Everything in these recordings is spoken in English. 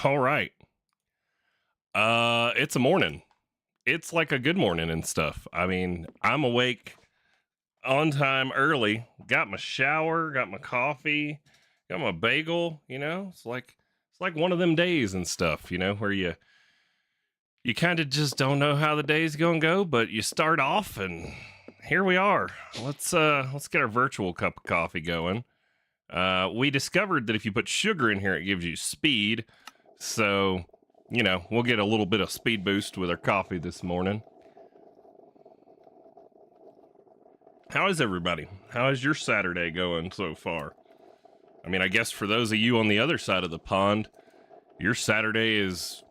All right. It's a morning. It's like a good morning and stuff. I mean, I'm awake on time early. Got my shower, got my coffee, got my bagel, It's like one of them days and stuff, where you kind of just don't know how the day's going to go, but you start off and here we are. Let's get our virtual cup of coffee going. We discovered that if you put sugar in here, it gives you speed. So, we'll get a little bit of speed boost with our coffee this morning. How is everybody? How is your Saturday going so far? I mean, I guess for those of you on the other side of the pond, your Saturday is,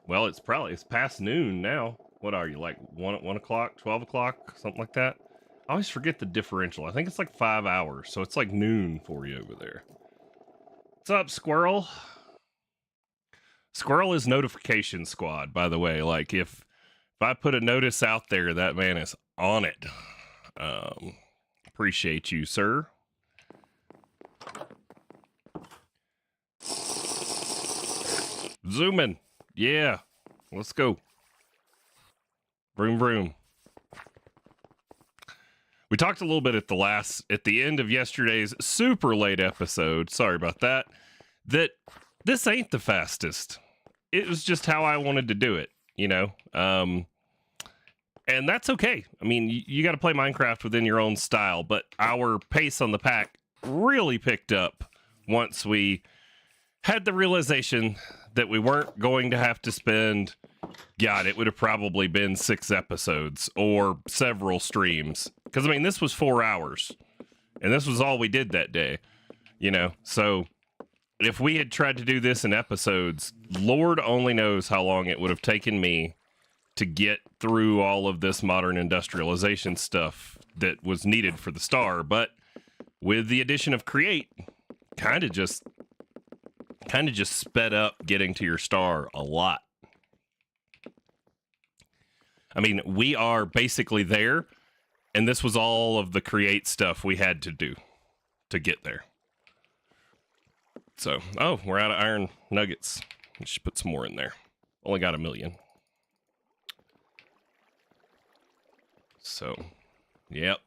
well, it's past noon now. What are you, like 1 o'clock, 12 o'clock, something like that? I always forget the differential. I think it's like 5 hours, so it's like noon for you over there. What's up, Squirrel? Squirrel is notification squad, by the way. Like, if I put a notice out there, that man is on it. Appreciate you, sir. Zooming. Yeah. Let's go. Vroom, vroom. We talked a little bit at the end of yesterday's super late episode. Sorry about that. That this ain't the fastest. It was just how I wanted to do it, and that's okay. I mean, you got to play Minecraft within your own style, but our pace on the pack really picked up once we had the realization that we weren't going to have to spend, God, it would have probably been 6 episodes or several streams. Because, I mean, this was 4 hours, and this was all we did that day, So if we had tried to do this in episodes, Lord only knows how long it would have taken me to get through all of this modern industrialization stuff that was needed for the star. But with the addition of Create, kind of just sped up getting to your star a lot. I mean, we are basically there, and this was all of the Create stuff we had to do to get there. So, we're out of iron nuggets. We should put some more in there. Only got 1 million. So, yep.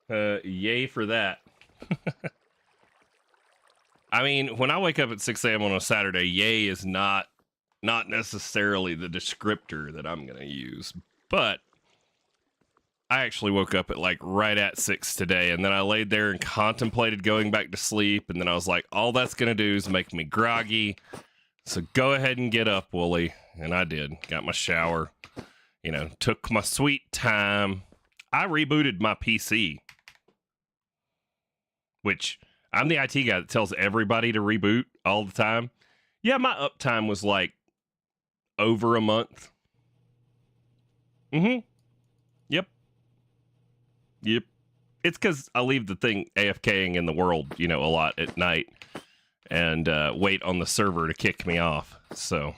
Yay for that. I mean, when I wake up at 6 a.m. on a Saturday, yay is not necessarily the descriptor that I'm going to use. But I actually woke up at right at 6 today, and then I laid there and contemplated going back to sleep, and then I was like, all that's going to do is make me groggy. So go ahead and get up, Wooly. And I did. Got my shower. Took my sweet time. I rebooted my PC, which I'm the IT guy that tells everybody to reboot all the time. Yeah, my uptime was over a month. Yep. It's because I leave the thing AFKing in the world, a lot at night and wait on the server to kick me off. So,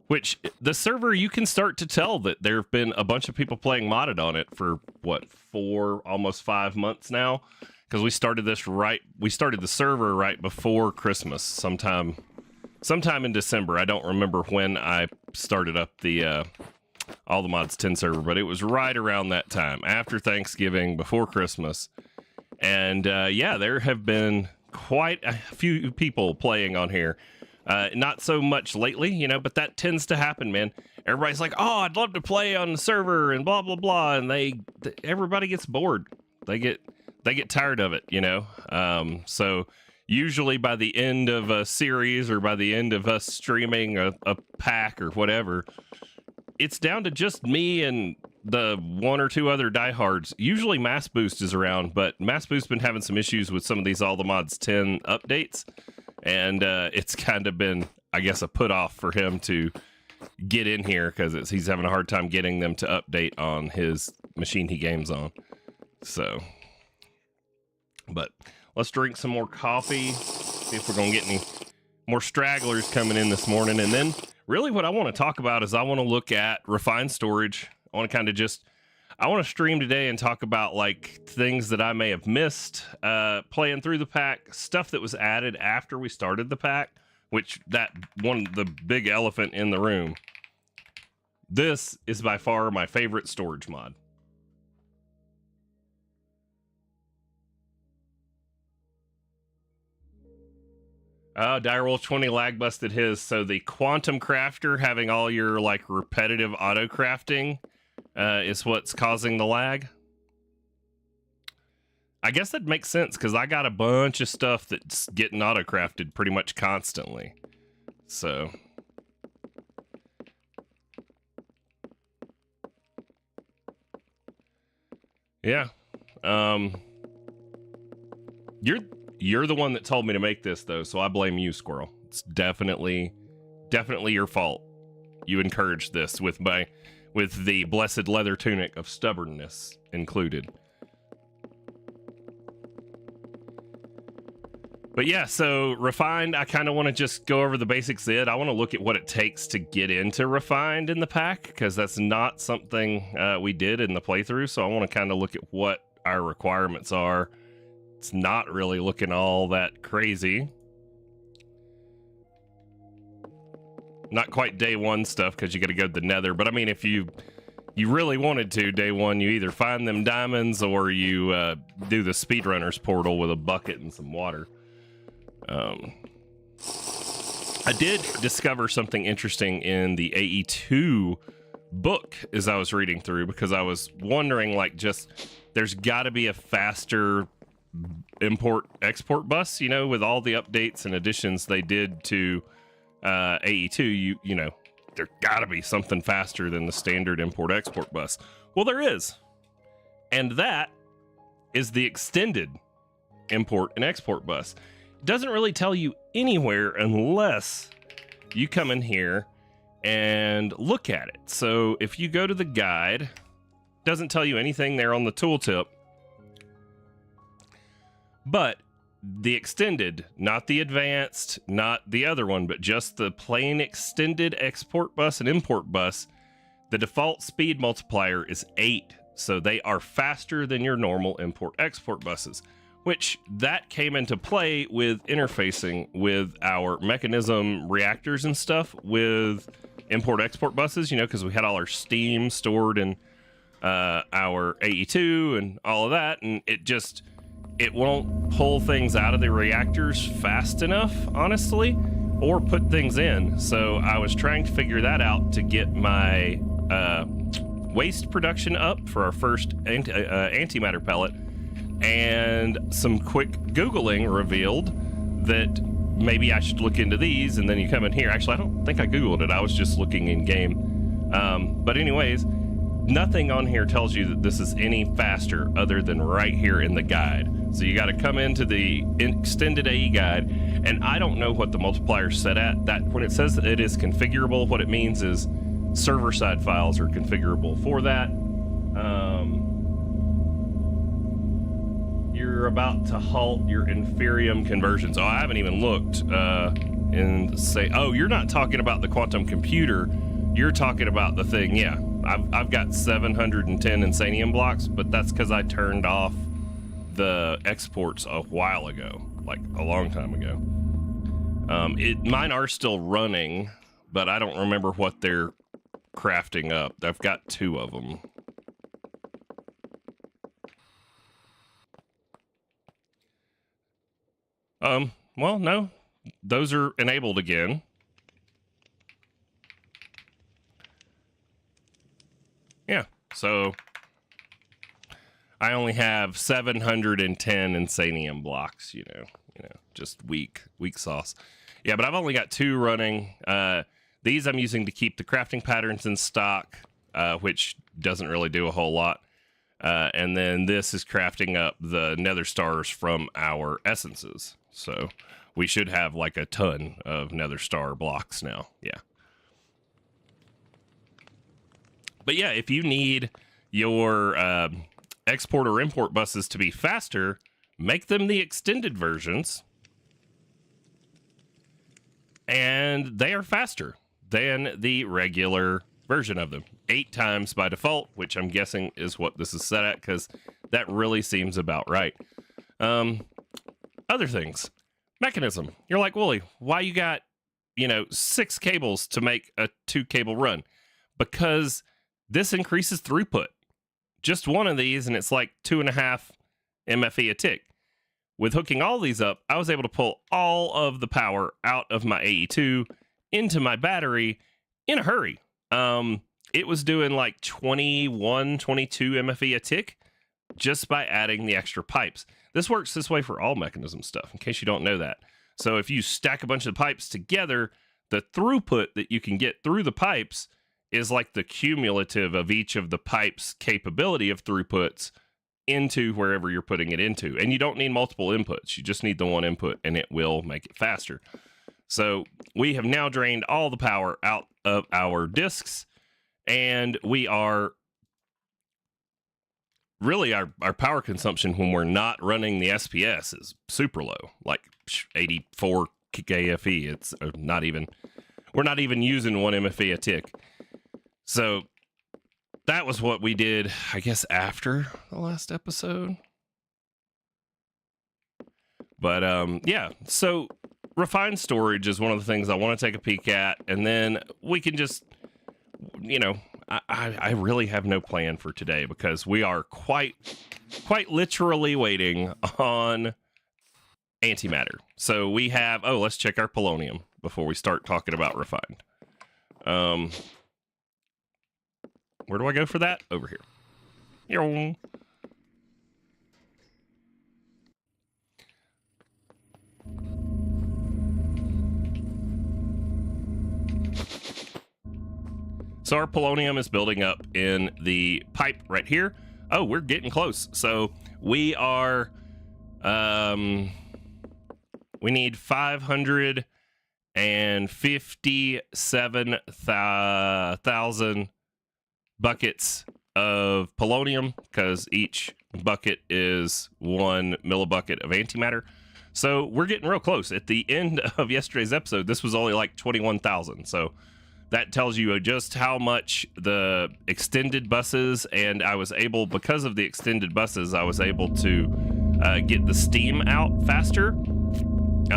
which the server, you can start to tell that there have been a bunch of people playing modded on it for 4, almost 5 months now. Because we started the server right before Christmas, sometime in December. I don't remember when I started up the All the Mods 10 server, but it was right around that time, after Thanksgiving, before Christmas. And there have been quite a few people playing on here. Not so much lately, but that tends to happen, man. Everybody's like, oh, I'd love to play on the server and blah, blah, blah. And everybody gets bored. They get tired of it, So usually by the end of a series or by the end of us streaming a pack or whatever, it's down to just me and the 1 or 2 other diehards. Usually Mass Boost is around, but Mass Boost's been having some issues with some of these All the Mods 10 updates. And it's kind of been, I guess, a put off for him to get in here because he's having a hard time getting them to update on his machine he games on. So, but let's drink some more coffee, see if we're going to get any more stragglers coming in this morning. And then really what I want to talk about is I want to look at refined storage. I want to kind of just, I want to stream today and talk about like things that I may have missed playing through the pack, stuff that was added after we started the pack, which that one, the big elephant in the room. This is by far my favorite storage mod. Direwolf 20 lag busted his. So the Quantum Crafter having all your like repetitive auto crafting is what's causing the lag. I guess that makes sense because I got a bunch of stuff that's getting auto crafted pretty much constantly. So yeah. You're the one that told me to make this though, so I blame you, Squirrel. It's definitely your fault. You encouraged this with the blessed leather tunic of stubbornness included. But yeah, so Refined, I kind of want to just go over the basics of it. I want to look at what it takes to get into Refined in the pack, because that's not something we did in the playthrough, so I want to kind of look at what our requirements are. It's not really looking all that crazy. Not quite day one stuff, because you got to go to the nether, but I mean, if you really wanted to, day one, you either find them diamonds or you do the speedrunner's portal with a bucket and some water. I did discover something interesting in the AE2 book as I was reading through, because I was wondering, like, just there's got to be a faster import export bus, you know, with all the updates and additions they did to AE2. You know, there got to be something faster than the standard import export bus. Well, there is, and that is the extended import and export bus. Doesn't really tell you anywhere unless you come in here and look at it. So if you go to the guide, doesn't tell you anything there on the tooltip, but the extended, not the advanced, not the other one, but just the plain extended export bus and import bus, the default speed multiplier is 8. So they are faster than your normal import export buses, which that came into play with interfacing with our mechanism reactors and stuff with import export buses, you know, because we had all our steam stored in our AE2 and all of that, and it won't pull things out of the reactors fast enough, honestly, or put things in. So I was trying to figure that out to get my waste production up for our first antimatter pellet, and some quick Googling revealed that maybe I should look into these. And then you come in here. Actually, I don't think I Googled it. I was just looking in game. But anyways, nothing on here tells you that this is any faster other than right here in the guide. So you got to come into the extended AE guide, and I don't know what the multiplier is set at. That when it says that it is configurable, what it means is server-side files are configurable for that. You're about to halt your Inferium conversions. Oh, I haven't even looked and say, oh, you're not talking about the quantum computer. You're talking about the thing. Yeah, I've got 710 Insanium blocks, but that's because I turned off the exports a while ago, like a long time ago. Mine are still running, but I don't remember what they're crafting up. I've got 2 of them. Well, no, those are enabled again. Yeah, so I only have 710 Insanium blocks, you know, just weak sauce. Yeah, but I've only got 2 running. These I'm using to keep the crafting patterns in stock, which doesn't really do a whole lot. And then this is crafting up the nether stars from our essences. So we should have like a ton of nether star blocks now. Yeah. But yeah, if you need your export or import buses to be faster, make them the extended versions. And they are faster than the regular version of them. 8 times by default, which I'm guessing is what this is set at, because that really seems about right. Other things. Mechanism. You're like, Wooly, why you got, 6 cables to make a 2 cable run? Because this increases throughput. Just one of these, and it's like 2.5 MFE a tick. With hooking all these up, I was able to pull all of the power out of my AE2 into my battery in a hurry. It was doing like 21, 22 MFE a tick just by adding the extra pipes. This works this way for all mechanism stuff, in case you don't know that. So if you stack a bunch of pipes together, the throughput that you can get through the pipes is like the cumulative of each of the pipes' capability of throughputs into wherever you're putting it into. And you don't need multiple inputs. You just need the one input, and it will make it faster. So we have now drained all the power out of our discs, and we are really our power consumption when we're not running the SPS is super low, like 84 KFE. It's not even, we're not even using 1 MFE a tick. So that was what we did, I guess, after the last episode. But yeah, so refined storage is one of the things I want to take a peek at, and then we can just, I really have no plan for today because we are quite literally waiting on antimatter. So we have, let's check our polonium before we start talking about refined. Where do I go for that? Over here. So our polonium is building up in the pipe right here. Oh, we're getting close. So we are, we need 557,000 buckets of polonium, because each bucket is 1 millibucket of antimatter. So we're getting real close. At the end of yesterday's episode, this was only like 21,000. So that tells you just how much the extended buses, and I was able, because of the extended buses, I was able to get the steam out faster,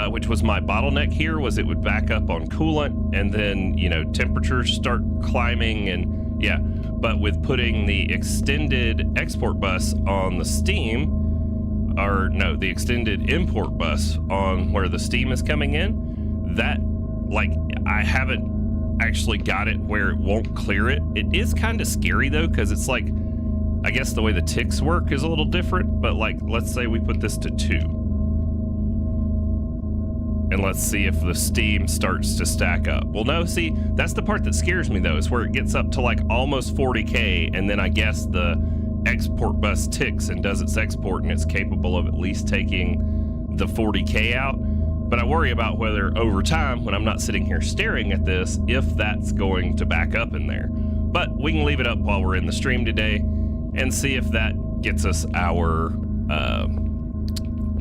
which was my bottleneck here, was it would back up on coolant, and then, temperatures start climbing, and yeah. But with putting the extended export bus on the steam, or no, the extended import bus on where the steam is coming in, that, like, I haven't actually got it where it won't clear it. It is kind of scary though, because it's like, I guess the way the ticks work is a little different, but like, let's say we put this to 2. And let's see if the steam starts to stack up. Well, no, see, that's the part that scares me though, is where it gets up to like almost 40K, and then I guess the export bus ticks and does its export, and it's capable of at least taking the 40K out. But I worry about whether over time, when I'm not sitting here staring at this, if that's going to back up in there. But we can leave it up while we're in the stream today and see if that gets us our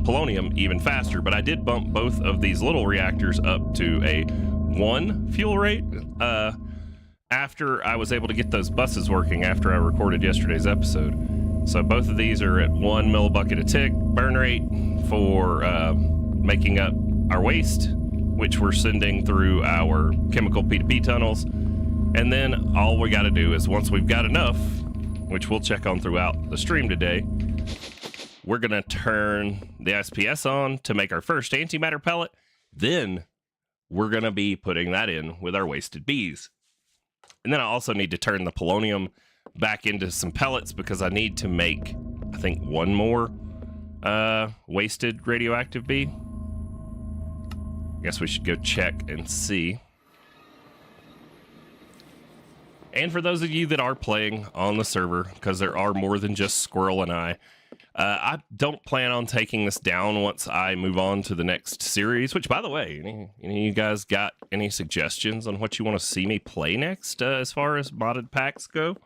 polonium even faster. But I did bump both of these little reactors up to a 1 fuel rate after I was able to get those buses working after I recorded yesterday's episode. So both of these are at 1 millibucket a tick burn rate for making up our waste, which we're sending through our chemical P2P tunnels. And then all we got to do is, once we've got enough, which we'll check on throughout the stream today, we're going to turn the SPS on to make our first antimatter pellet. Then we're going to be putting that in with our wasted bees. And then I also need to turn the polonium back into some pellets, because I need to make, I think, 1 more wasted radioactive bee. Guess we should go check and see. And for those of you that are playing on the server, because there are more than just Squirrel and I don't plan on taking this down once I move on to the next series, which, by the way, any of you guys got any suggestions on what you want to see me play next as far as modded packs go?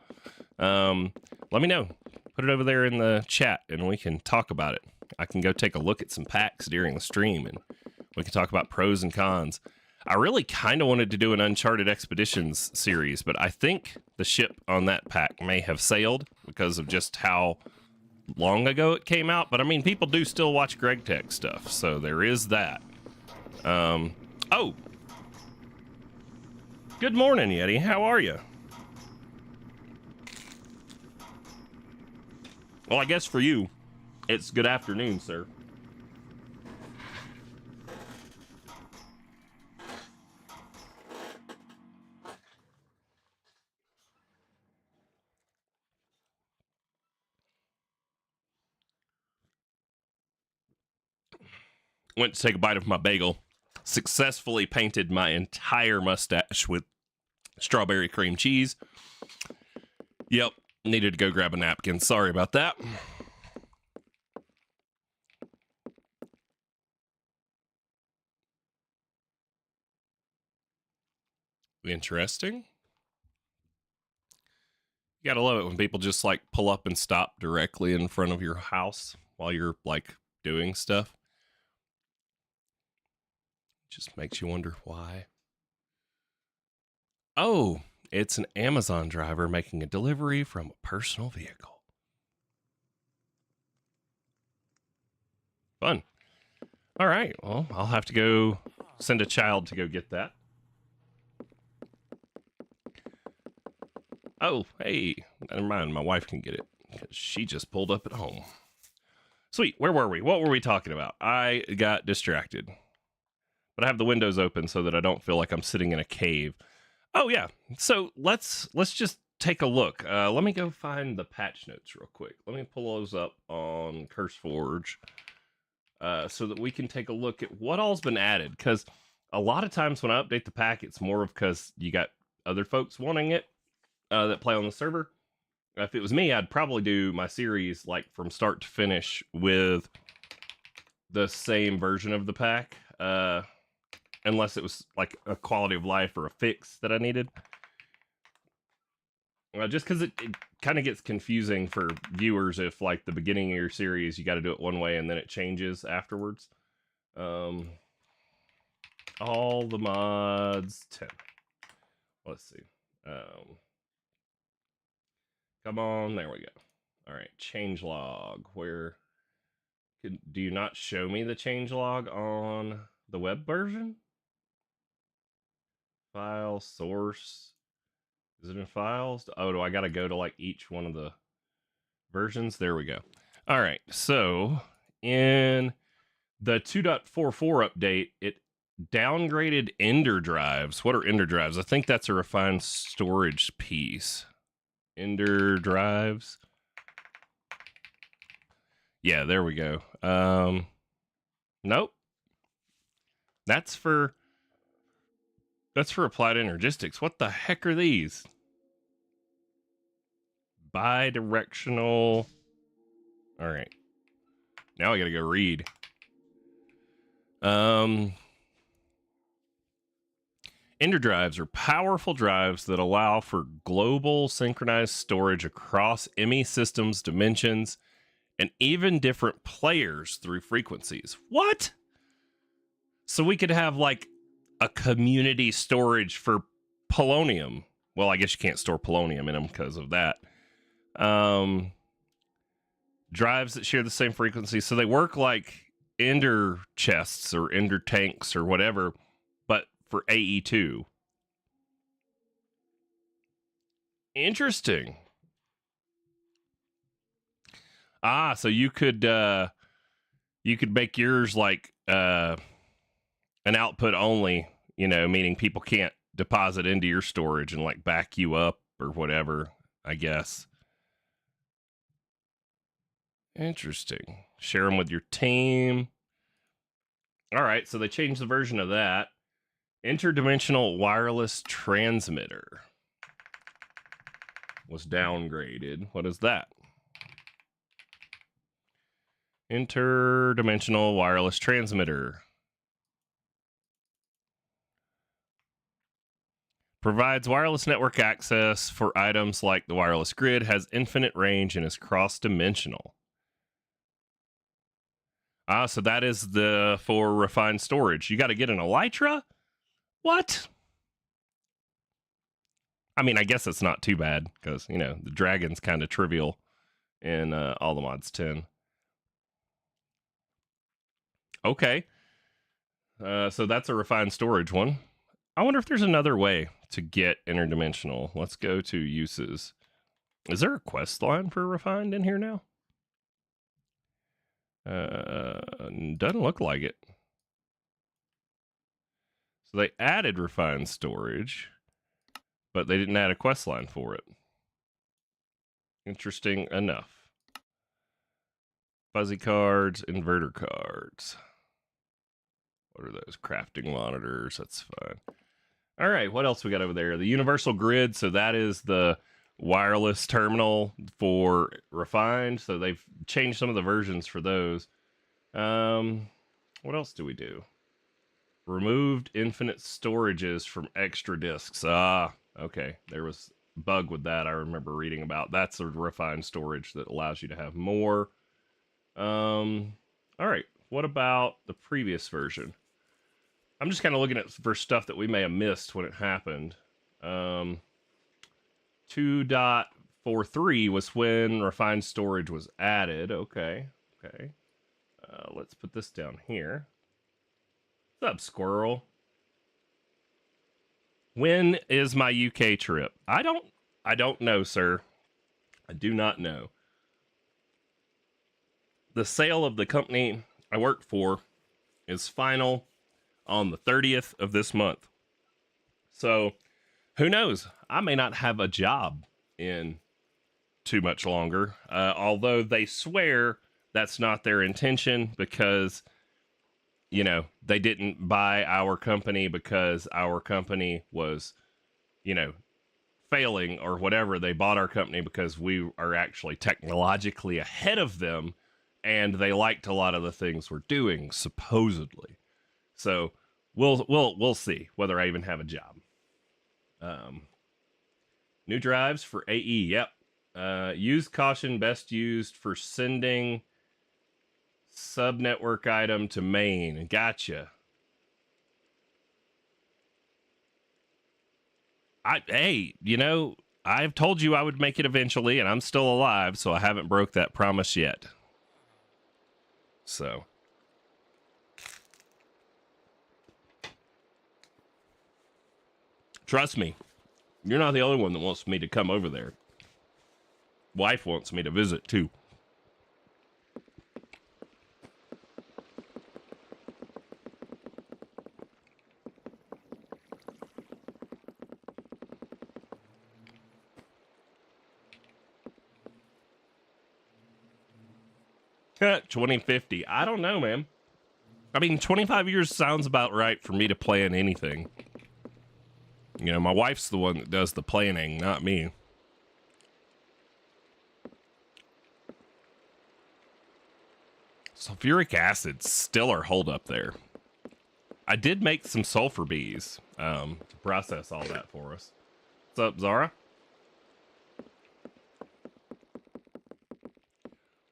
Let me know. Put it over there in the chat and we can talk about it. I can go take a look at some packs during the stream and we can talk about pros and cons. I really kind of wanted to do an Uncharted Expeditions series, but I think the ship on that pack may have sailed because of just how long ago it came out. But I mean, people do still watch Greg Tech stuff, so there is that. Oh, good morning, Yeti. How are you? Well, I guess for you, it's good afternoon, sir. Went to take a bite of my bagel. Successfully painted my entire mustache with strawberry cream cheese. Yep, needed to go grab a napkin. Sorry about that. Interesting. You gotta love it when people just like pull up and stop directly in front of your house while you're like doing stuff. Just makes you wonder why. Oh, it's an Amazon driver making a delivery from a personal vehicle. Fun. All right, well, I'll have to go send a child to go get that. Oh, hey, never mind, my wife can get it because she just pulled up at home. Sweet, where were we? What were we talking about? I got distracted. But I have the windows open so that I don't feel like I'm sitting in a cave. Oh yeah, so let's just take a look. Let me go find the patch notes real quick. Let me pull those up on CurseForge so that we can take a look at what all's been added. Because a lot of times when I update the pack, it's more of because you got other folks wanting it that play on the server. If it was me, I'd probably do my series like from start to finish with the same version of the pack. Unless it was like a quality of life or a fix that I needed. Just because it kind of gets confusing for viewers if like the beginning of your series, you got to do it one way and then it changes afterwards. All the mods 10. Let's see. Come on, there we go. All right, changelog. Where do you not show me the changelog on the web version? File source. Is it in files? Oh, do I got to go to like each one of the versions? There we go. All right. So in the 2.44 update, it downgraded Ender drives. What are Ender drives? I think that's a refined storage piece. Ender drives. Yeah, there we go. Nope. That's for Applied Energistics. What the heck are these? Bidirectional. All right. Now I gotta go read. Ender drives are powerful drives that allow for global synchronized storage across ME systems, dimensions, and even different players through frequencies. What? So we could have like a community storage for polonium. Well, I guess you can't store polonium in them because of that. Drives that share the same frequency. So they work like Ender chests or Ender tanks or whatever, but for AE2. Interesting. So you could make yours like an output only, meaning people can't deposit into your storage and like back you up or whatever, I guess. Interesting. Share them with your team. All right, so they changed the version of that. Interdimensional wireless transmitter was downgraded. What is that? Interdimensional wireless transmitter. Provides wireless network access for items like the wireless grid, has infinite range, and is cross-dimensional. So that is for refined storage. You got to get an Elytra? What? I mean, I guess it's not too bad because, you know, the dragon's kind of trivial in All the Mods 10. Okay. So that's a refined storage one. I wonder if there's another way to get interdimensional. Let's go to uses. Is there a quest line for refined in here now? Doesn't look like it. So they added refined storage, but they didn't add a quest line for it. Interesting enough. Fuzzy cards, inverter cards. What are those? Crafting monitors. That's fine. All right, what else we got over there? The universal grid. So that is the wireless terminal for refined. So they've changed some of the versions for those. What else do we do? Removed infinite storages from extra disks. Ah, okay. There was a bug with that I remember reading about. That's a refined storage that allows you to have more. All right. What about the previous version? I'm just kind of looking at for stuff that we may have missed when it happened. 2.43 was when refined storage was added. Okay. Let's put this down here. What's up, squirrel? When is my UK trip? I don't know, sir. I do not know. The sale of the company I work for is final on the 30th of this month. So, who knows? I may not have a job in too much longer. Although they swear that's not their intention because, you know, they didn't buy our company because our company was, you know, failing or whatever. They bought our company because we are actually technologically ahead of them and they liked a lot of the things we're doing, supposedly. So we'll see whether I even have a job. New drives for AE. Yep. Use caution best used for sending sub-network item to main. Gotcha. Hey, you know, I've told you I would make it eventually, and I'm still alive, so I haven't broke that promise yet. So. Trust me, you're not the only one that wants me to come over there. Wife wants me to visit, too. $20.50. I don't know, man. I mean, 25 years sounds about right for me to plan anything. You know, my wife's the one that does the planning, not me. Sulfuric acid still our hold up there. I did make some sulfur bees to process all that for us. What's up, Zara?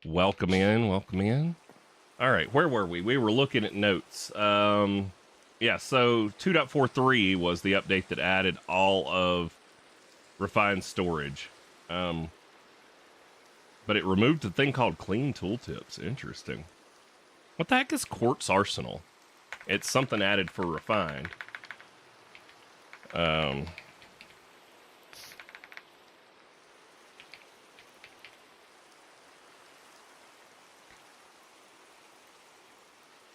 Welcome in, welcome in. All right, where were we? We were looking at notes. Yeah, so 2.43 was the update that added all of refined storage. But it removed the thing called clean tooltips. Interesting. What the heck is Quartz Arsenal? It's something added for refined.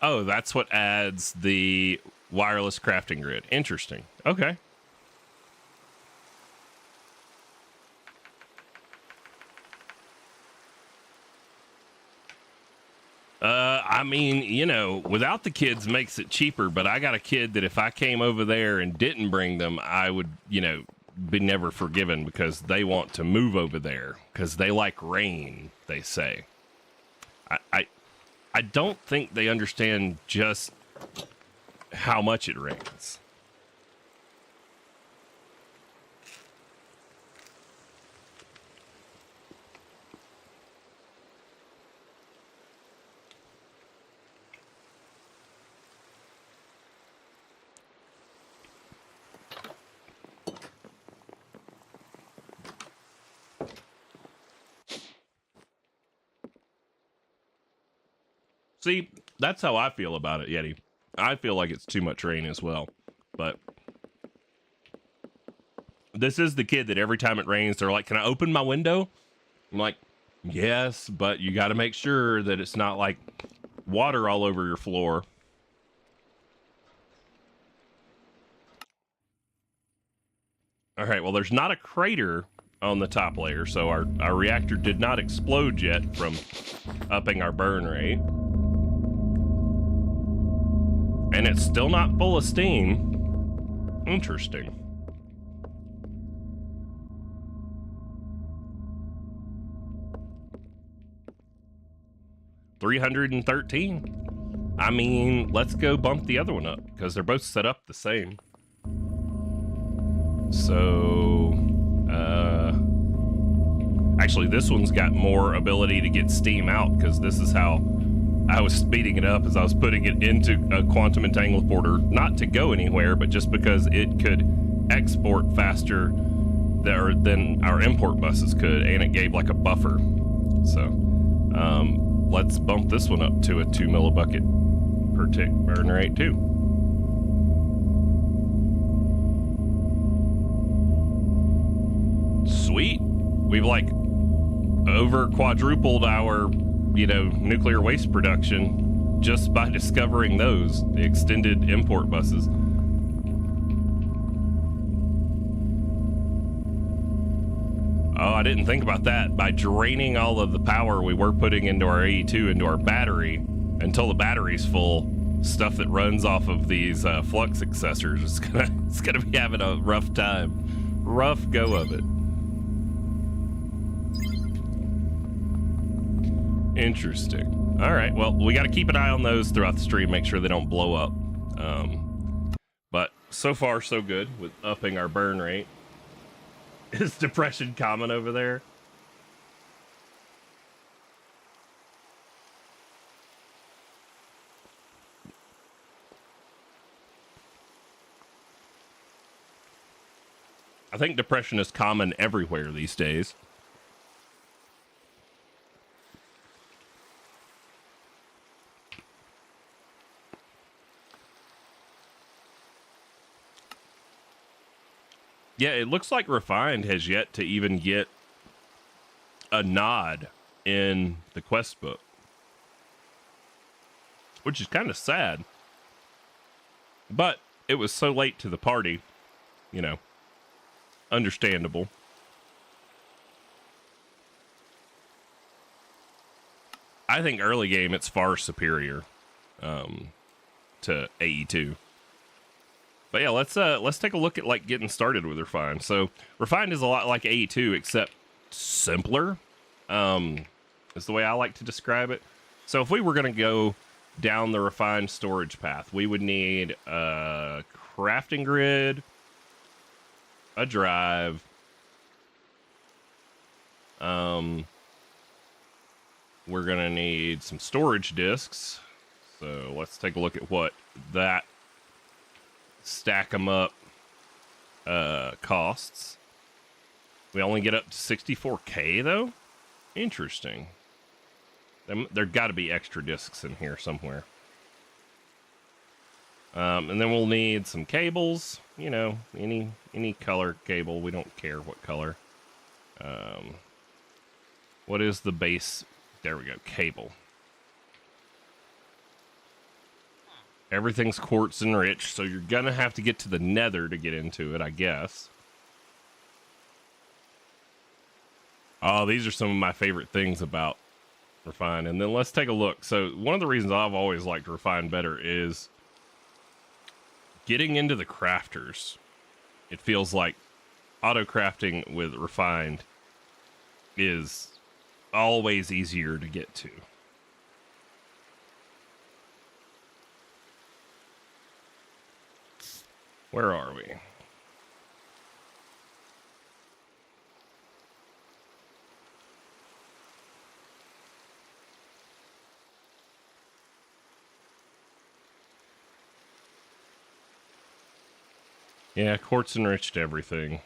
Oh, that's what adds the wireless crafting grid. Interesting. Okay. I mean, you know, without the kids makes it cheaper, but I got a kid that if I came over there and didn't bring them, I would, you know, be never forgiven because they want to move over there because they like rain, they say. I don't think they understand just how much it rains. See, that's how I feel about it, Yeti. I feel like it's too much rain as well. But this is the kid that every time it rains, they're like, can I open my window? I'm like, yes, but you got to make sure that it's not like water all over your floor. All right, well, there's not a crater on the top layer, so our reactor did not explode yet from upping our burn rate. And it's still not full of steam. Interesting. $313. I mean, let's go bump the other one up because they're both set up the same. So, actually, this one's got more ability to get steam out because this is how I was speeding it up as I was putting it into a quantum entanglement porter, not to go anywhere, but just because it could export faster than our import buses could, and it gave like a buffer. So, let's bump this one up to a 2 millibucket per tick burn rate too. Sweet. We've like over quadrupled our, nuclear waste production just by discovering those, the extended import buses. Oh, I didn't think about that. By draining all of the power we were putting into our AE2 into our battery until the battery's full, stuff that runs off of these flux accessors is gonna be having a rough time. Rough go of it. Interesting. All right, well, we got to keep an eye on those throughout the stream, make sure they don't blow up. But so far, so good with upping our burn rate. Is depression common over there? I think depression is common everywhere these days. Yeah, it looks like Refined has yet to even get a nod in the quest book, which is kind of sad. But it was so late to the party, understandable. I think early game it's far superior to AE2. But yeah, let's take a look at like getting started with Refined. So Refined is a lot like AE2 except simpler. Is the way I like to describe it. So if we were going to go down the Refined storage path, we would need a crafting grid, a drive, we're going to need some storage disks. So let's take a look at what that stack them up costs. We only get up to 64K though. Interesting. There got to be extra discs in here somewhere. And then we'll need some cables, any color cable. We don't care what color. What is the base? There we go. Cable. Everything's quartz enriched, so you're gonna have to get to the nether to get into it, I guess. Oh, these are some of my favorite things about Refined. And then let's take a look. So one of the reasons I've always liked Refined better is getting into the crafters. It feels like auto crafting with Refined is always easier to get to. Where are we? Yeah, quartz enriched everything.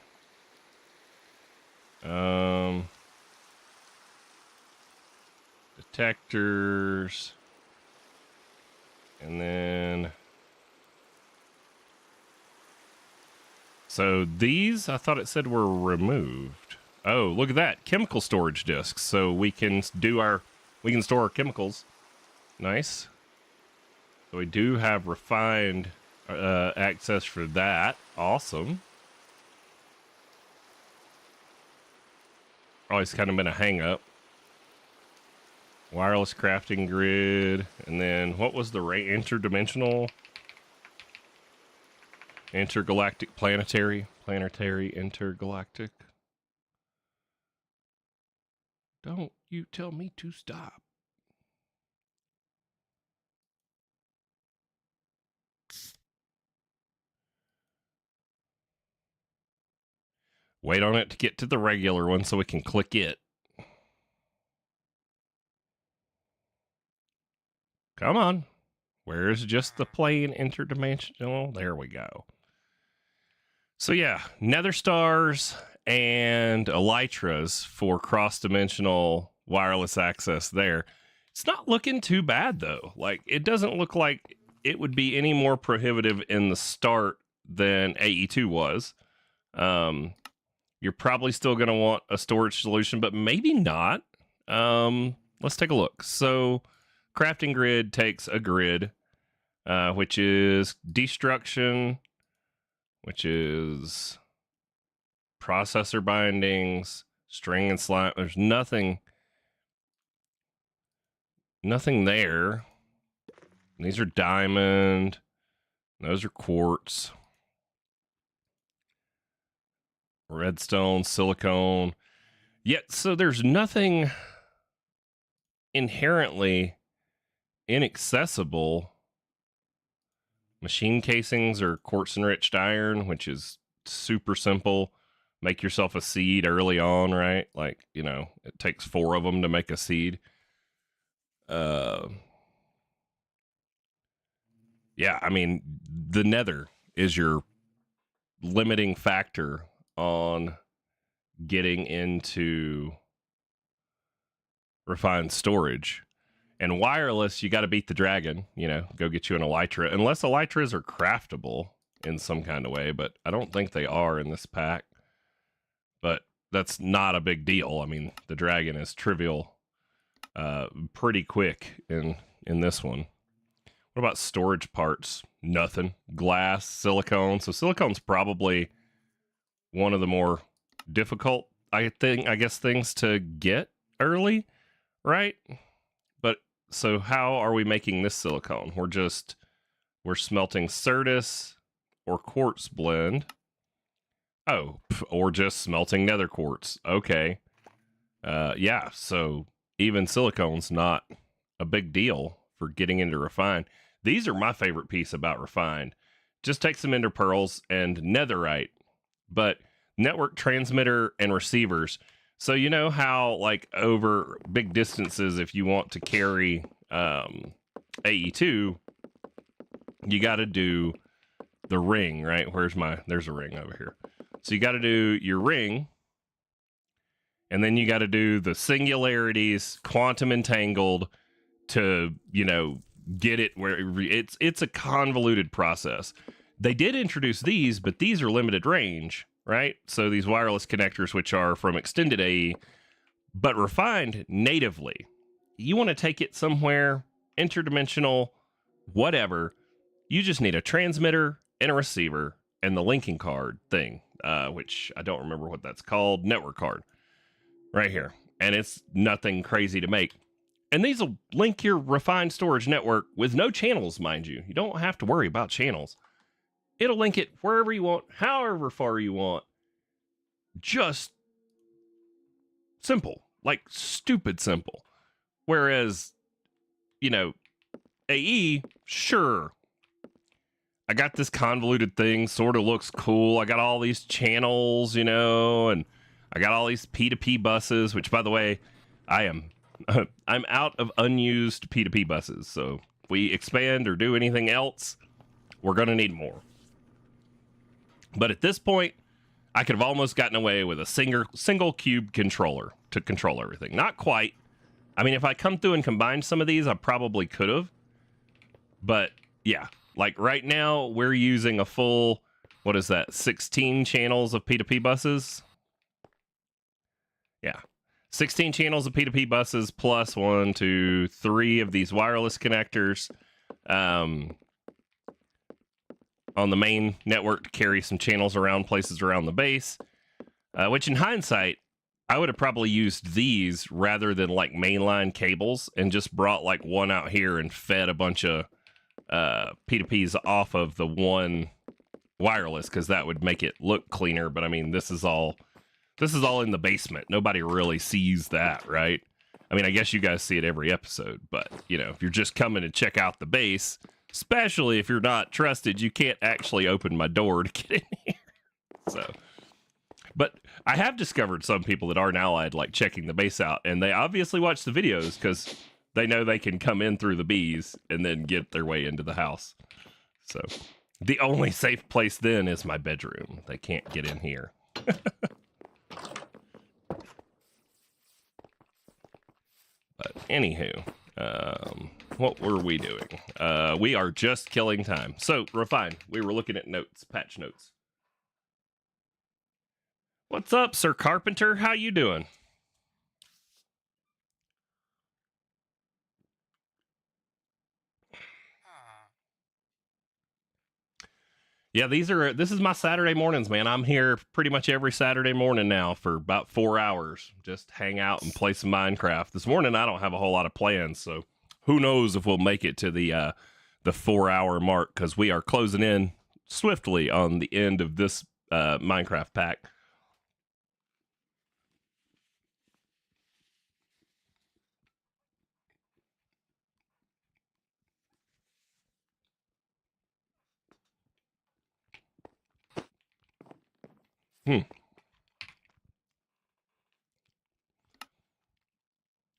Detectors. And then... So these, I thought it said were removed. Oh, look at that. Chemical storage discs. So we can store our chemicals. Nice. So we do have refined access for that. Awesome. Always kind of been a hang up. Wireless crafting grid. And then what was the interdimensional? Intergalactic planetary. Planetary intergalactic. Don't you tell me to stop. Wait on it to get to the regular one so we can click it. Come on. Where's just the plain interdimensional? There we go. So yeah, nether stars and elytras for cross-dimensional wireless access there. It's not looking too bad though. Like, it doesn't look like it would be any more prohibitive in the start than AE2 was. You're probably still going to want a storage solution, but maybe not. Let's take a look. So crafting grid takes a grid, which is destruction, which is processor bindings, string and slime. There's nothing there. These are diamond. Those are quartz. Redstone, silicone. Yet, so there's nothing inherently inaccessible. Machine casings are quartz enriched iron, which is super simple. Make yourself a seed early on, right? Like, you know, it takes 4 of them to make a seed. Yeah, I mean, the nether is your limiting factor on getting into refined storage. And wireless, you got to beat the dragon, you know, go get you an elytra. Unless elytras are craftable in some kind of way, but I don't think they are in this pack. But that's not a big deal. I mean, the dragon is trivial pretty quick in this one. What about storage parts? Nothing. Glass, silicone. So silicone's probably one of the more difficult, I guess, things to get early, right? But so how are we making this silicone? We're smelting Certus or quartz blend. Oh, or just smelting nether quartz. Okay. Yeah, so even silicone's not a big deal for getting into refined. These are my favorite piece about refined. Just take some ender pearls and netherite, but network transmitter and receivers. So you know how, like, over big distances, if you want to carry AE2, you got to do the ring, right? There's a ring over here. So you got to do your ring, and then you got to do the singularities, quantum entangled, to, you know, get it where it's a convoluted process. They did introduce these, but these are limited range, right? So these wireless connectors, which are from extended AE, but refined natively. You want to take it somewhere, interdimensional, whatever. You just need a transmitter and a receiver and the linking card thing, which I don't remember what that's called. Network card right here. And it's nothing crazy to make. And these will link your refined storage network with no channels, mind you. You don't have to worry about channels. It'll link it wherever you want, however far you want. Just simple, like stupid simple. Whereas, you know, AE, sure, I got this convoluted thing, sort of looks cool. I got all these channels, you know, and I got all these P2P buses, which, by the way, I'm out of unused P2P buses. So if we expand or do anything else, we're going to need more. But at this point, I could have almost gotten away with a single cube controller to control everything. Not quite. I mean, if I come through and combine some of these, I probably could have. But yeah, like right now we're using a full, what is that, 16 channels of P2P buses? Yeah. 16 channels of P2P buses plus 1, 2, 3 of these wireless connectors on the main network to carry some channels around places around the base, which in hindsight, I would have probably used these rather than like mainline cables and just brought like one out here and fed a bunch of P2Ps off of the one wireless, because that would make it look cleaner. But I mean, this is all in the basement. Nobody really sees that, right? I mean, I guess you guys see it every episode, but you know, if you're just coming to check out the base, especially if you're not trusted, you can't actually open my door to get in here. So, but I have discovered some people that are now like checking the base out, and they obviously watch the videos because they know they can come in through the bees and then get their way into the house. So the only safe place then is my bedroom. They can't get in here. But anywho, what were we doing? We are just killing time. So, Refine, we were looking at notes, patch notes. What's up, Sir Carpenter? How you doing? Yeah, this is my Saturday mornings, man. I'm here pretty much every Saturday morning now for about 4 hours. Just hang out and play some Minecraft. This morning I don't have a whole lot of plans, so who knows if we'll make it to the 4 hour mark, because we are closing in swiftly on the end of this Minecraft pack.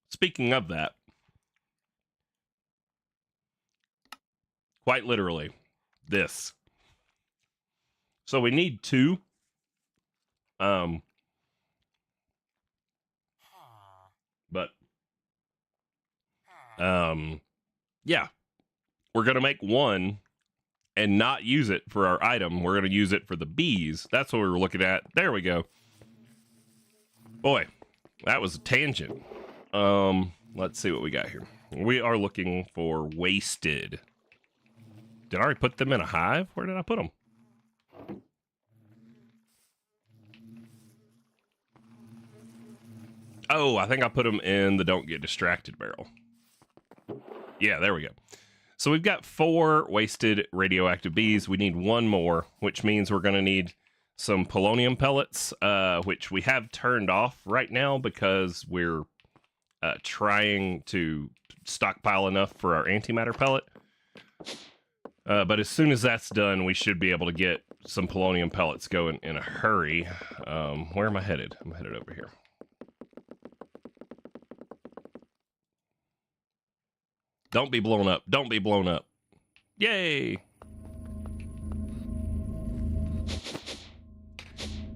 Speaking of that, quite literally, this. So we need 2. But yeah, we're gonna make 1 and not use it for our item. We're gonna use it for the bees. That's what we were looking at. There we go. Boy, that was a tangent. Let's see what we got here. We are looking for wasted. Did I already put them in a hive? Where did I put them? Oh, I think I put them in the don't get distracted barrel. Yeah, there we go. So we've got 4 wasted radioactive bees. We need 1 more, which means we're going to need some polonium pellets, which we have turned off right now because we're trying to stockpile enough for our antimatter pellet. But as soon as that's done, we should be able to get some polonium pellets going in a hurry. Where am I headed? I'm headed over here. Don't be blown up. Don't be blown up. Yay!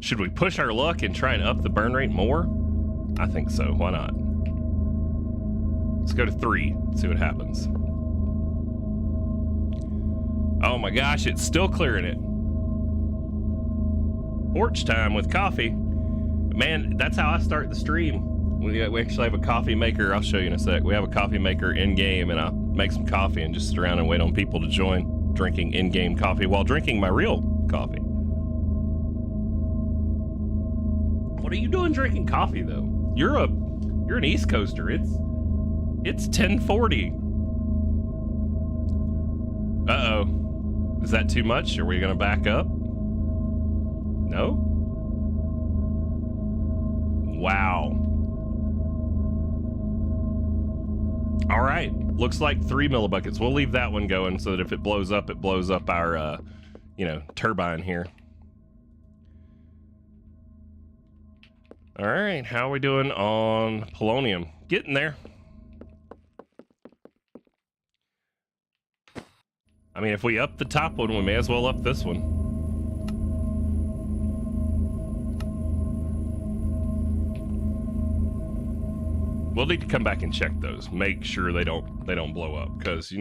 Should we push our luck and try and up the burn rate more? I think so. Why not? Let's go to 3. See what happens. Oh my gosh, it's still clearing it. Porch time with coffee. Man, that's how I start the stream. We actually have a coffee maker. I'll show you in a sec. We have a coffee maker in-game, and I make some coffee and just sit around and wait on people to join, drinking in-game coffee while drinking my real coffee. What are you doing drinking coffee, though? You're an East Coaster. It's 10:40. Uh-oh. Is that too much? Are we going to back up? No? Wow. All right. Looks like 3 millibuckets. We'll leave that one going so that if it blows up our, turbine here. All right. How are we doing on polonium? Getting there. I mean, if we up the top one, we may as well up this one. We'll need to come back and check those. Make sure they don't blow up, because,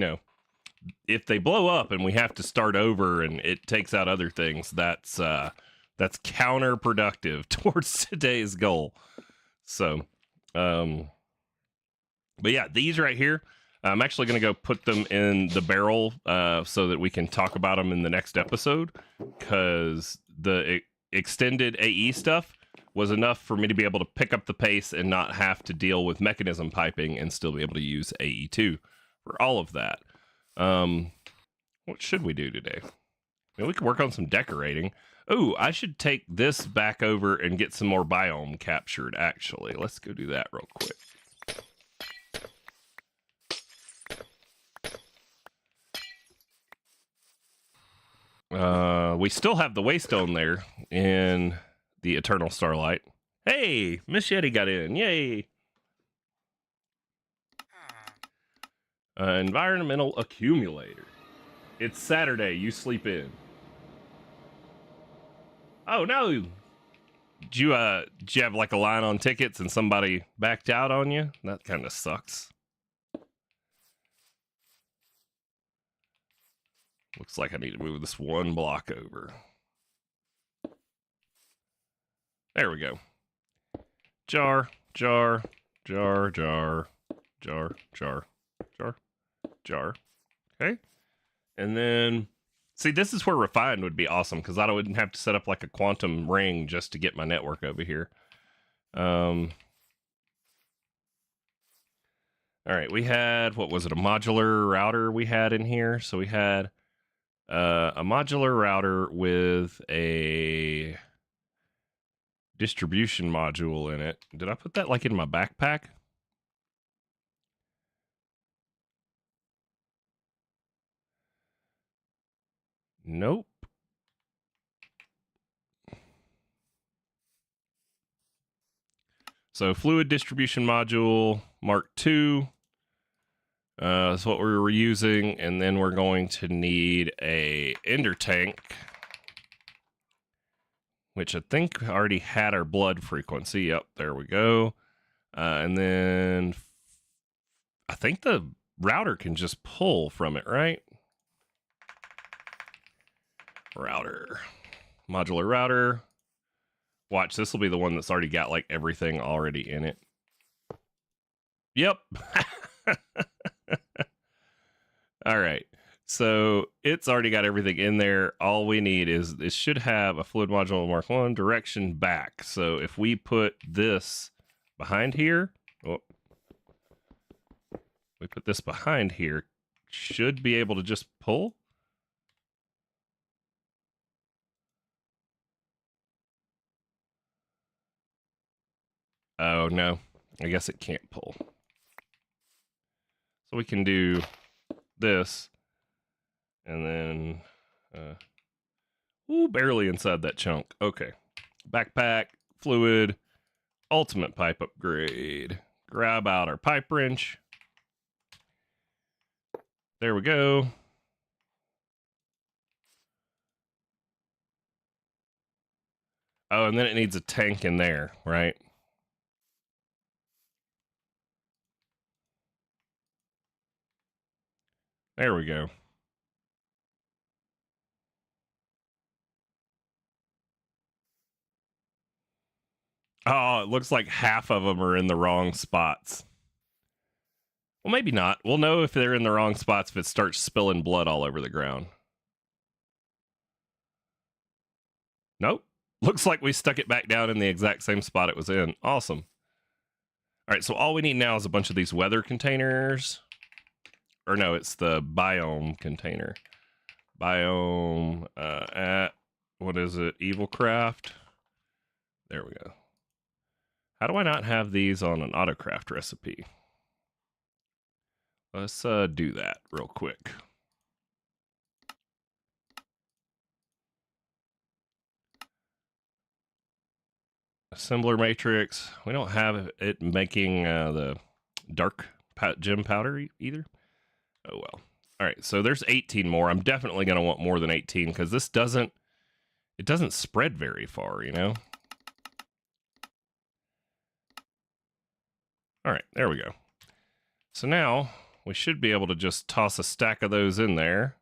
if they blow up and we have to start over and it takes out other things, that's counterproductive towards today's goal. So, but yeah, these right here, I'm actually going to go put them in the barrel so that we can talk about them in the next episode, because the extended AE stuff was enough for me to be able to pick up the pace and not have to deal with mechanism piping and still be able to use AE2 for all of that. What should we do today? Maybe we could work on some decorating. Oh, I should take this back over and get some more biome captured, actually. Let's go do that real quick. We still have the Waystone there in the Eternal Starlight. Hey, Miss Yeti got in. Yay. Environmental accumulator. It's Saturday. You sleep in. Oh, no. Did you have like a line on tickets and somebody backed out on you? That kind of sucks. Looks like I need to move this one block over. There we go. Jar, jar, jar, jar, jar, jar, jar, jar. Okay. And then, see, this is where refined would be awesome, because I wouldn't have to set up like a quantum ring just to get my network over here. All right, we had, what was it, a modular router we had in here? So we had a modular router with a distribution module in it. Did I put that like in my backpack? Nope. So fluid distribution module Mark II. That's what we were using, and then we're going to need a ender tank, which I think already had our blood frequency. Yep, there we go. And then I think the router can just pull from it, right? Router, modular router. Watch, this will be the one that's already got like everything already in it. Yep. All right. So it's already got everything in there. All we need is, it should have a fluid module Mark 1 direction back. So if we put this behind here, we put this behind here, should be able to just pull. Oh no, I guess it can't pull. So we can do this, and then, ooh, barely inside that chunk. Okay, backpack, fluid, ultimate pipe upgrade. Grab out our pipe wrench. There we go. Oh, and then it needs a tank in there, right? There we go. Oh, it looks like half of them are in the wrong spots. Well, maybe not. We'll know if they're in the wrong spots if it starts spilling blood all over the ground. Nope. Looks like we stuck it back down in the exact same spot it was in. Awesome. All right, so all we need now is a bunch of these weather containers. Or no, it's the biome container. Biome at, what is it, Evilcraft? There we go. How do I not have these on an autocraft recipe? Let's do that real quick. Assembler matrix. We don't have it making the dark gem powder either. Oh well. All right, so there's 18 more. I'm definitely going to want more than 18 because this doesn't spread very far, you know? All right, there we go. So now we should be able to just toss a stack of those in there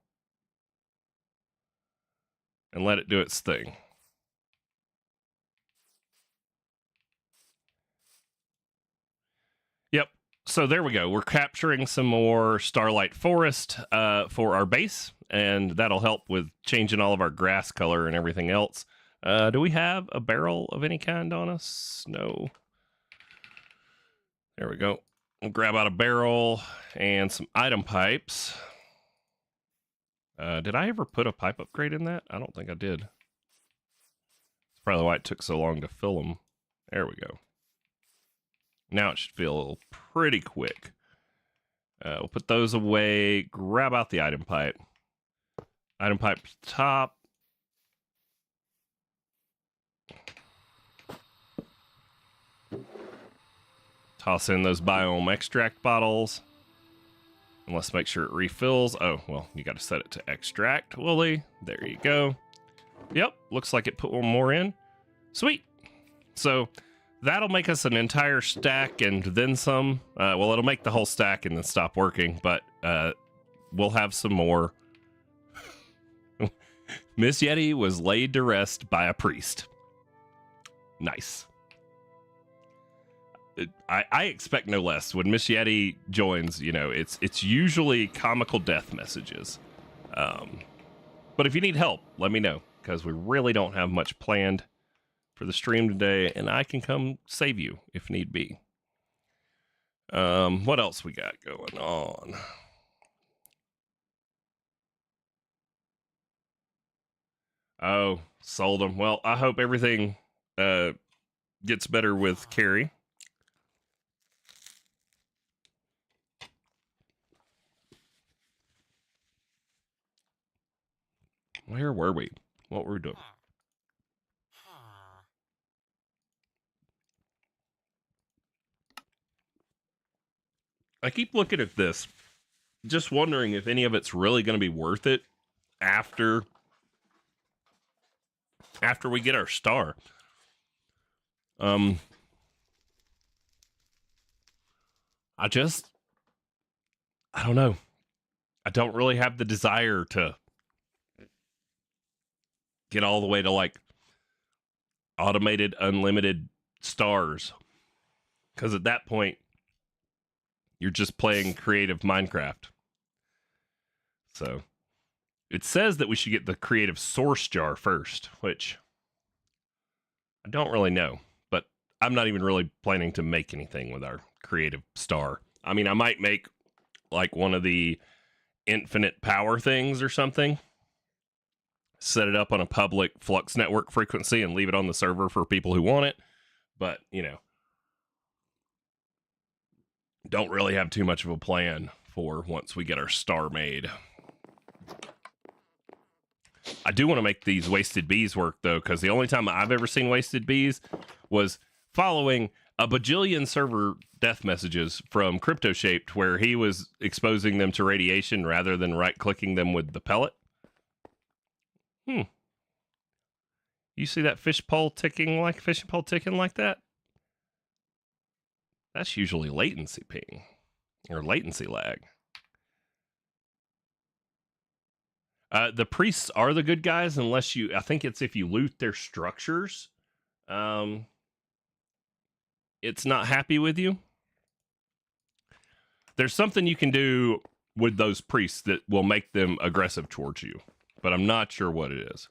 and let it do its thing. Yep. So there we go. We're capturing some more Starlight Forest for our base, and that'll help with changing all of our grass color and everything else. Do we have a barrel of any kind on us? No. There we go. We'll grab out a barrel and some item pipes. Did I ever put a pipe upgrade in that? I don't think I did. That's probably why it took so long to fill them. There we go. Now it should feel pretty quick. We'll put those away. Grab out the item pipe. Item pipe top. Toss in those biome extract bottles. And let's make sure it refills. Oh, well, you got to set it to extract, Wooly. There you go. Yep, looks like it put one more in. Sweet. So that'll make us an entire stack and then some. Well, it'll make the whole stack and then stop working, but we'll have some more. Miss Yeti was laid to rest by a priest. Nice. I expect no less. When Miss Yeti joins, you know, it's usually comical death messages. But if you need help, let me know, because we really don't have much planned for the stream today, and I can come save you if need be. What else we got going on? Oh, sold them. Well, I hope everything gets better with Carrie. Where were we? What were we doing? I keep looking at this, just wondering if any of it's really going to be worth it after we get our star. I don't know. I don't really have the desire to get all the way to like automated unlimited stars, because at that point you're just playing creative Minecraft. So it says that we should get the creative source jar first, which I don't really know, but I'm not even really planning to make anything with our creative star. I mean, I might make like one of the infinite power things or something, set it up on a public Flux network frequency and leave it on the server for people who want it. But, you know, don't really have too much of a plan for once we get our star made. I do want to make these wasted bees work, though, because the only time I've ever seen wasted bees was following a bajillion server death messages from CryptoShaped, where he was exposing them to radiation rather than right-clicking them with the pellet. You see that fishing pole ticking like that? That's usually latency ping or latency lag. The priests are the good guys unless you, I think it's if you loot their structures, it's not happy with you. There's something you can do with those priests that will make them aggressive towards you, but I'm not sure what it is.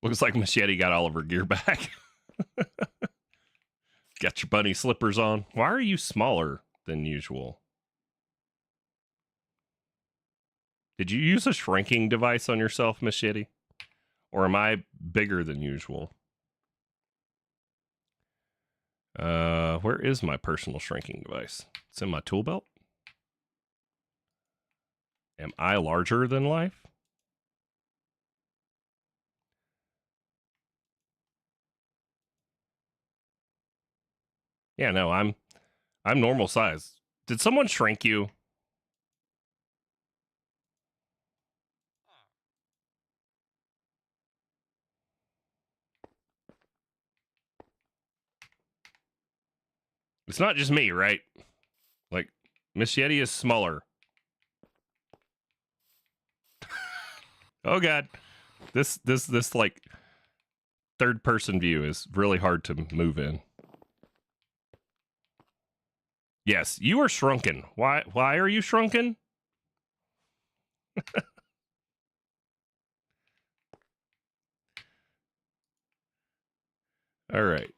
Looks like Machete got all of her gear back. Got your bunny slippers on. Why are you smaller than usual? Did you use a shrinking device on yourself, Machete? Or am I bigger than usual? Where is my personal shrinking device? It's in my tool belt. Am I larger than life? Yeah, no, I'm normal size. Did someone shrink you? It's not just me, right? Like, Miss Yeti is smaller. Oh god. This like third person view is really hard to move in. Yes, you are shrunken. Why are you shrunken? All right.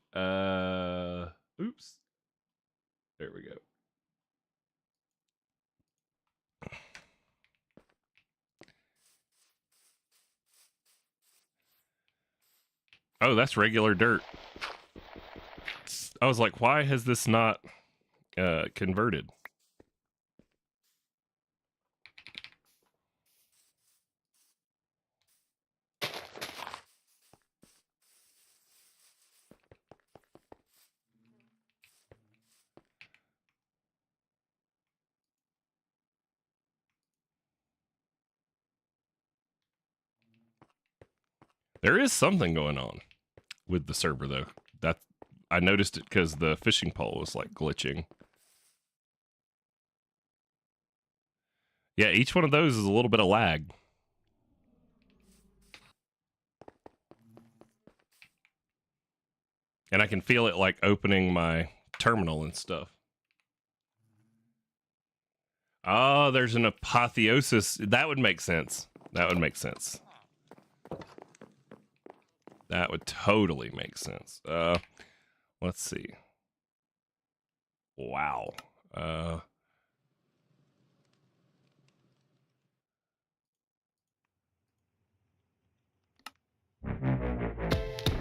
Oops. There we go. Oh, that's regular dirt. I was like, why has this not converted? There is something going on with the server, though. That I noticed it because the fishing pole was like glitching. Yeah, each one of those is a little bit of lag. And I can feel it like opening my terminal and stuff. Oh, there's an apotheosis. That would make sense. That would make sense. That would totally make sense. Let's see. Wow.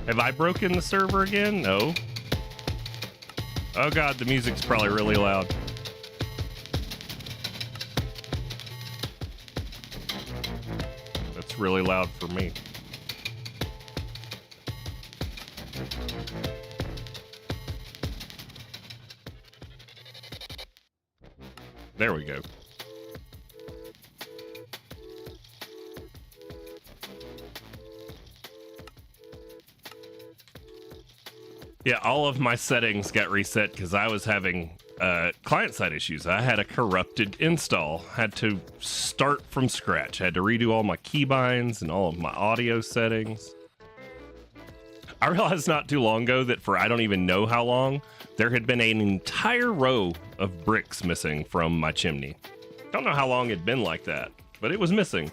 Have I broken the server again? No. Oh god, the music's probably really loud. That's really loud for me. There we go. Yeah, all of my settings got reset because I was having client-side issues. I had a corrupted install. Had to start from scratch. Had to redo all my keybinds and all of my audio settings. I realized not too long ago that for I don't even know how long, there had been an entire row of bricks missing from my chimney. Don't know how long it'd been like that, but it was missing.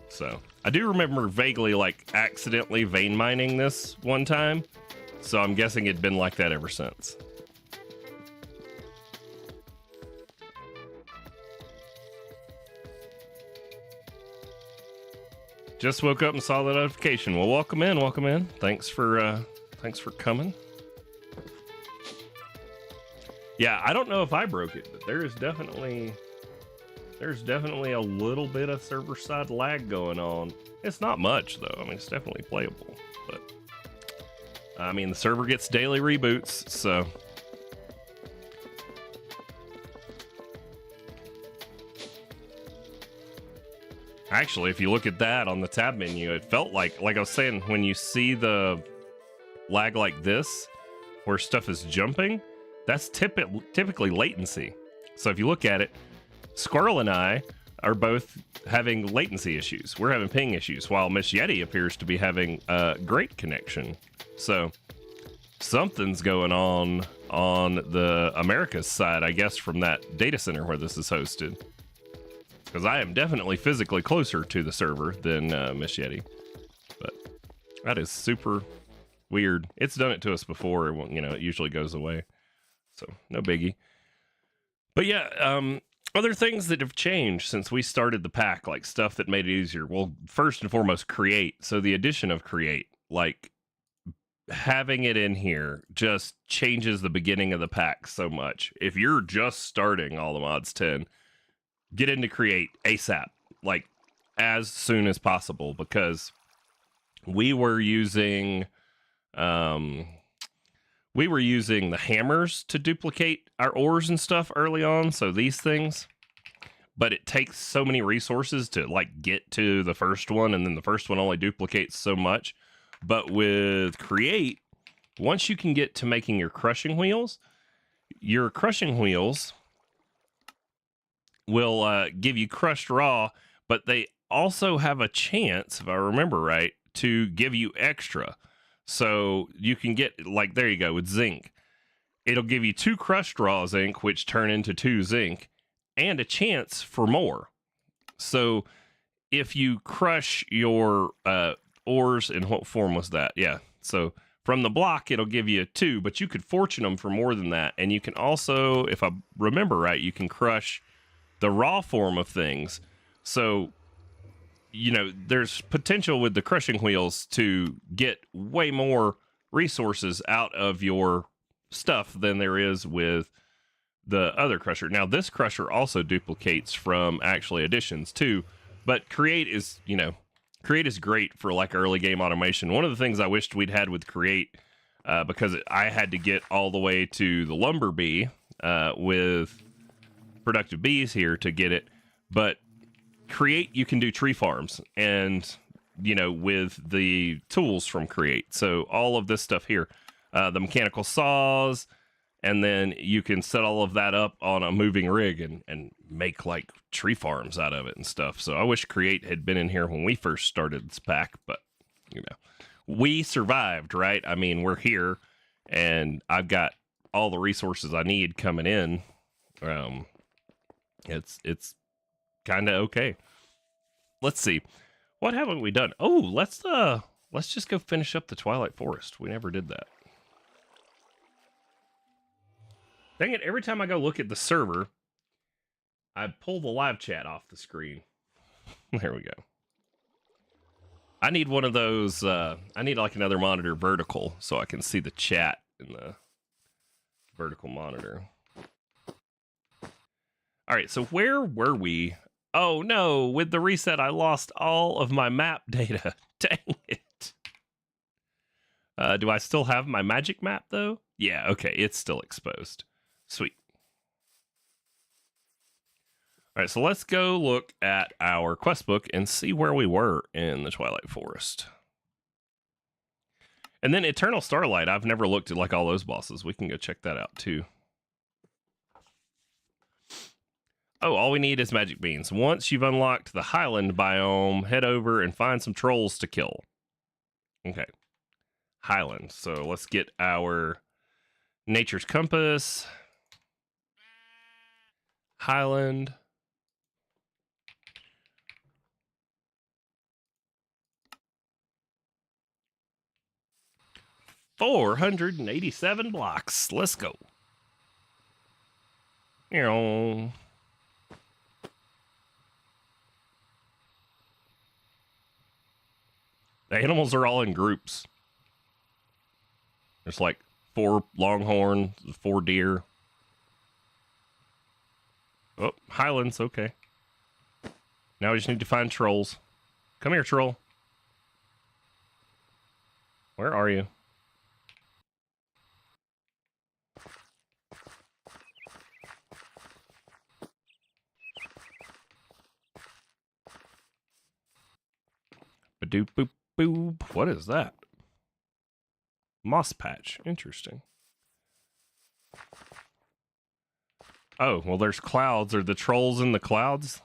So I do remember vaguely like accidentally vein mining this one time. So I'm guessing it'd been like that ever since. Just woke up and saw the notification. Well, welcome in, welcome in. Thanks for coming. Yeah, I don't know if I broke it, but there's definitely a little bit of server side lag going on. It's not much though. I mean, it's definitely playable, but I mean, the server gets daily reboots, so actually, if you look at that on the tab menu, it felt like I was saying, when you see the lag like this, where stuff is jumping, that's typically latency. So if you look at it, Squirrel and I are both having latency issues. We're having ping issues, while Miss Yeti appears to be having a great connection. So something's going on the Americas side, I guess, from that data center where this is hosted. Because I am definitely physically closer to the server than Miss Yeti. But that is super weird. It's done it to us before. You know, it usually goes away. So no biggie. But yeah, other things that have changed since we started the pack, like stuff that made it easier. Well, first and foremost, Create. So the addition of Create, like having it in here just changes the beginning of the pack so much. If you're just starting All the Mods 10, get into Create ASAP, like as soon as possible, because we were using the hammers to duplicate our ores and stuff early on, so these things, but it takes so many resources to like get to the first one, and then the first one only duplicates so much. But with Create, once you can get to making your crushing wheels will give you crushed raw, but they also have a chance, if I remember right, to give you extra. So you can get, like, there you go, with zinc. It'll give you 2 crushed raw zinc, which turn into 2 zinc, and a chance for more. So if you crush your ores, in what form was that? Yeah. So from the block, it'll give you 2, but you could fortune them for more than that. And you can also, if I remember right, you can crush the raw form of things. So, you know, there's potential with the crushing wheels to get way more resources out of your stuff than there is with the other crusher. Now, this crusher also duplicates from actually additions too, but create is, you know, create is great for like early game automation. One of the things I wished we'd had with create, because I had to get all the way to the lumber bee with productive bees here to get it, but create, you can do tree farms, and you know, with the tools from create. So all of this stuff here, the mechanical saws, and then you can set all of that up on a moving rig and make like tree farms out of it and stuff. So I wish create had been in here when we first started this pack, but you know, we survived, right? I mean, we're here, and I've got all the resources I need coming in. It's kind of okay. Let's see, what haven't we done? Oh, let's just go finish up the Twilight Forest. We never did that. Dang it, every time I go look at the server, I pull the live chat off the screen. There we go. I need one of those, I need like another monitor vertical so I can see the chat in the vertical monitor. All right, so where were we? Oh no, with the reset, I lost all of my map data. Dang it. Do I still have my magic map though? Yeah, okay, it's still exposed. Sweet. All right, so let's go look at our quest book and see where we were in the Twilight Forest. And then Eternal Starlight, I've never looked at like all those bosses. We can go check that out too. Oh, all we need is magic beans. Once you've unlocked the Highland biome, head over and find some trolls to kill. Okay. Highland. So let's get our Nature's Compass. Highland. $487 blocks. Let's go. You know. The animals are all in groups. There's like 4 longhorn, 4 deer. Oh, Highlands, okay. Now we just need to find trolls. Come here, troll. Where are you? Ba-doop boop boop. What is that? Moss patch. Interesting. Oh, well, there's clouds. Are the trolls in the clouds?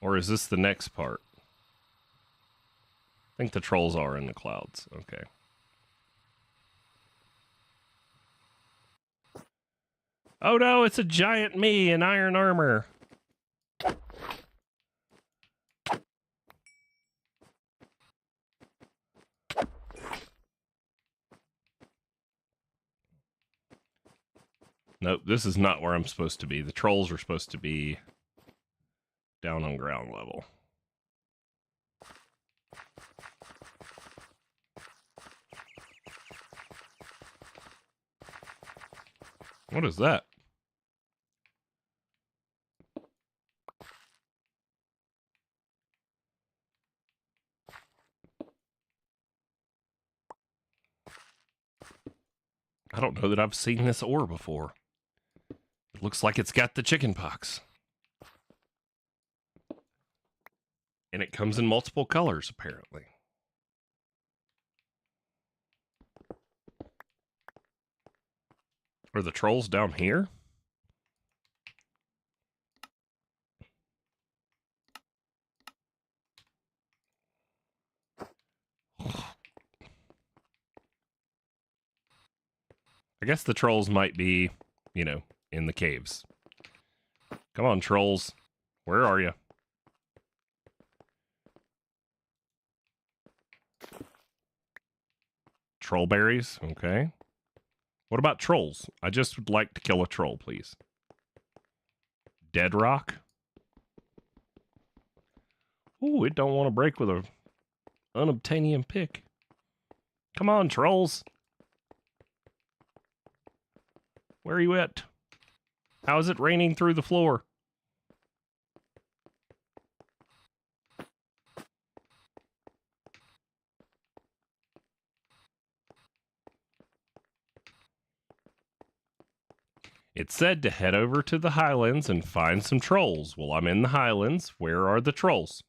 Or is this the next part? I think the trolls are in the clouds. Okay. Oh no, it's a giant me in iron armor. Nope, this is not where I'm supposed to be. The trolls are supposed to be down on ground level. What is that? I don't know that I've seen this ore before. It looks like it's got the chicken pox. And it comes in multiple colors, apparently. Are the trolls down here? I guess the trolls might be, you know, in the caves. Come on, trolls. Where are you? Troll berries? Okay. What about trolls? I just would like to kill a troll, please. Dead rock? Ooh, it don't want to break with a unobtainium pick. Come on, trolls. Where are you at? How is it raining through the floor? It said to head over to the Highlands and find some trolls. Well, I'm in the Highlands. Where are the trolls?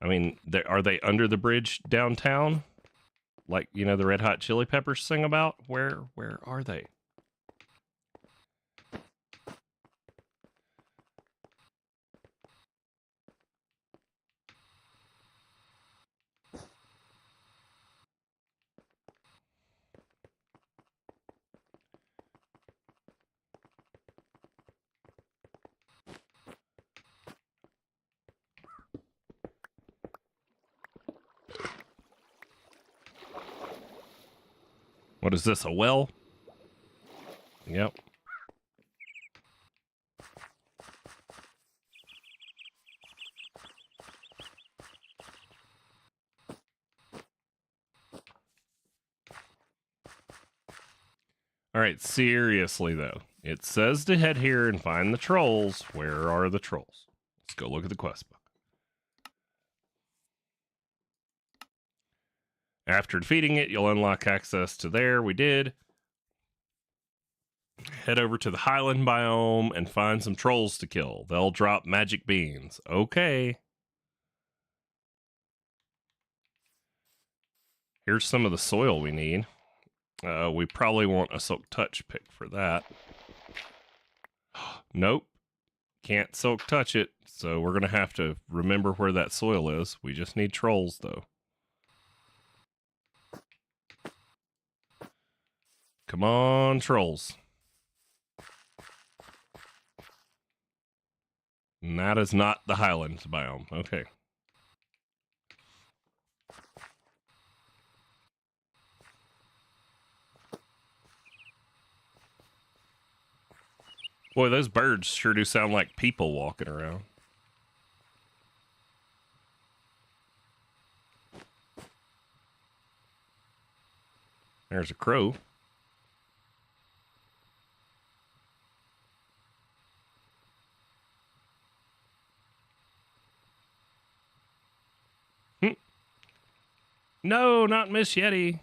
I mean, are they under the bridge downtown? Like, you know, the Red Hot Chili Peppers sing about? Where are they? What is this, a well? Yep. All right, seriously, though. It says to head here and find the trolls. Where are the trolls? Let's go look at the quest book. After defeating it, you'll unlock access to there. We did. Head over to the Highland biome and find some trolls to kill. They'll drop magic beans. Okay. Here's some of the soil we need. We probably want a Silk Touch pick for that. Nope. Can't Silk Touch it, so we're going to have to remember where that soil is. We just need trolls, though. Come on, trolls. And that is not the Highlands biome. Okay. Boy, those birds sure do sound like people walking around. There's a crow. No, not Miss Yeti.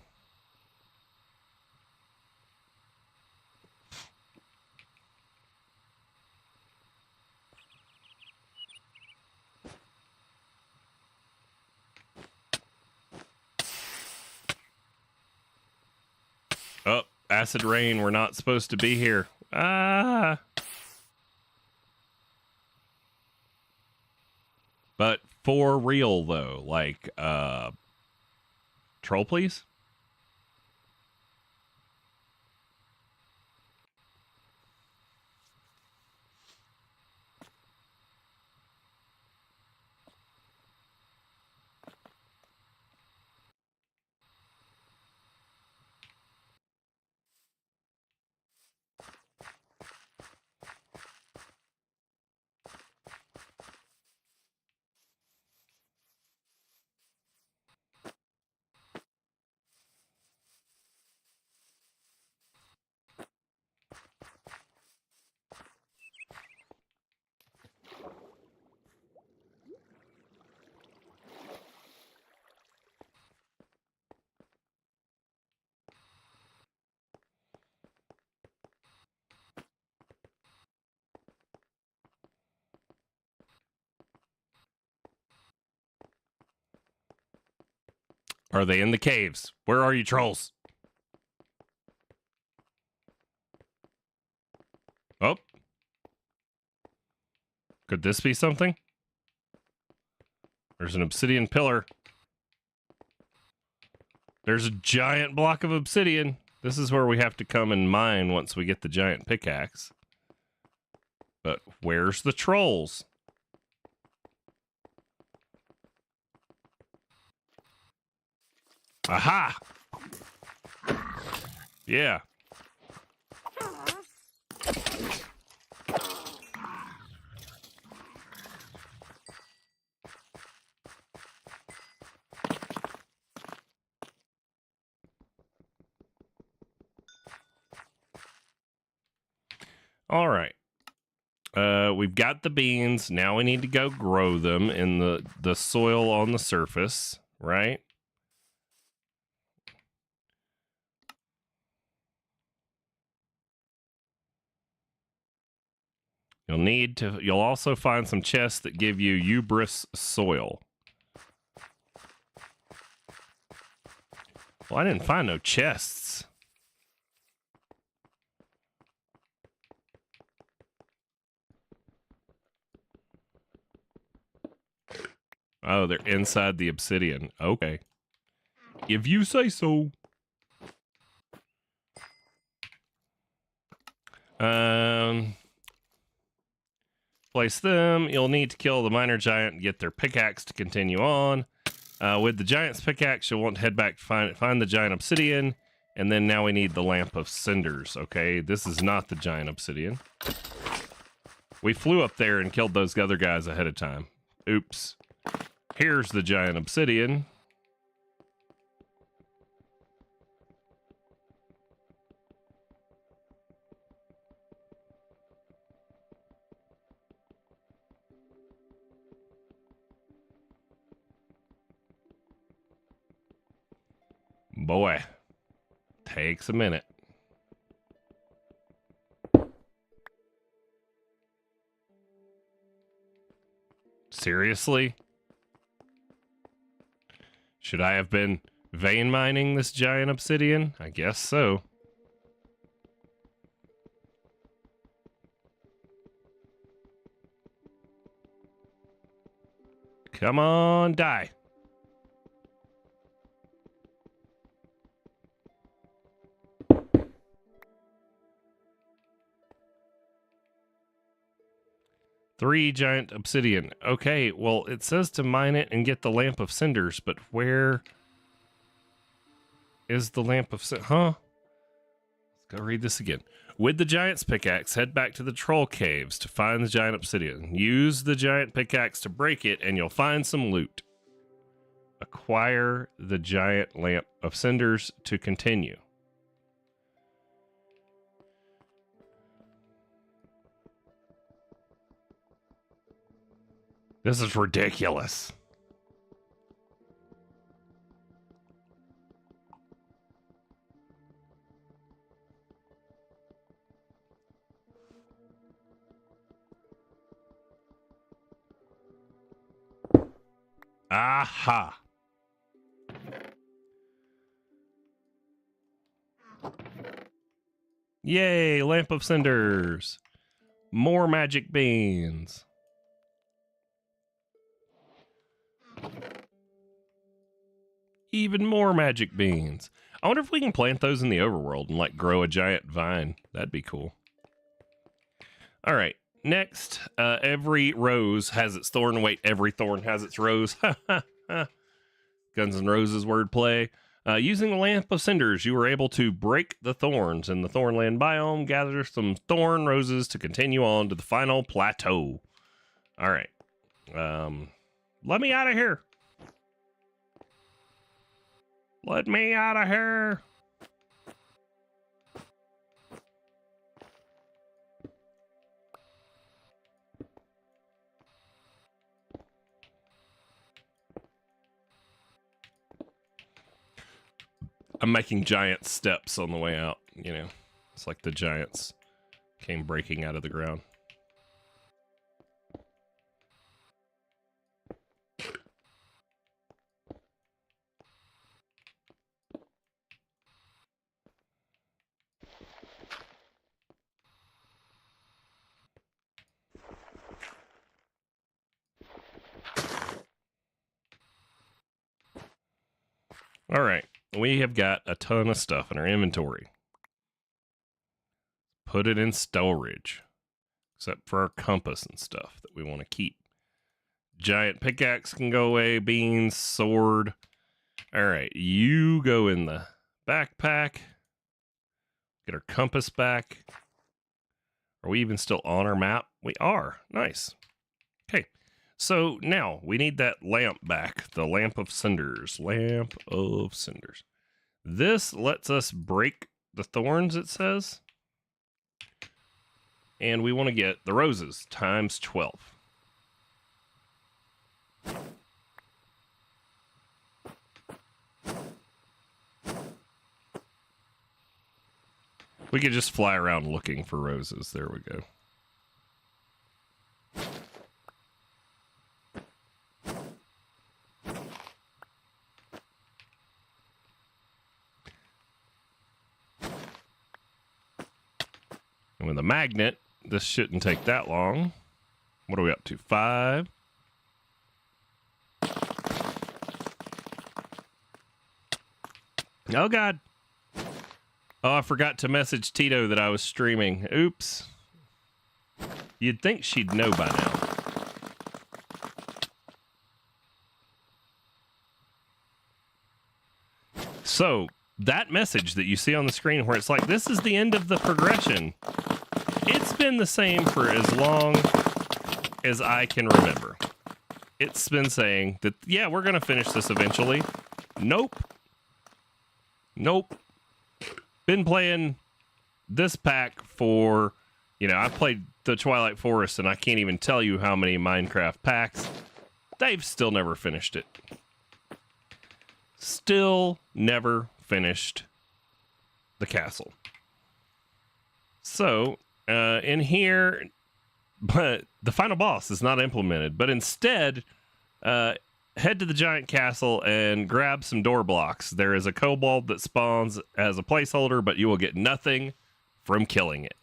Oh, acid rain. We're not supposed to be here. Ah. But for real, though, like, troll, please? Are they in the caves? Where are you, trolls? Oh. Could this be something? There's an obsidian pillar. There's a giant block of obsidian. This is where we have to come and mine once we get the giant pickaxe. But where's the trolls? Aha! Yeah. All right. We've got the beans. Now we need to go grow them in the soil on the surface, right? You'll also find some chests that give you hubris soil. Well, I didn't find no chests. Oh, they're inside the obsidian. Okay. If you say so. Place them. You'll need to kill the miner giant and get their pickaxe to continue on. With the giant's pickaxe, you'll want to head back to find the giant obsidian. And then now we need the lamp of cinders. Okay, this is not the giant obsidian. We flew up there and killed those other guys ahead of time. Oops. Here's the giant obsidian. Boy, takes a minute. Seriously? Should I have been vein mining this giant obsidian? I guess so. Come on, die. Three giant obsidian. Okay, well, it says to mine it and get the lamp of cinders, but where is the lamp of cinders? Huh? Let's go read this again. With the giant's pickaxe, head back to the troll caves to find the giant obsidian. Use the giant pickaxe to break it, and you'll find some loot. Acquire the giant lamp of cinders to continue. This is ridiculous. Aha. Yay, lamp of cinders. More magic beans. Even more magic beans. I wonder if we can plant those in the overworld and like grow a giant vine. That'd be cool. All right. Next, every rose has its thorn. Wait, every thorn has its rose. Guns N' Roses wordplay. Using the lamp of cinders, you were able to break the thorns in the Thornland biome, gather some thorn roses to continue on to the final plateau. All right. Let me out of here. Let me out of here. I'm making giant steps on the way out, you know. It's like the giants came breaking out of the ground. All right. we have got a ton of stuff in our inventory. Put it in storage, except for our compass and stuff that we want to keep. Giant pickaxe can go away, beans, sword. All right, you go in the backpack. Get our compass back. Are we even still on our map? We are. Nice. Okay, so now we need that lamp back. The lamp of cinders. Lamp of cinders. This lets us break the thorns, it says. And we want to get the roses times 12. We could just fly around looking for roses. There we go. And with a magnet, this shouldn't take that long. What are we up to? 5. Oh, God. Oh, I forgot to message Tito that I was streaming. Oops. You'd think she'd know by now. So, that message that you see on the screen where it's like, this is the end of the progression. It's been the same for as long as I can remember. It's been saying that, yeah, we're going to finish this eventually. Nope. Nope. Been playing this pack for, I played the Twilight Forest and I can't even tell you how many Minecraft packs. They've still never finished it. Still never finished the castle. So, in here, but the final boss is not implemented, but instead, head to the giant castle and grab some door blocks. There is a kobold that spawns as a placeholder, but you will get nothing from killing it.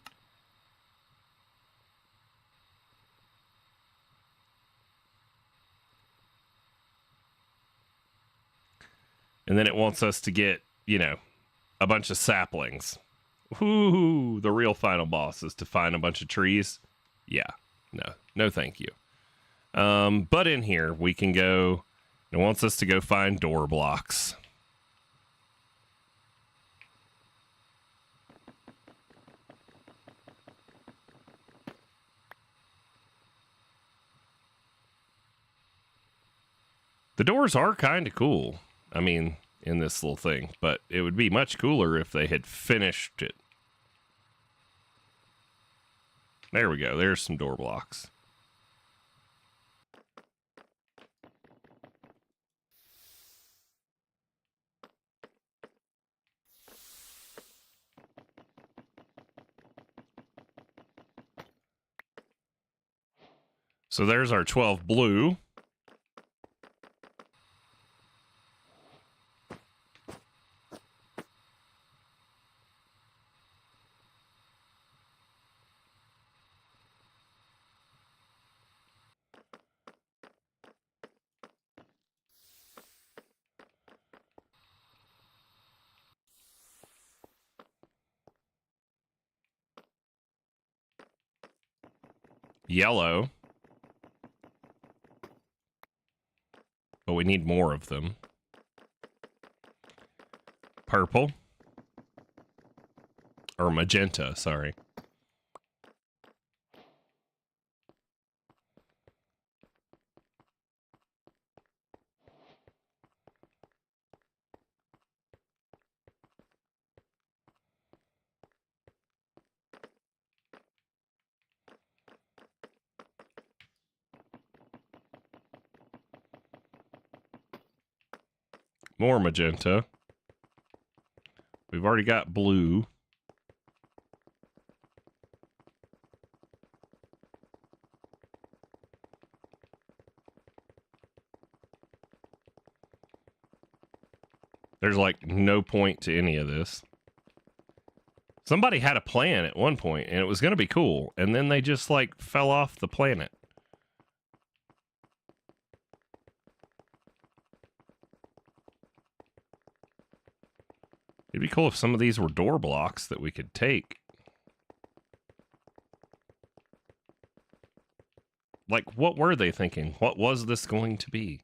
And then it wants us to get, a bunch of saplings. Ooh, the real final boss is to find a bunch of trees. Yeah, no thank you. But in here, we can go, it wants us to go find door blocks. The doors are kind of cool. I mean, in this little thing, but it would be much cooler if they had finished it. There we go. There's some door blocks. So there's our 12 blue. Yellow. But we need more of them. Purple. Or magenta, sorry. More magenta. We've already got blue. There's like no point to any of this. Somebody had a plan at one point and it was going to be cool. And then they just like fell off the planet. It'd be cool if some of these were door blocks that we could take. Like, what were they thinking? What was this going to be?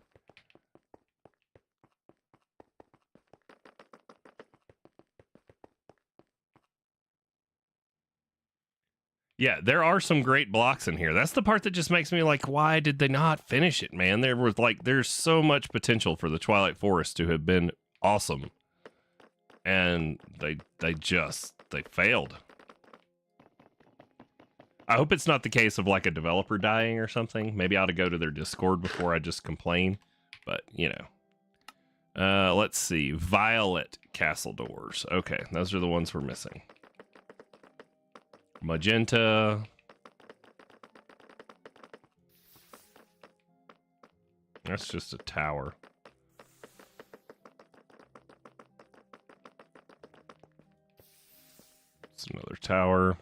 Yeah, there are some great blocks in here. That's the part that just makes me like, why did they not finish it, man? There was like, there's so much potential for the Twilight Forest to have been awesome. And they failed. I hope it's not the case of like a developer dying or something. Maybe I ought to go to their Discord before I just complain. But, you know. Let's see. Violet castle doors. Okay, those are the ones we're missing. Magenta. That's just a tower. It's another tower.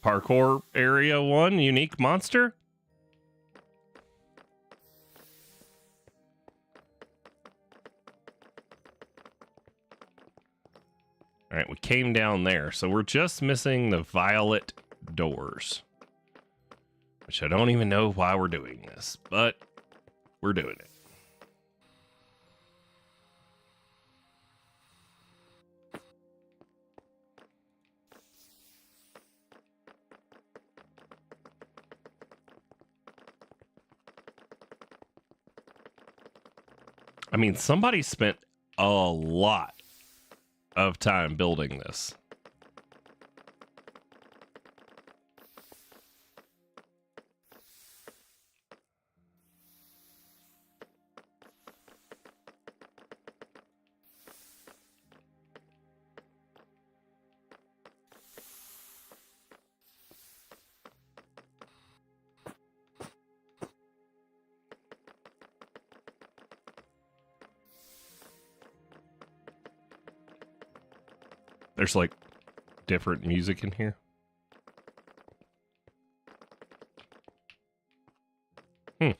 Parkour area 1, unique monster. All right, we came down there, so we're just missing the violet doors, which I don't even know why we're doing this, but we're doing it. I mean, somebody spent a lot of time building this. There's like different music in here. I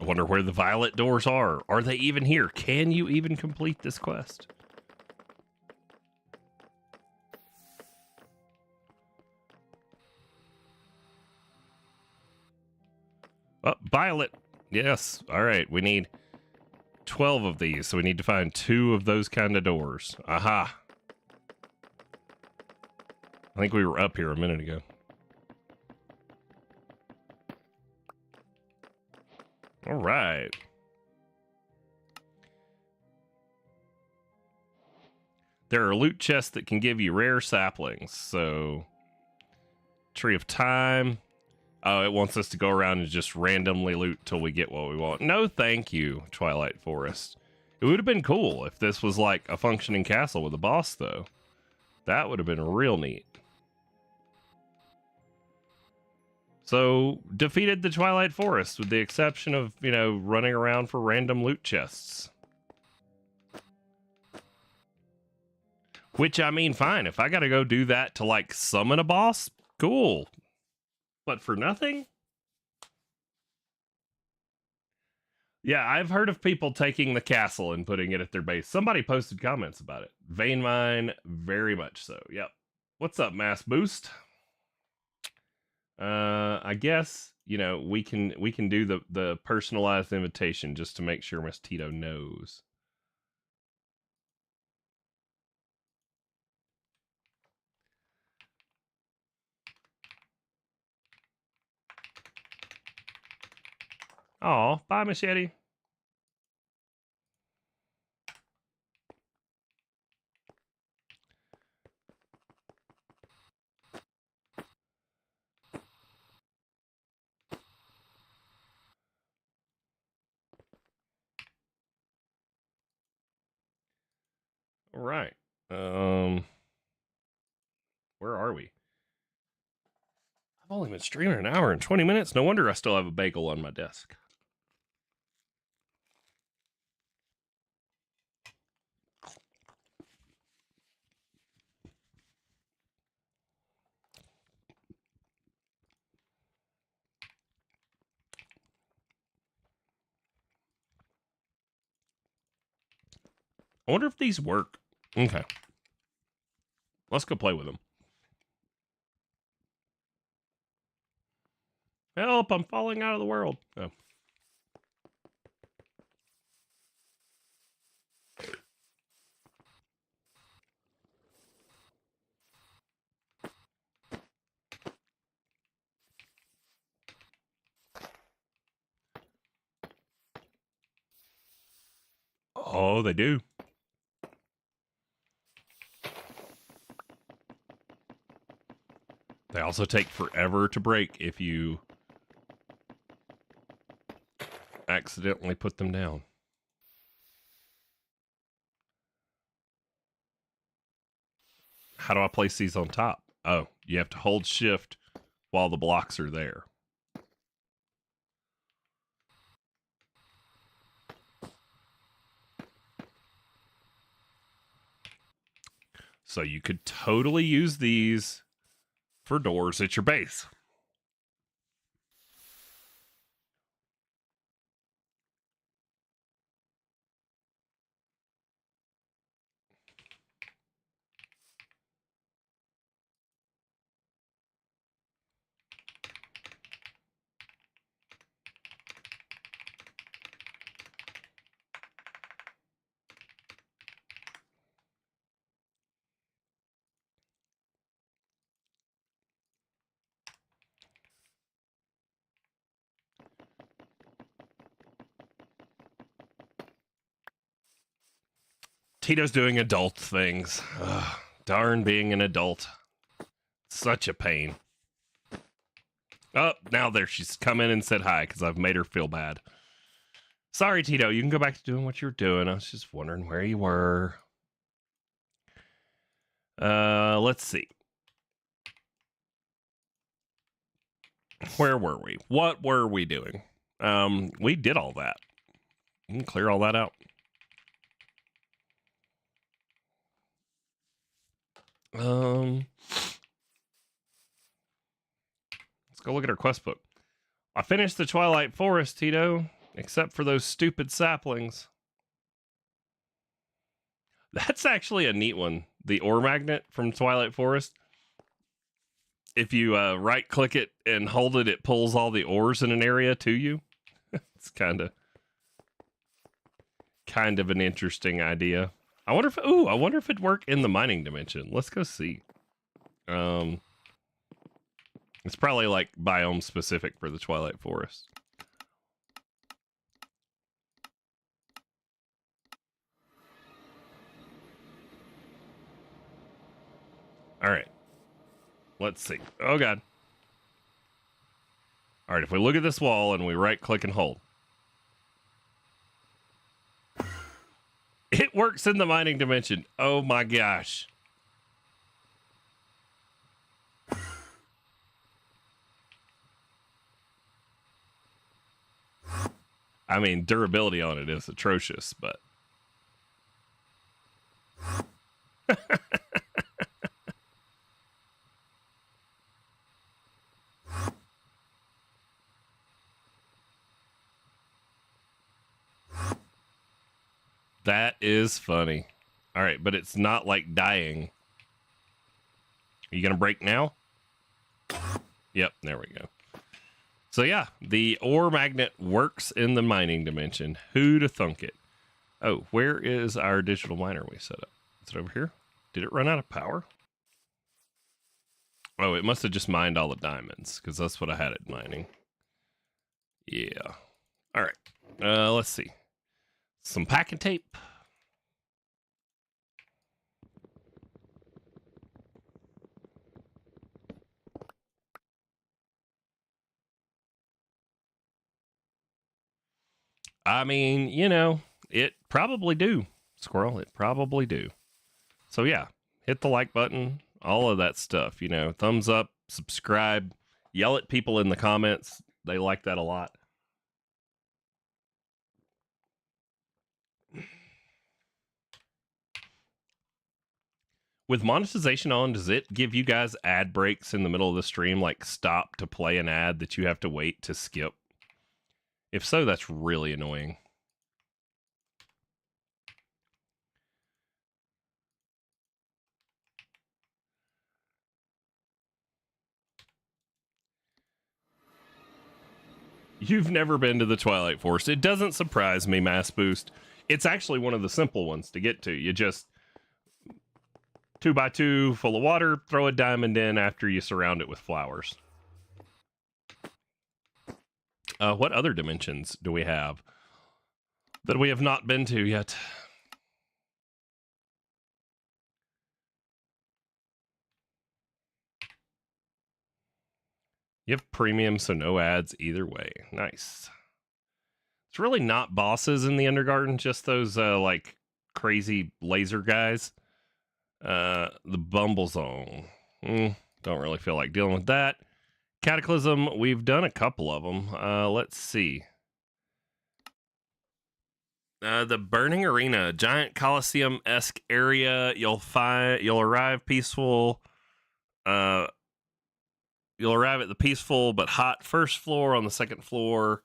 wonder where the violet doors are. Are they even here? Can you even complete this quest? Oh, violet. Yes. All right. We need 12 of these, so we need to find 2 of those kind of doors. Aha. I think we were up here a minute ago. All right. There are loot chests that can give you rare saplings. So, Tree of Time. Oh, it wants us to go around and just randomly loot till we get what we want. No, thank you, Twilight Forest. It would have been cool if this was like a functioning castle with a boss, though. That would have been real neat. So, defeated the Twilight Forest with the exception of, you know, running around for random loot chests. Which, I mean, fine. If I gotta go do that to, like, summon a boss, cool. But for nothing? Yeah, I've heard of people taking the castle and putting it at their base. Somebody posted comments about it. Vein Mine, very much so. Yep. What's up, Mass Boost? I guess, you know, we can do the personalized invitation just to make sure Miss Tito knows. Oh, bye, Machete. All right. Where are we? I've only been streaming an hour and 20 minutes. No wonder I still have a bagel on my desk. I wonder if these work. Okay. Let's go play with them. Help, I'm falling out of the world. Oh. Oh, they do. They also take forever to break if you accidentally put them down. How do I place these on top? Oh, you have to hold shift while the blocks are there. So you could totally use these for doors at your base. Tito's doing adult things. Ugh, darn being an adult. Such a pain. Oh, now there she's come in and said hi because I've made her feel bad. Sorry, Tito. You can go back to doing what you were doing. I was just wondering where you were. Let's see. Where were we? What were we doing? We did all that. You can clear all that out. Let's go look at our quest book. I finished the Twilight Forest, Tito, except for those stupid saplings. That's actually a neat one. The ore magnet from Twilight Forest. If you right click it and hold it, it pulls all the ores in an area to you. It's kind of an interesting idea. I wonder if it'd work in the mining dimension. Let's go see. It's probably like biome specific for the Twilight Forest. All right. Let's see. Oh, God. All right, if we look at this wall and we right-click and hold. It works in the mining dimension. Oh, my gosh. I mean, durability on it is atrocious, but... That is funny. All right, but it's not like dying. Are you going to break now? Yep, there we go. So yeah, the ore magnet works in the mining dimension. Who'da thunk it? Oh, where is our digital miner we set up? Is it over here? Did it run out of power? Oh, it must have just mined all the diamonds, because that's what I had it mining. Yeah. All right. Let's see. Some packing tape. I mean, you know, it probably do. Squirrel, it probably do. So yeah, hit the like button, all of that stuff, you know, thumbs up, subscribe, yell at people in the comments. They like that a lot. With monetization on, does it give you guys ad breaks in the middle of the stream, like stop to play an ad that you have to wait to skip? If so, that's really annoying. You've never been to the Twilight Forest. It doesn't surprise me, Mass Boost. It's actually one of the simple ones to get to. You just 2x2 full of water, throw a diamond in after you surround it with flowers. What other dimensions do we have that we have not been to yet? You have premium, so no ads either way. Nice. It's really not bosses in the Undergarden, just those like crazy laser guys. The Bumble Zone. Don't really feel like dealing with that. Cataclysm, we've done a couple of them. Let's see. The Burning Arena, giant Coliseum-esque area. You'll arrive peaceful. You'll arrive at the peaceful but hot first floor. On the second floor,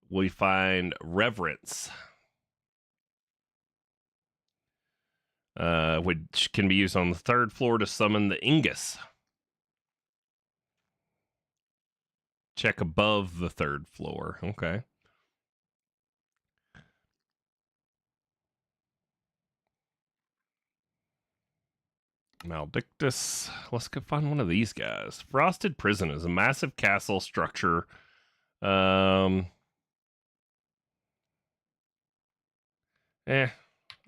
we find Reverence, which can be used on the third floor to summon the Ingus. Check above the third floor. Okay. Maldictus. Let's go find one of these guys. Frosted Prison is a massive castle structure. I'm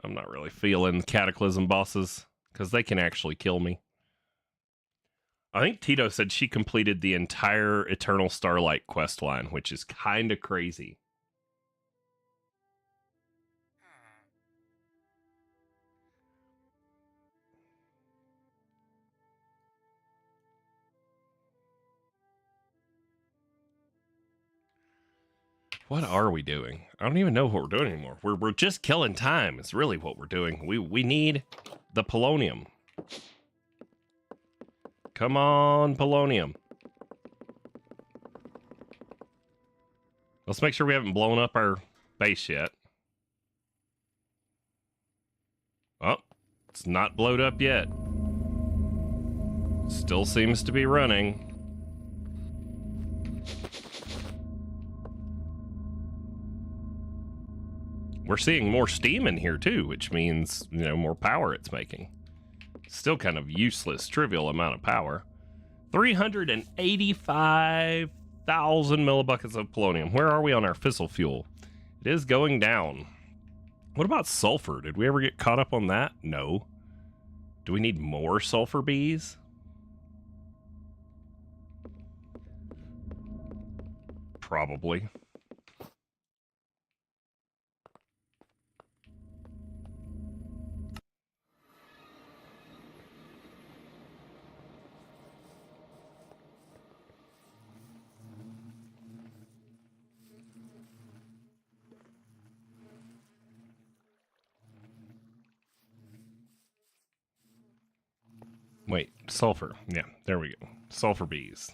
not really feeling Cataclysm bosses because they can actually kill me. I think Tito said she completed the entire Eternal Starlight quest line, which is kind of crazy. What are we doing? I don't even know what we're doing anymore. We're just killing time. It's really what we're doing. We need the polonium. Come on, polonium. Let's make sure we haven't blown up our base yet. Oh, it's not blowed up yet. Still seems to be running. We're seeing more steam in here too, which means, you know, more power it's making. Still kind of useless, trivial amount of power. 385,000 millibuckets of polonium. Where are we on our fissile fuel? It is going down. What about sulfur? Did we ever get caught up on that? No. Do we need more sulfur bees? Probably. Wait, sulfur. Yeah, there we go. Sulfur bees.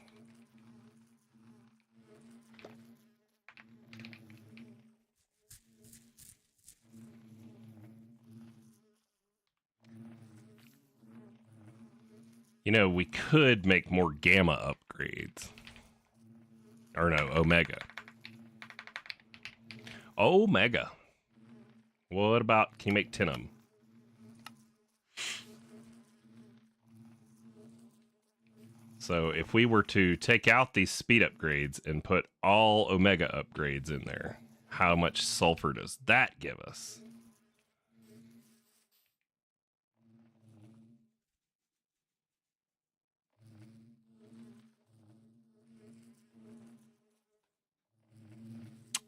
You know, we could make more gamma upgrades. Or no, omega. Omega. What about, can you make 10 of them? So if we were to take out these speed upgrades and put all omega upgrades in there, how much sulfur does that give us?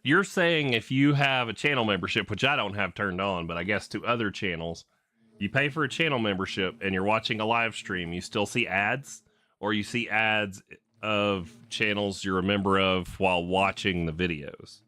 You're saying if you have a channel membership, which I don't have turned on, but I guess to other channels, you pay for a channel membership and you're watching a live stream, you still see ads? Or you see ads of channels you're a member of while watching the videos?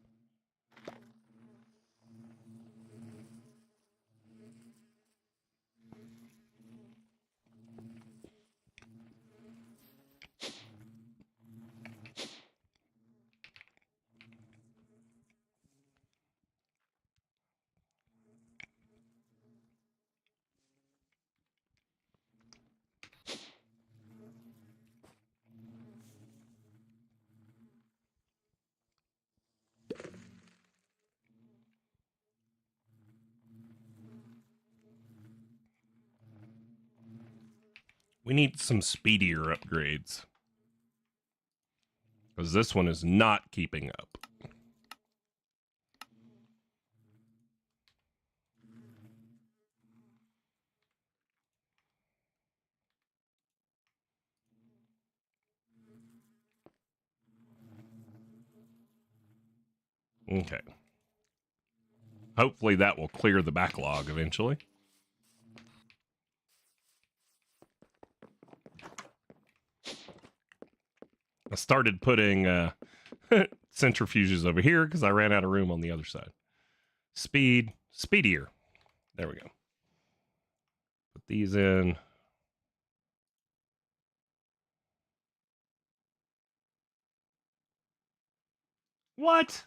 We need some speedier upgrades. Because this one is not keeping up. Okay. Hopefully that will clear the backlog eventually. I started putting centrifuges over here because I ran out of room on the other side. Speedier. There we go. Put these in. What?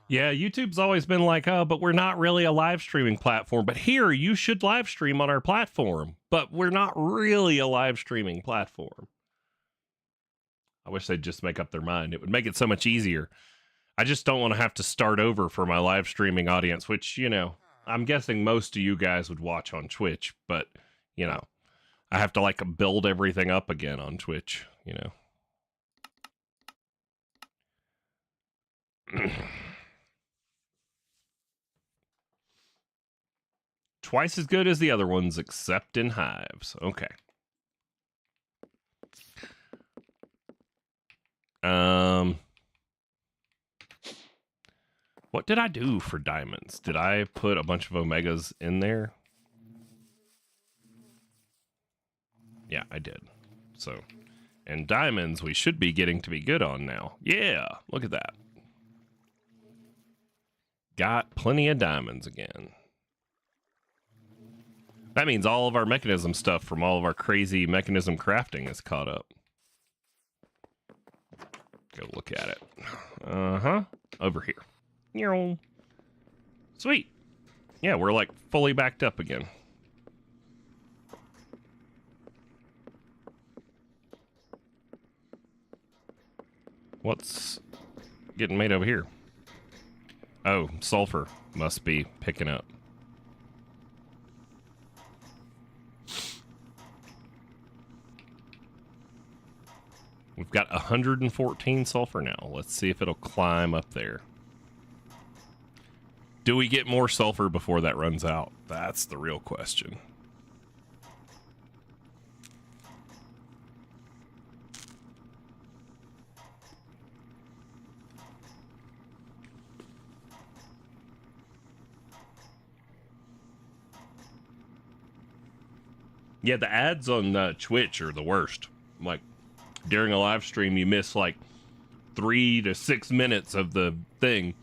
Yeah, YouTube's always been like, oh, but we're not really a live streaming platform. But here, you should live stream on our platform. But we're not really a live streaming platform. I wish they'd just make up their mind. It would make it so much easier. I just don't want to have to start over for my live streaming audience, which, you know, I'm guessing most of you guys would watch on Twitch. But, you know, I have to like build everything up again on Twitch, you know. Twice as good as the other ones, except in hives. Okay. What did I do for diamonds? Did I put a bunch of omegas in there? Yeah, I did. So, and diamonds we should be getting to be good on now. Yeah, look at that. Got plenty of diamonds again. That means all of our mechanism stuff from all of our crazy mechanism crafting is caught up. Go look at it. Uh-huh. Over here. Sweet. Yeah, we're like fully backed up again. What's getting made over here? Oh, sulfur must be picking up. We've got 114 sulfur now. Let's see if it'll climb up there. Do we get more sulfur before that runs out? That's the real question. Yeah, the ads on Twitch are the worst. Like, during a live stream, you miss like 3 to 6 minutes of the thing.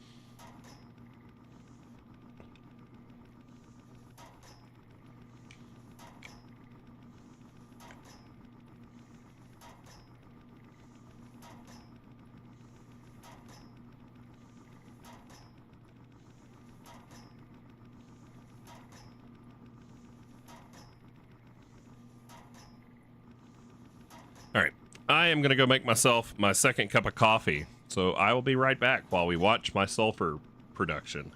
All right, I am going to go make myself my second cup of coffee. So I will be right back while we watch my sulfur production.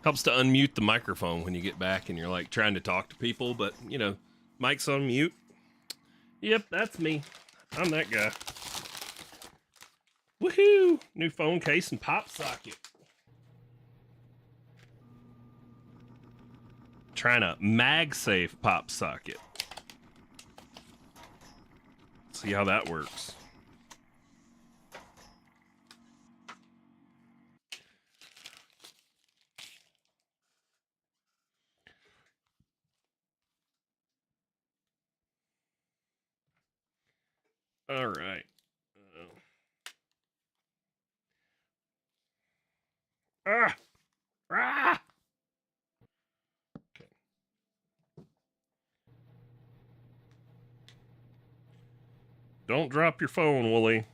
Helps to unmute the microphone when you get back and you're like trying to talk to people, but you know, mic's on mute. Yep, that's me. I'm that guy. Woohoo! New phone case and pop socket. Trying to MagSafe pop socket. See how that works. All right. Ah! Ah! Okay. Don't drop your phone, Wooly.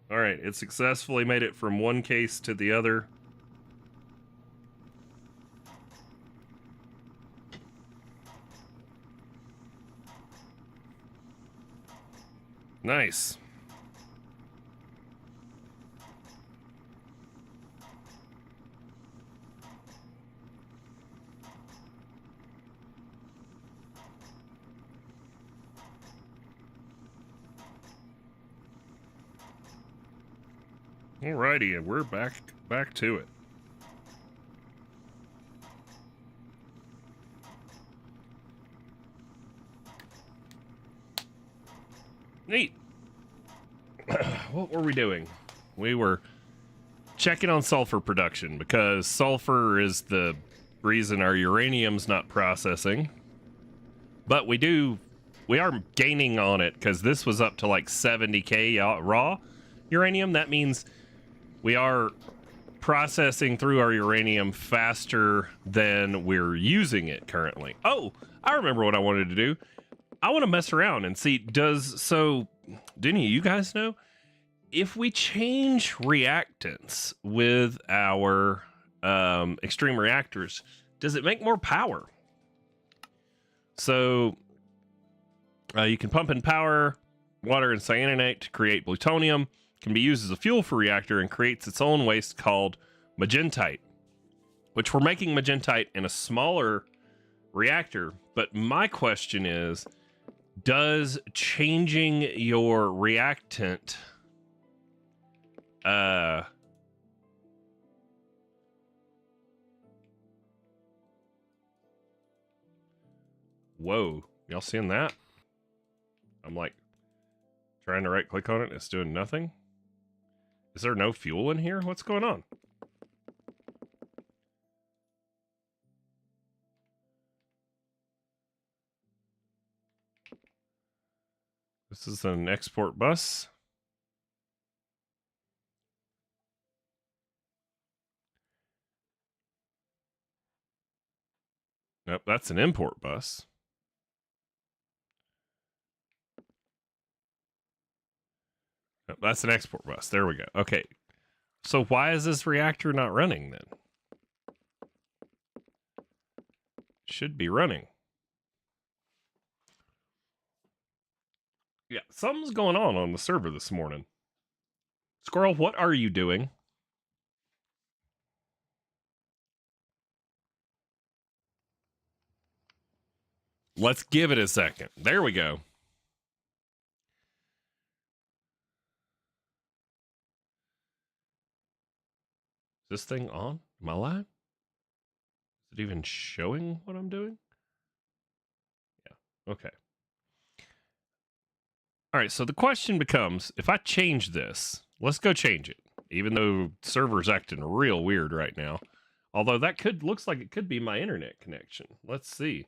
All right, it successfully made it from one case to the other. Nice. Alrighty, and we're back to it. Neat. What were we doing? We were checking on sulfur production because sulfur is the reason our uranium's not processing. But we are gaining on it because this was up to like 70K raw uranium. That means we are processing through our uranium faster than we're using it currently. Oh, I remember what I wanted to do. I want to mess around and see, do any of you guys know? If we change reactants with our extreme reactors, does it make more power? So you can pump in power, water, and cyanide to create plutonium. Can be used as a fuel for reactor and creates its own waste called magentite, which we're making magentite in a smaller reactor. But my question is, does changing your reactant whoa, y'all seeing that? I'm like trying to right click on it, it's doing nothing. Is there no fuel in here? What's going on? This is an export bus. Nope, that's an import bus. Nope, that's an export bus. There we go. Okay. So why is this reactor not running then? Should be running. Yeah, something's going on the server this morning. Squirrel, what are you doing? Let's give it a second. There we go. Is this thing on? Am I live? Is it even showing what I'm doing? Yeah. Okay. All right. So the question becomes, if I change this, let's go change it. Even though server's acting real weird right now. Although that looks like it could be my internet connection. Let's see.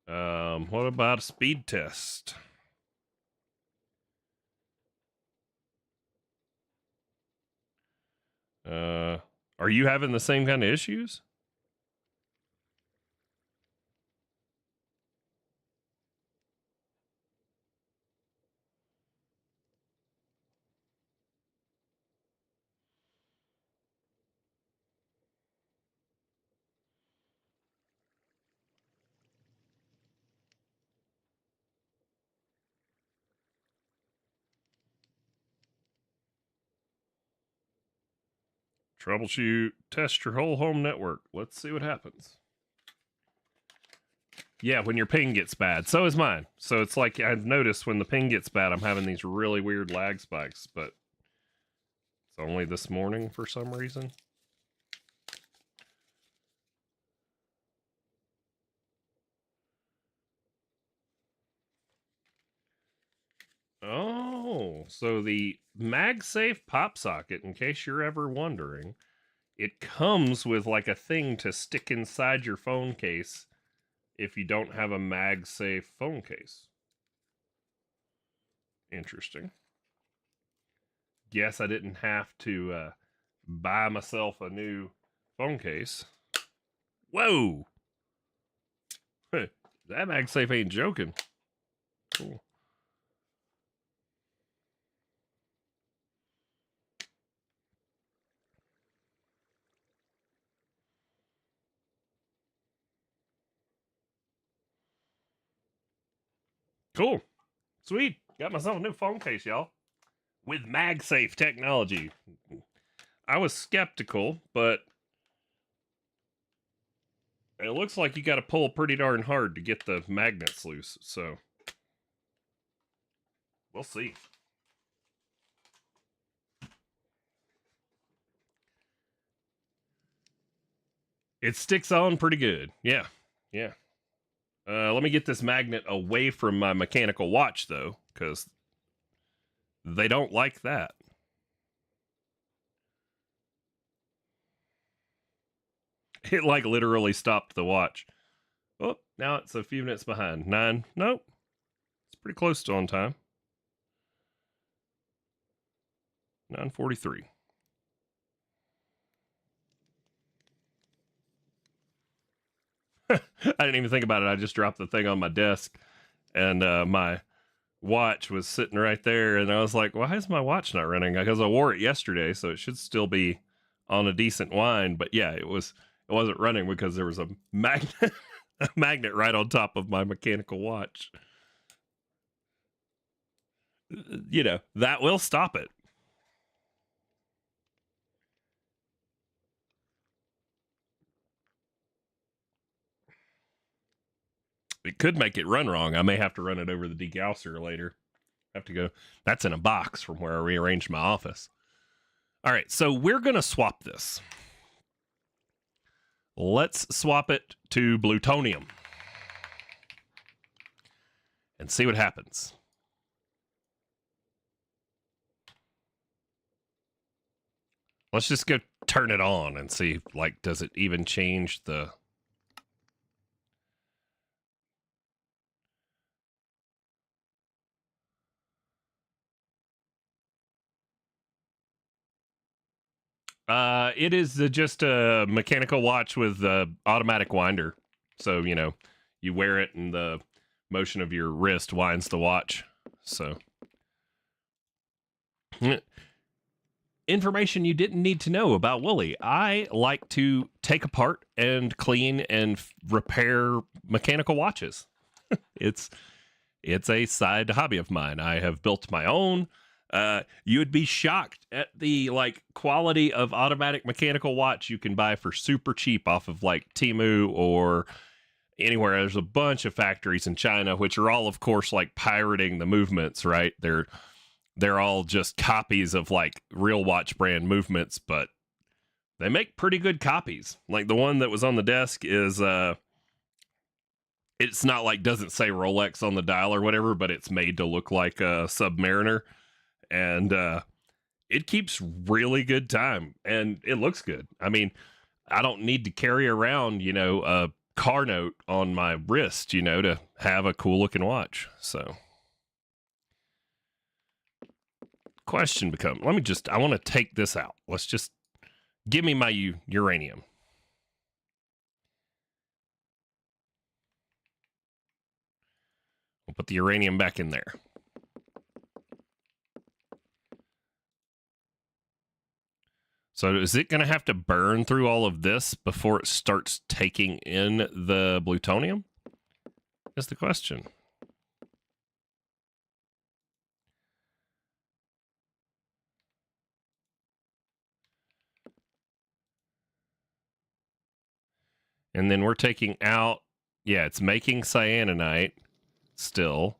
What about a speed test? Are you having the same kind of issues? Troubleshoot, test your whole home network. Let's see what happens. Yeah, when your ping gets bad. So is mine. So it's like I've noticed when the ping gets bad, I'm having these really weird lag spikes, but it's only this morning for some reason. Oh, so the MagSafe pop socket, in case you're ever wondering, it comes with like a thing to stick inside your phone case if you don't have a MagSafe phone case. Interesting. Guess I didn't have to buy myself a new phone case. Whoa! That MagSafe ain't joking. Cool. Cool. Sweet. Got myself a new phone case, y'all. With MagSafe technology. I was skeptical, but it looks like you got to pull pretty darn hard to get the magnets loose, so we'll see. It sticks on pretty good. Yeah. Yeah. Let me get this magnet away from my mechanical watch, though, because they don't like that. It, like, literally stopped the watch. Oh, now it's a few minutes behind. 9. Nope. It's pretty close to on time. 9:43. I didn't even think about it. I just dropped the thing on my desk, and my watch was sitting right there, and I was like, why is my watch not running? Because I wore it yesterday, so it should still be on a decent wind. But yeah, it wasn't running because there was a magnet a magnet right on top of my mechanical watch. You know, that will stop it. It could make it run wrong. I may have to run it over the degausser later. Have to go. That's in a box from where I rearranged my office. All right, so we're going to swap this. Let's swap it to plutonium and see what happens. Let's just go turn it on and see, like, does it even change the... It is just a mechanical watch with automatic winder. So, you know, you wear it and the motion of your wrist winds the watch. So, information you didn't need to know about Wooly. I like to take apart and clean and repair mechanical watches. It's a side hobby of mine. I have built my own. You would be shocked at the like quality of automatic mechanical watch you can buy for super cheap off of like Temu or anywhere. There's a bunch of factories in China, which are all, of course, like pirating the movements, right? They're all just copies of like real watch brand movements, but they make pretty good copies. Like the one that was on the desk is it's not like doesn't say Rolex on the dial or whatever, but it's made to look like a Submariner, and it keeps really good time and it looks good. I mean, I don't need to carry around, you know, a car note on my wrist, you know, to have a cool looking watch. So question becomes, I want to take this out. Let's just give me my uranium. We'll put the uranium back in there. So is it going to have to burn through all of this before it starts taking in the plutonium? Is the question. And then we're taking out, yeah, it's making cyanide still.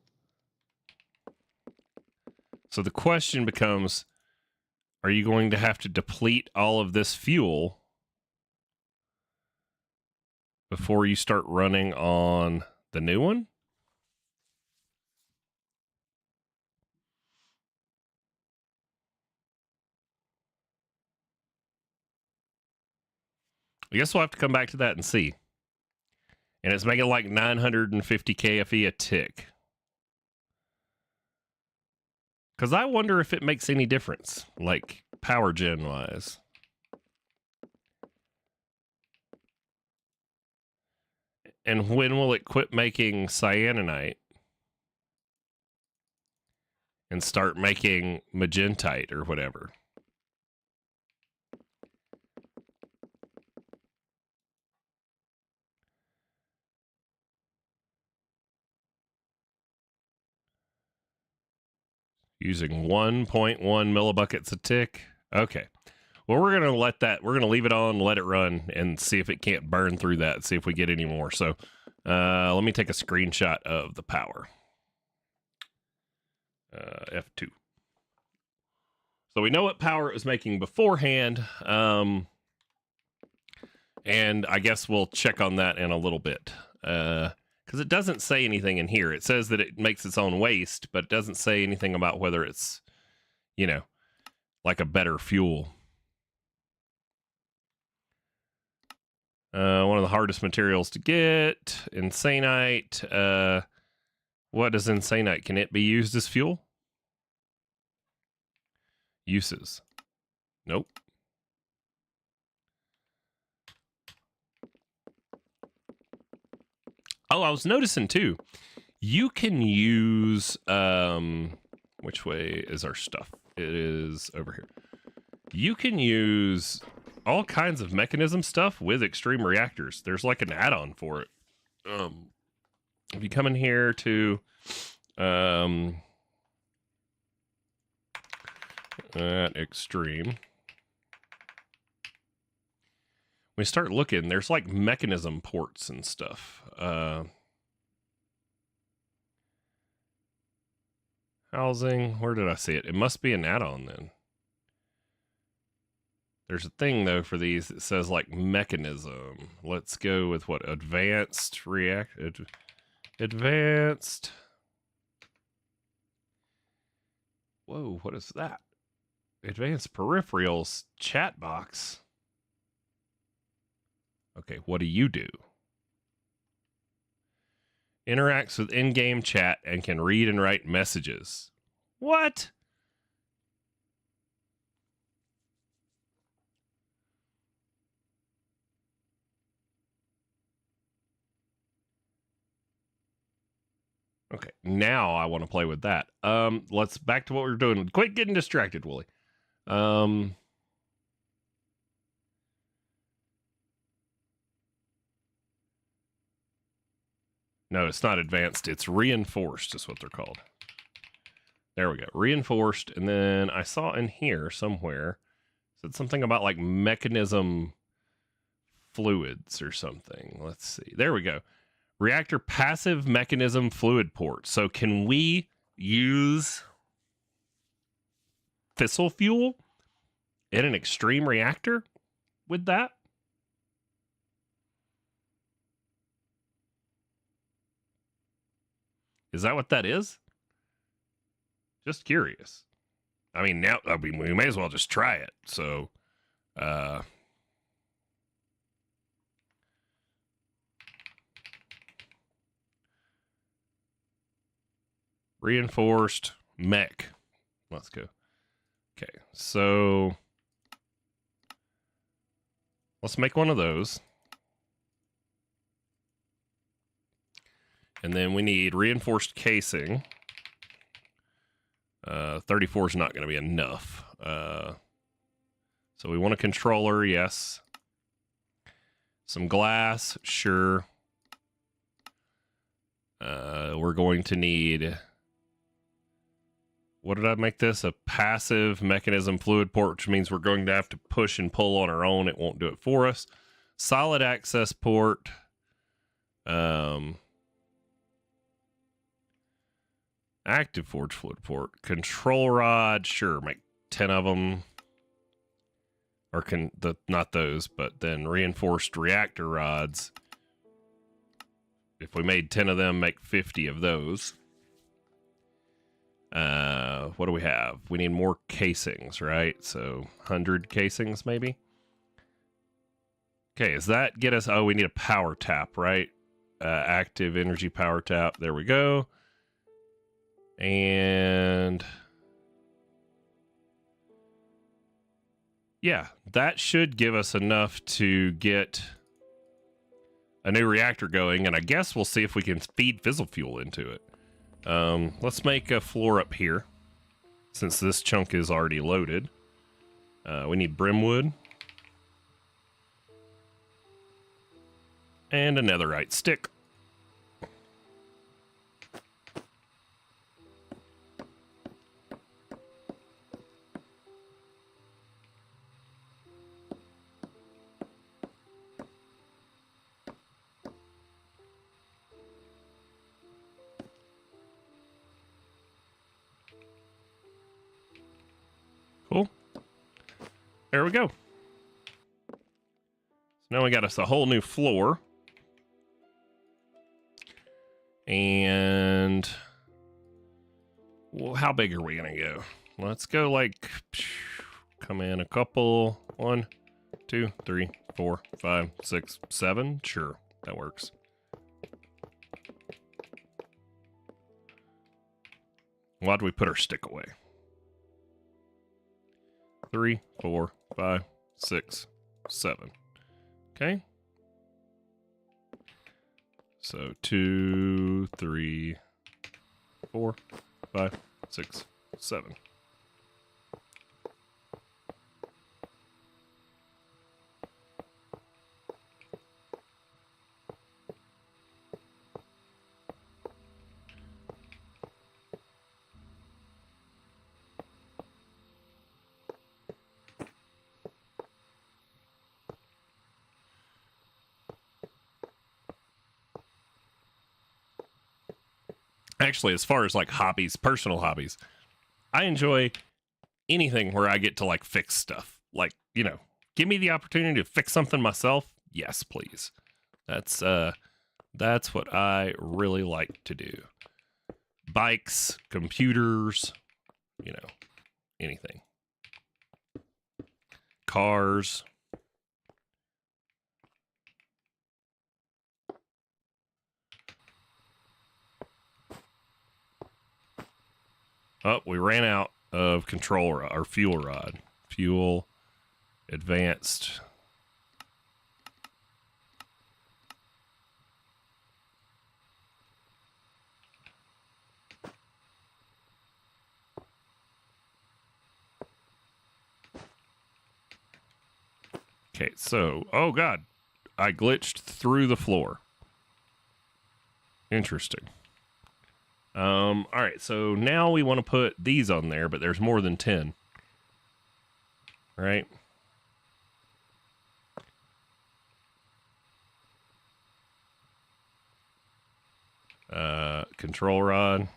So the question becomes, are you going to have to deplete all of this fuel before you start running on the new one? I guess we'll have to come back to that and see. And it's making like 950 KFE a tick. Because I wonder if it makes any difference, like power gen wise. And when will it quit making cyanide and start making magentite or whatever? Using 1.1 millibuckets a tick. Okay. Well, we're going to we're going to leave it on, let it run, and see if it can't burn through that, see if we get any more. So let me take a screenshot of the power. F2. So we know what power it was making beforehand, and I guess we'll check on that in a little bit. Because it doesn't say anything in here. It says that it makes its own waste, but it doesn't say anything about whether it's, you know, like a better fuel. One of the hardest materials to get, insanite. What is insanite? Can it be used as fuel? Uses. Nope. Oh, I was noticing too. You can use which way is our stuff? It is over here. You can use all kinds of mechanism stuff with extreme reactors. There's like an add-on for it. If you come in here to at extreme, we start looking, there's like mechanism ports and stuff. Housing, where did I see it? It must be an add-on then. There's a thing though for these that says like mechanism. Let's go with what? Advanced advanced. Whoa, what is that? Advanced peripherals chat box. Okay, what do you do? Interacts with in-game chat and can read and write messages. What? Okay, now I want to play with that. Let's back to what we were doing. Quit getting distracted, Wooly. No, it's not advanced. It's reinforced is what they're called. There we go. Reinforced. And then I saw in here somewhere, said something about like mechanism fluids or something. Let's see. There we go. Reactor passive mechanism fluid port. So can we use fissile fuel in an extreme reactor with that? Is that what that is? Just curious. I mean, now we may as well just try it. So, reinforced mech. Let's go. Okay, so let's make one of those. And then we need reinforced casing. 34 is not going to be enough. So we want a controller, yes. Some glass, sure. We're going to need... What did I make this? A passive mechanism fluid port, which means we're going to have to push and pull on our own. It won't do it for us. solid access port. Active forge fluid port. Control rod, sure, make 10 of them. Or not those, but then reinforced reactor rods. If we made 10 of them, make 50 of those. What do we have? We need more casings, right? So 100 casings maybe. Okay, does that get us? Oh, we need a power tap, right? Active energy power tap. There we go. And yeah, that should give us enough to get a new reactor going, and I guess we'll see if we can feed fissile fuel into it. Let's make a floor up here, since this chunk is already loaded. We need brimwood. And a netherite stick. Cool. There we go. So now we got us a whole new floor. And well, how big are we gonna go? Let's go like, come in a couple. 1, 2, 3, 4, 5, 6, 7. Sure, that works. Why do we put our stick away? 3, 4, 5, 6, 7. Okay. So 2, 3, 4, 5, 6, 7. Actually, as far as like hobbies, personal hobbies, I enjoy anything where I get to like fix stuff. Like, you know, give me the opportunity to fix something myself. Yes, please. That's what I really like to do. Bikes, computers, you know, anything. Cars. Oh, we ran out of control rod, or fuel rod. Fuel, advanced. Okay, so, oh God, I glitched through the floor. Interesting. All right, so now we want to put these on there, but there's more than 10. Right? Control rod.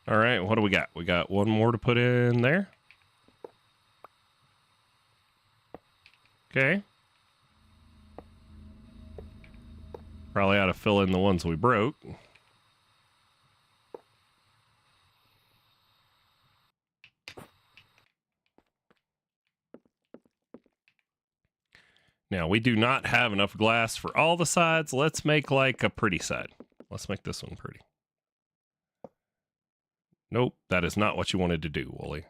All right, what do we got? We got one more to put in there. Okay. Probably ought to fill in the ones we broke. Now, we do not have enough glass for all the sides. Let's make like a pretty side. Let's make this one pretty. Nope, that is not what you wanted to do, Wooly.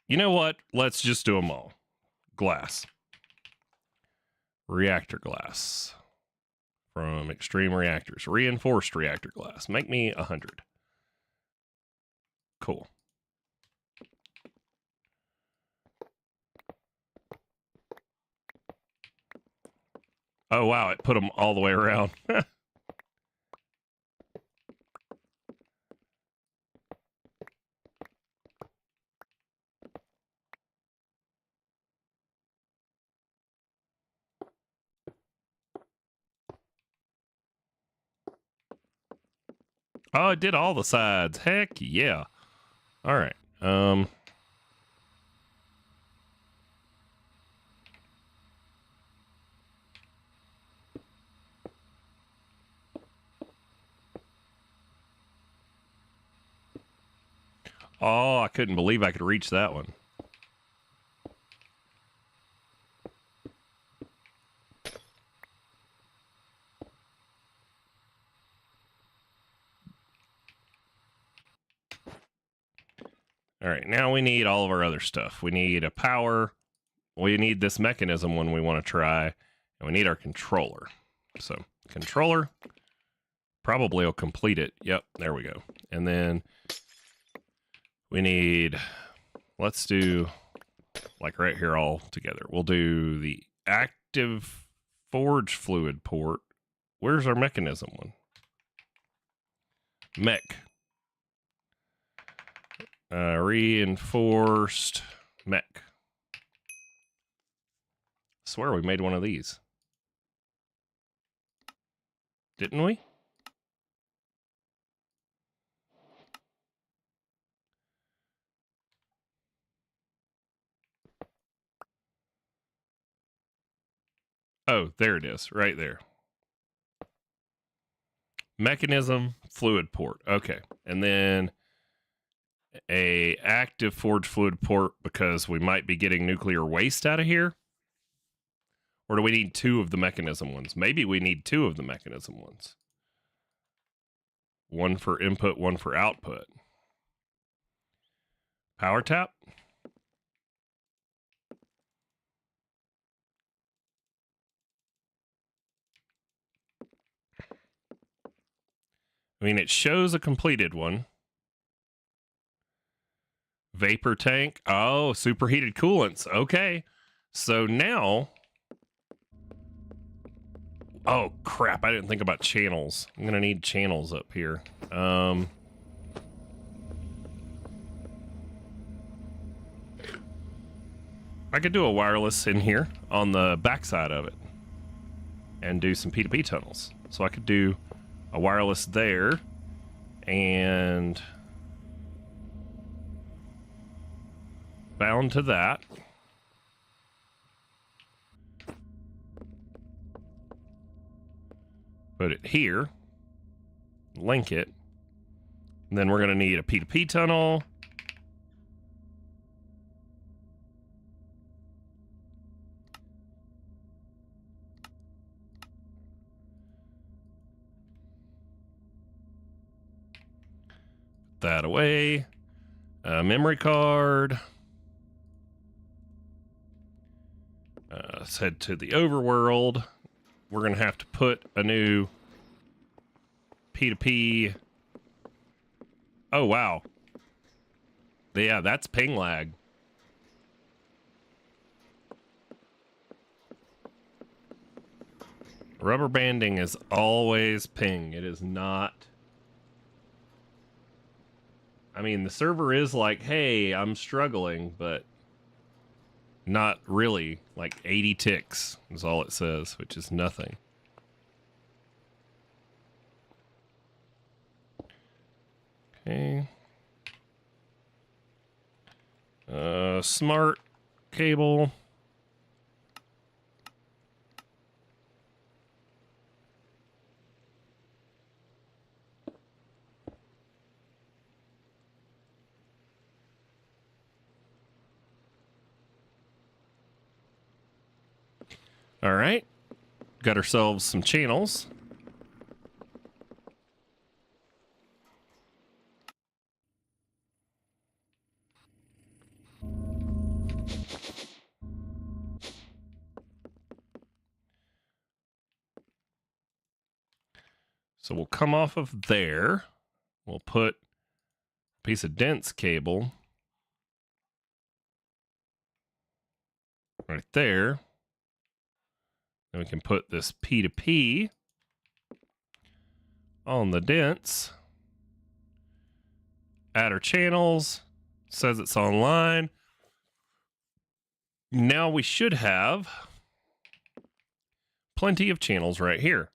You know what? Let's just do them all. Glass. Reactor glass. From Extreme Reactors. Reinforced reactor glass. Make me 100. Cool. Oh, wow. It put them all the way around. Oh, it did all the sides. Heck yeah. All right. Oh, I couldn't believe I could reach that one. All right, now we need all of our other stuff. We need a power. We need this mechanism when we want to try. And we need our controller. So, controller probably will complete it. Yep, there we go. And then we need, let's do like right here all together. We'll do the active forge fluid port. Where's our mechanism one? Mech. Reinforced mech. Swear we made one of these. Didn't we? Oh, there it is, right there. Mechanism, fluid port. Okay. And then a active forge fluid port because we might be getting nuclear waste out of here. Or do we need two of the mechanism ones? Maybe we need two of the mechanism ones. One for input, one for output. Power tap. I mean, it shows a completed one. Vapor tank. Oh, superheated coolants. Okay. So now... Oh, crap. I didn't think about channels. I'm going to need channels up here. I could do a wireless in here on the backside of it and do some P2P tunnels. So I could do a wireless there and bound to that. Put it here, link it, and then we're going to need a P2P tunnel. Put that away. Memory card. Let's head to the overworld. We're going to have to put a new P2P. Oh, wow. Yeah, that's ping lag. Rubber banding is always ping. It is not. I mean, the server is like, hey, I'm struggling, but not really. Like 80 ticks is all it says, which is nothing. Okay. Smart cable. All right. Got ourselves some channels. So we'll come off of there. We'll put a piece of dense cable right there. Then we can put this P to P on the dense. Add our channels. Says it's online. Now we should have plenty of channels right here.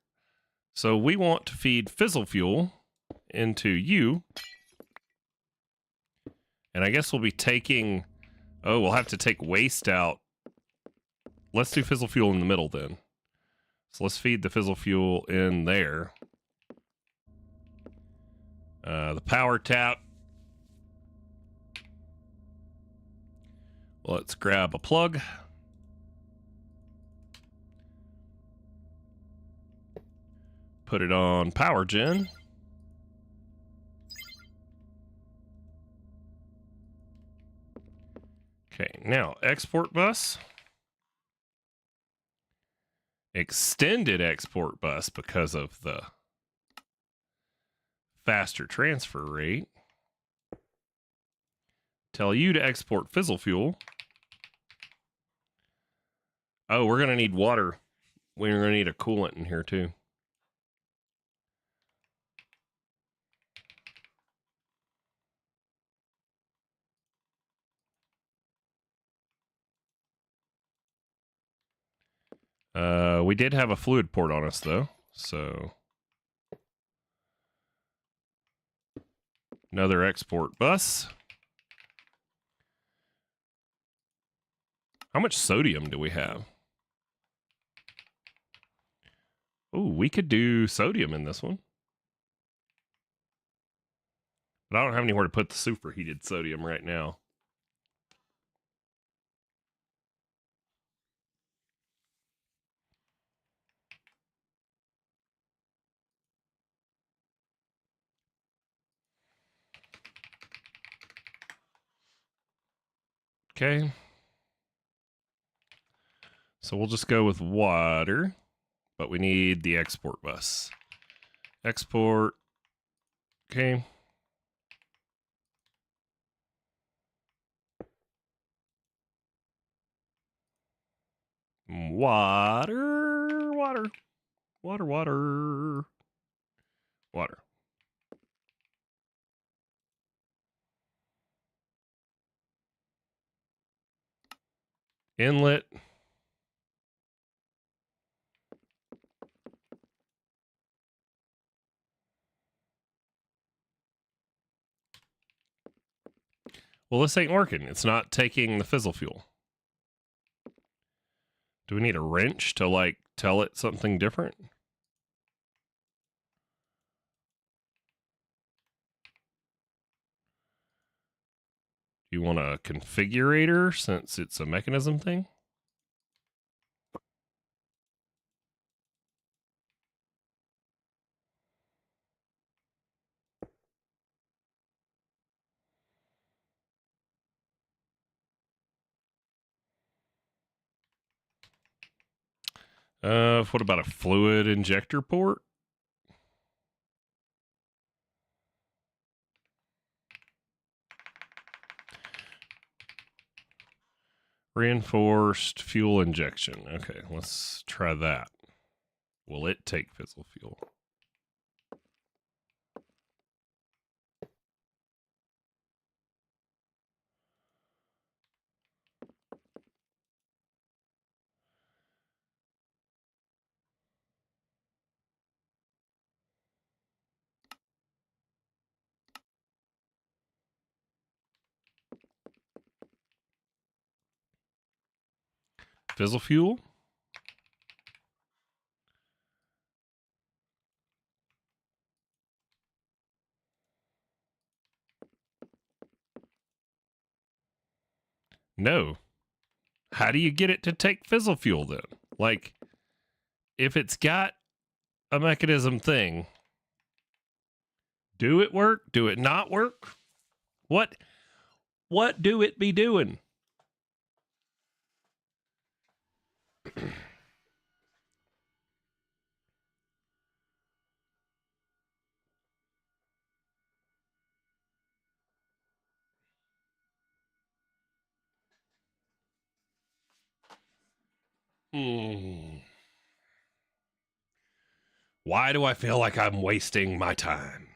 So we want to feed fizzle fuel into you. And I guess we'll be taking... Oh, we'll have to take waste out. Let's do fizzle fuel in the middle then. So let's feed the fizzle fuel in there. The power tap. Let's grab a plug. Put it on power gen. Okay, now export bus. Extended export bus because of the faster transfer rate. Tell you to export fizzle fuel. Oh, we're going to need water. We're going to need a coolant in here too. We did have a fluid port on us though, so another export bus. How much sodium do we have? Oh, we could do sodium in this one. But I don't have anywhere to put the superheated sodium right now. Okay. So we'll just go with water, but we need the export bus. Export. Okay. Water, water, water, water, water. Inlet. Well, this ain't working. It's not taking the fizzle fuel. Do we need a wrench to, like, tell it something different? Do you want a configurator since it's a mechanism thing? What about a fluid injector port? Reinforced fuel injection. Okay, let's try that. Will it take fizzle fuel? Fizzle fuel? No. How do you get it to take fizzle fuel then? Like, if it's got a mechanism thing, do it work? Do it not work? What do it be doing? Why do I feel like I'm wasting my time?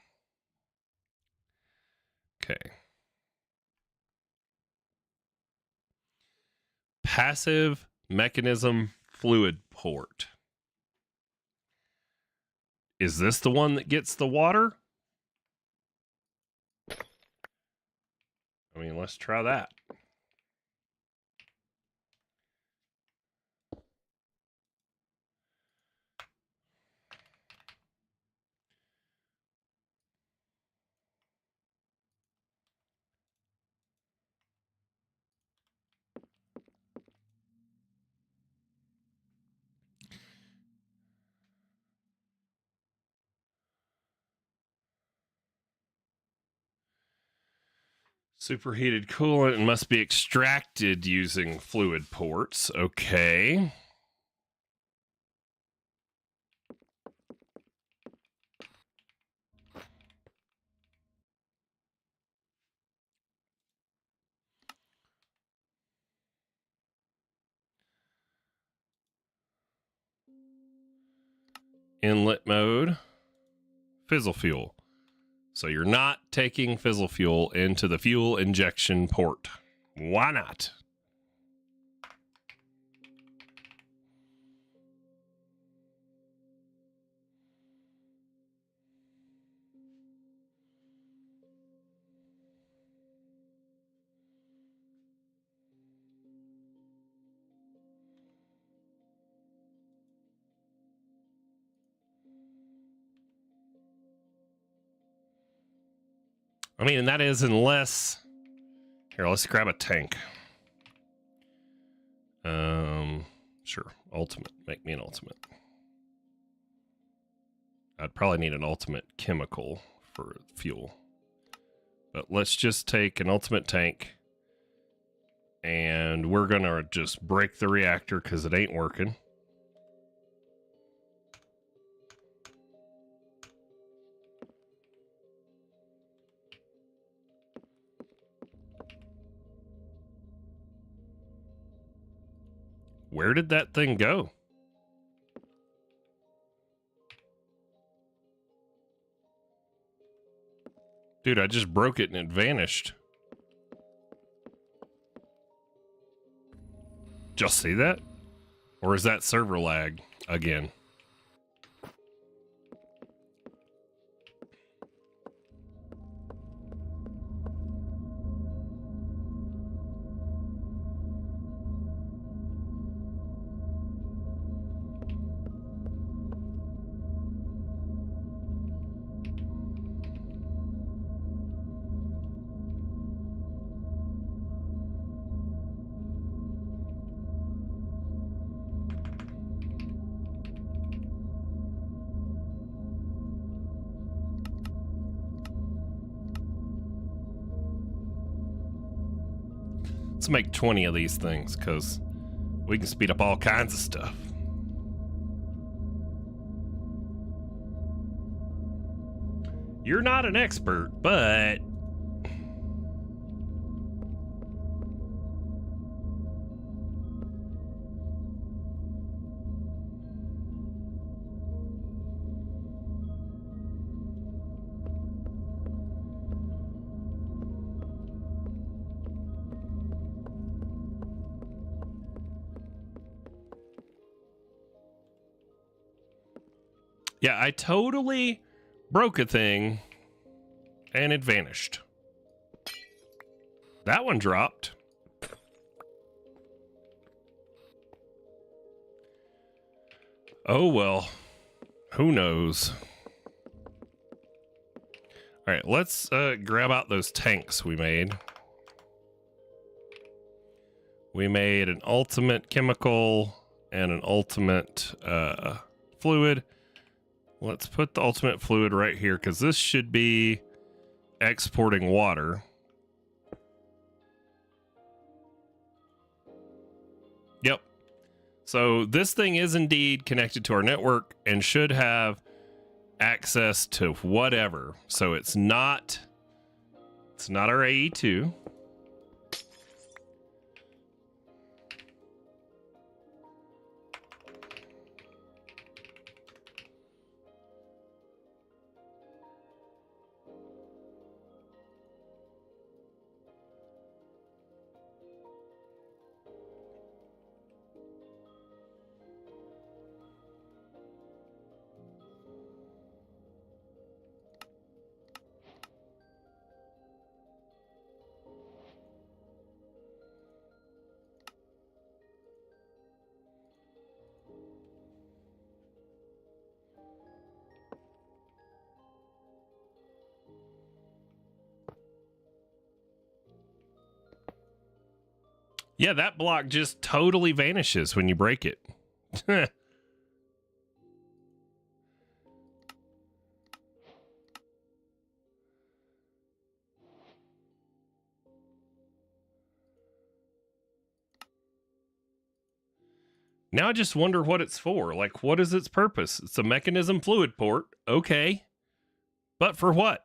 Okay. Passive mechanism fluid port. Is this the one that gets the water? I mean, let's try that. Superheated coolant must be extracted using fluid ports. Okay. Inlet mode. Fizzle fuel. So you're not taking fizzle fuel into the fuel injection port. Why not? I mean, that is unless... Here, let's grab a tank. Sure. Ultimate. Make me an ultimate. I'd probably need an ultimate chemical for fuel. But let's just take an ultimate tank. And we're going to just break the reactor because it ain't working. Where did that thing go? Dude, I just broke it and it vanished. Did y'all see that? Or is that server lag again? Let's make 20 of these things, because we can speed up all kinds of stuff. You're not an expert, but... Yeah, I totally broke a thing and it vanished. That one dropped. Oh, well, who knows? All right, let's grab out those tanks we made. We made an ultimate chemical and an ultimate fluid. Let's put the ultimate fluid right here because this should be exporting water. Yep. So this thing is indeed connected to our network and should have access to whatever. So it's not our AE2. Yeah, that block just totally vanishes when you break it. Now I just wonder what it's for. Like, what is its purpose? It's a mechanism fluid port. Okay. But for what?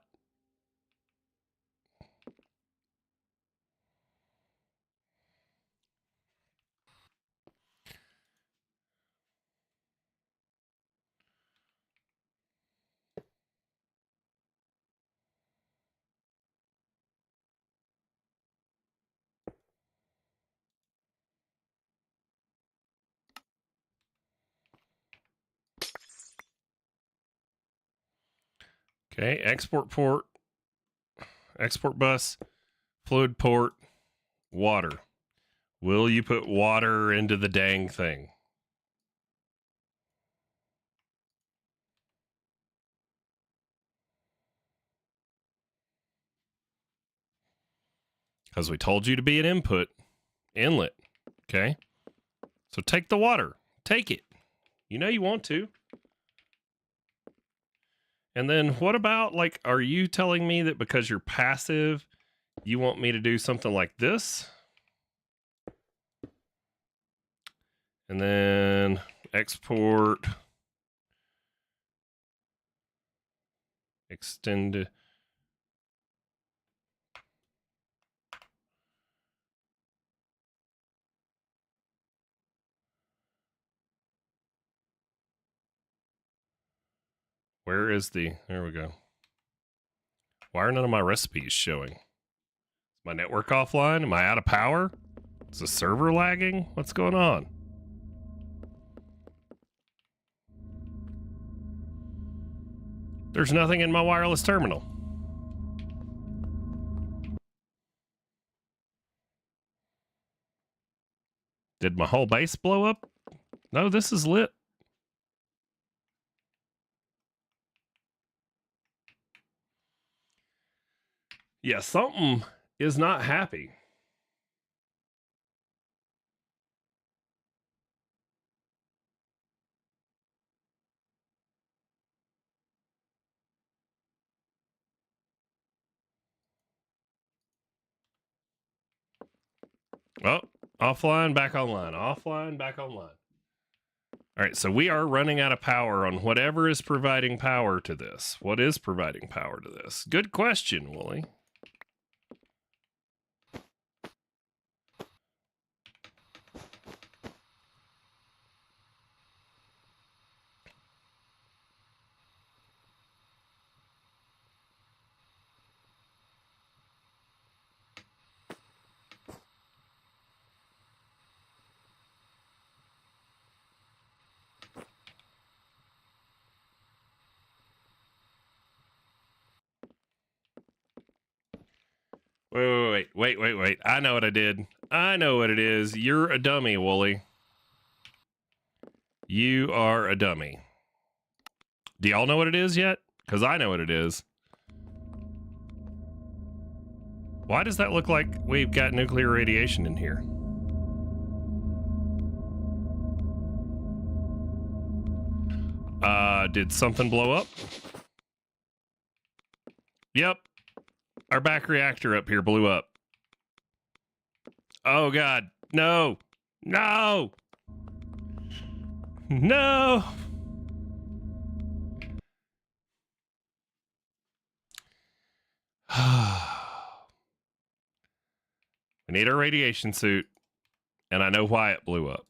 Okay, export port, export bus, fluid port, water. Will you put water into the dang thing? Because we told you to be an input, inlet. Okay. So take the water. Take it. You know you want to. And then what about, like, are you telling me that because you're passive, you want me to do something like this? And then export, extend. Where is the, there we go. Why are none of my recipes showing? Is my network offline? Am I out of power? Is the server lagging? What's going on? There's nothing in my wireless terminal. Did my whole base blow up? No, this is lit. Yeah, something is not happy. Oh, offline, back online. Offline, back online. All right, so we are running out of power on whatever is providing power to this. What is providing power to this? Good question, Wooly. Wait. I know what I did. I know what it is. You're a dummy, Wooly. You are a dummy. Do y'all know what it is yet? Because I know what it is. Why does that look like we've got nuclear radiation in here? Did something blow up? Yep. Our back reactor up here blew up. Oh, God. No. No. No. We need our radiation suit, and I know why it blew up.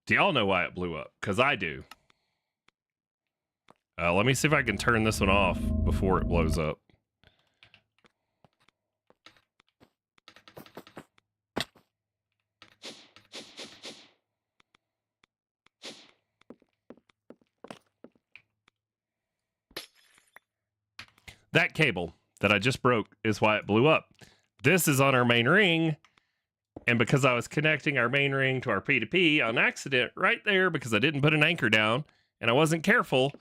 Do y'all know why it blew up? Because I do. Let me see if I can turn this one off before it blows up. That cable that I just broke is why it blew up. This is on our main ring, And because I was connecting our main ring to our P2P on accident right there because I didn't put an anchor down and I wasn't careful,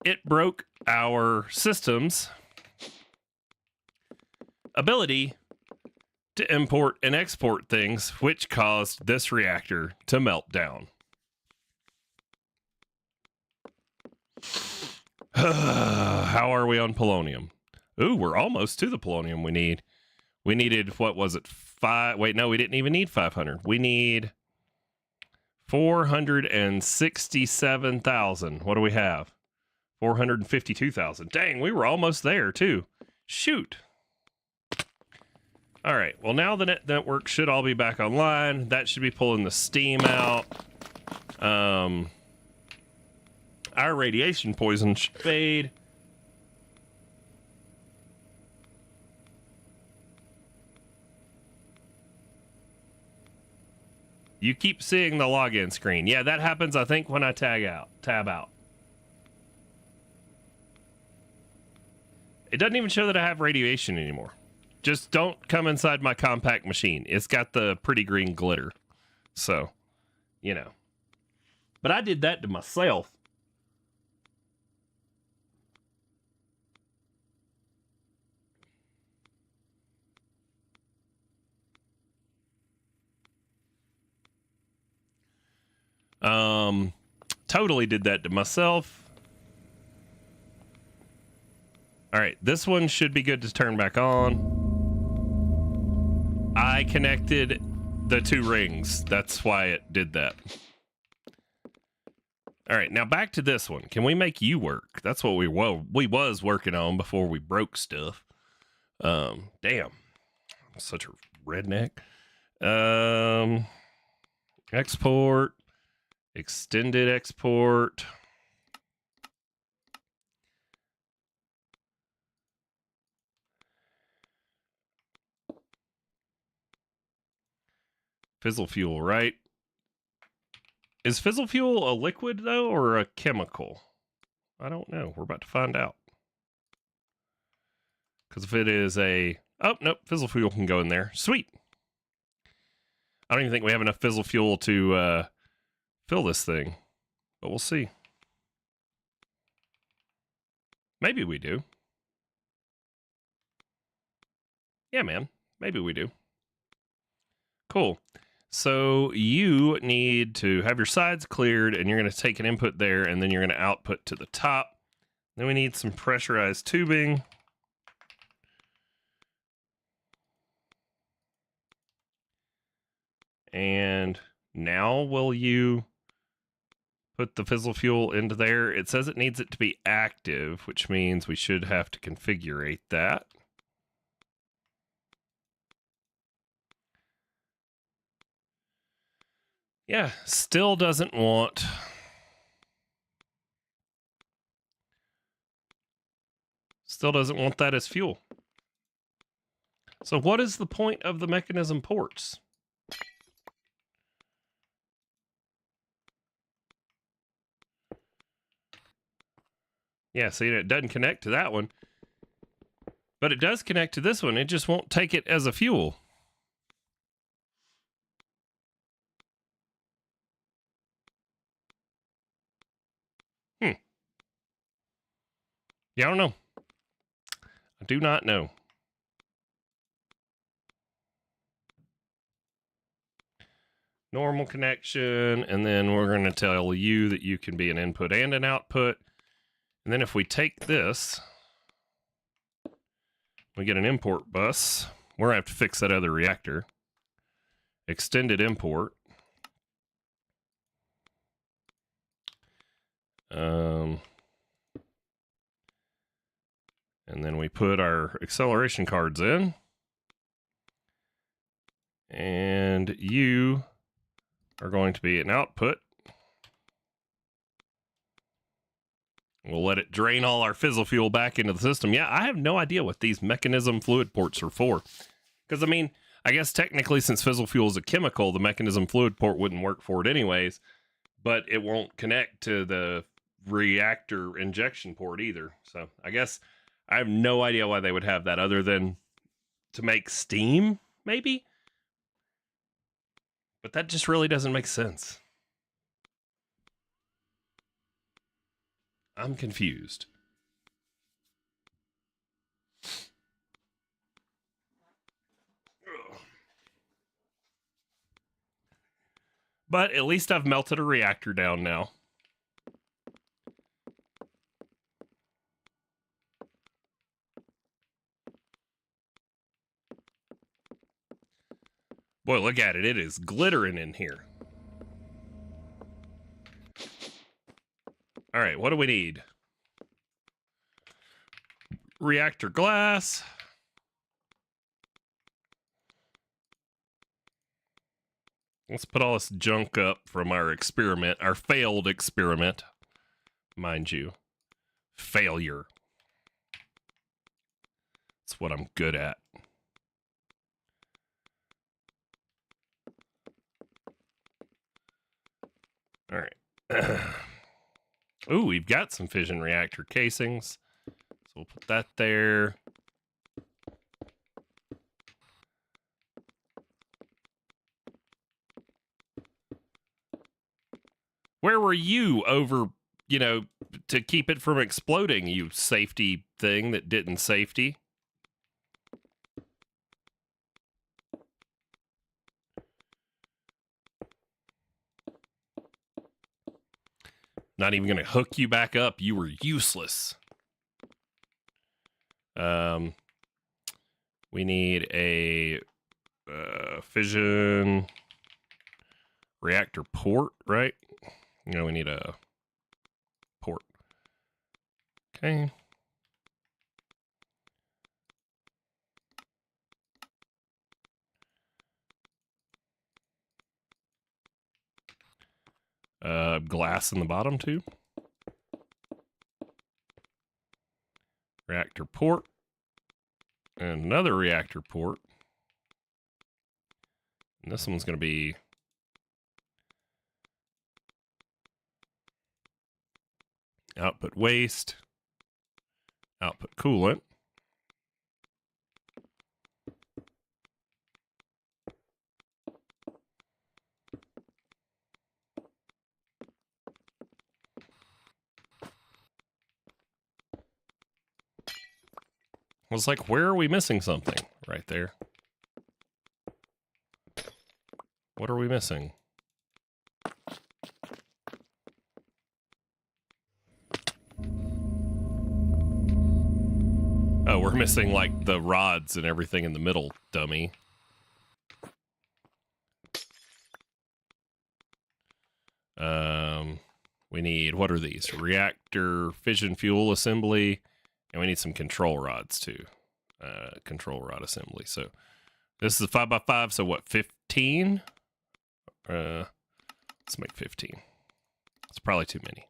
it broke our system's ability to import and export things, which caused this reactor to melt down. How are we on polonium? Ooh, we're almost to the polonium we need. We needed, what was it? Wait, no, we didn't even need 500. We need 467,000. What do we have? 452,000. Dang, we were almost there too. Shoot. All right, well, now the network should all be back online. That should be pulling the steam out. Our radiation poison should fade. You keep seeing the login screen. Yeah, that happens, I think, when I tab out. It doesn't even show that I have radiation anymore. Just don't come inside my compact machine. It's got the pretty green glitter. So, you know. But I did that to myself. Totally did that to myself. All right, this one should be good to turn back on. I connected the two rings. That's why it did that. All right, now back to this one. Can we make you work? That's what we was working on before we broke stuff. Damn. I'm such a redneck. Export. Extended export. Fizzle fuel, right? Is fizzle fuel a liquid, though, or a chemical? I don't know. We're about to find out. Because if it is a... Oh, nope. Fizzle fuel can go in there. Sweet. I don't even think we have enough fizzle fuel to fill this thing. But we'll see. Maybe we do. Yeah, man. Maybe we do. Cool. So you need to have your sides cleared, and you're going to take an input there, and then you're going to output to the top. Then we need some pressurized tubing. And now will you put the fizzle fuel into there? It says it needs it to be active, which means we should have to configure that. Yeah, still doesn't want... Still doesn't want that as fuel. So what is the point of the mechanism ports? Yeah, see, it doesn't connect to that one. But it does connect to this one. It just won't take it as a fuel. Yeah, I don't know. I do not know. Normal connection, and then we're going to tell you that you can be an input and an output. And then if we take this, we get an import bus. We're going to have to fix that other reactor. Extended import. And then we put our acceleration cards in. And you are going to be an output. We'll let it drain all our fizzle fuel back into the system. Yeah, I have no idea what these mechanism fluid ports are for. Because, I mean, I guess technically since fizzle fuel is a chemical, the mechanism fluid port wouldn't work for it anyways. But it won't connect to the reactor injection port either. So I guess I have no idea why they would have that other than to make steam, maybe? But that just really doesn't make sense. I'm confused. But at least I've melted a reactor down now. Boy, look at it. It is glittering in here. All right, what do we need? Reactor glass. Let's put all this junk up from our experiment, our failed experiment, mind you. Failure. That's what I'm good at. All right. Ooh, we've got some fission reactor casings. So we'll put that there. Where were you over, to keep it from exploding, you safety thing that didn't safety? Not even going to hook you back up. You were useless. We need a fission reactor port, right? We need a port. Okay. Glass in the bottom too. Reactor port. And another reactor port. And this one's going to be output waste, output coolant. I was like, where are we missing something? Right there. What are we missing? Oh, we're missing like the rods and everything in the middle, dummy. We need, what are these? Reactor fission fuel assembly, and we need some control rods too. Control rod assembly. So this is a 5x5, so what, 15? Let's make 15. It's probably too many.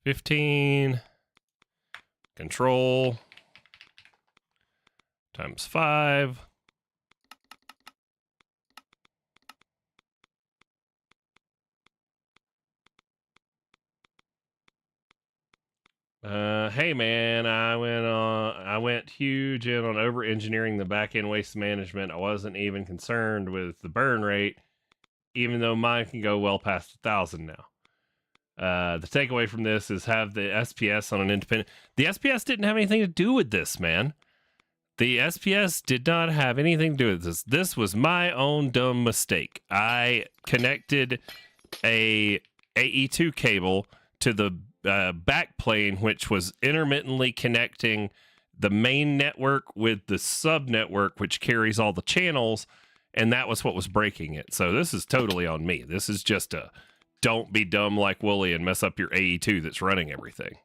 15 control times 5. Hey man, I went huge in on over engineering the back-end waste management. I wasn't even concerned with the burn rate, even though mine can go well past 1,000 now. The takeaway from this is have the SPS on an independent. The SPS didn't have anything to do with this, man. The SPS did not have anything to do with this. This was my own dumb mistake. I connected a AE2 cable to the backplane, which was intermittently connecting the main network with the sub network, which carries all the channels, and that was what was breaking it. So this is totally on me. This is just a don't be dumb like Wooly and mess up your AE2 that's running everything.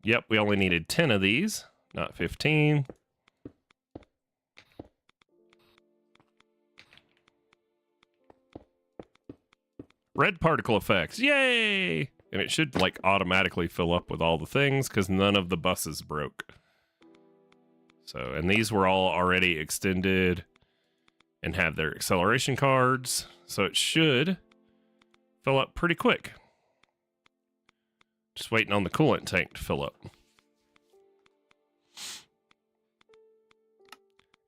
Yep, we only needed 10 of these, not 15. Red particle effects, yay! And it should like automatically fill up with all the things because none of the buses broke. So, and these were all already extended and have their acceleration cards. So it should fill up pretty quick. Just waiting on the coolant tank to fill up.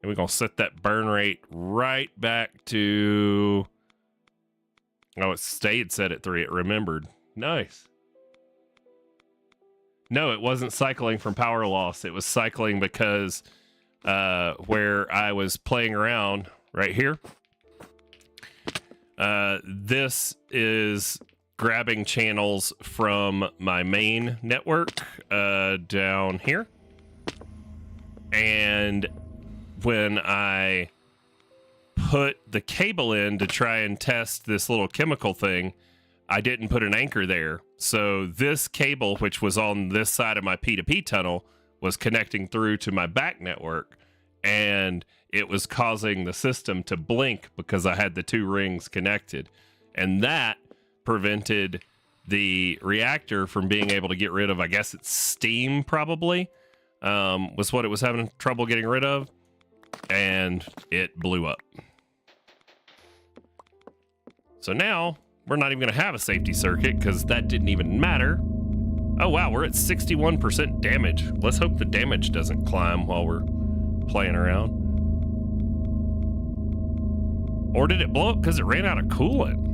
And we're going to set that burn rate right back to... Oh, it stayed set at 3. It remembered. Nice. No, it wasn't cycling from power loss. It was cycling because where I was playing around right here, this is grabbing channels from my main network down here. And when I put the cable in to try and test this little chemical thing, I didn't put an anchor there. So this cable, which was on this side of my P2P tunnel, was connecting through to my back network, and it was causing the system to blink because I had the 2 rings connected. And that prevented the reactor from being able to get rid of, I guess it's steam probably, was what it was having trouble getting rid of, and it blew up. So now we're not even going to have a safety circuit because that didn't even matter. Oh, wow, we're at 61% damage. Let's hope the damage doesn't climb while we're playing around. Or did it blow up because it ran out of coolant?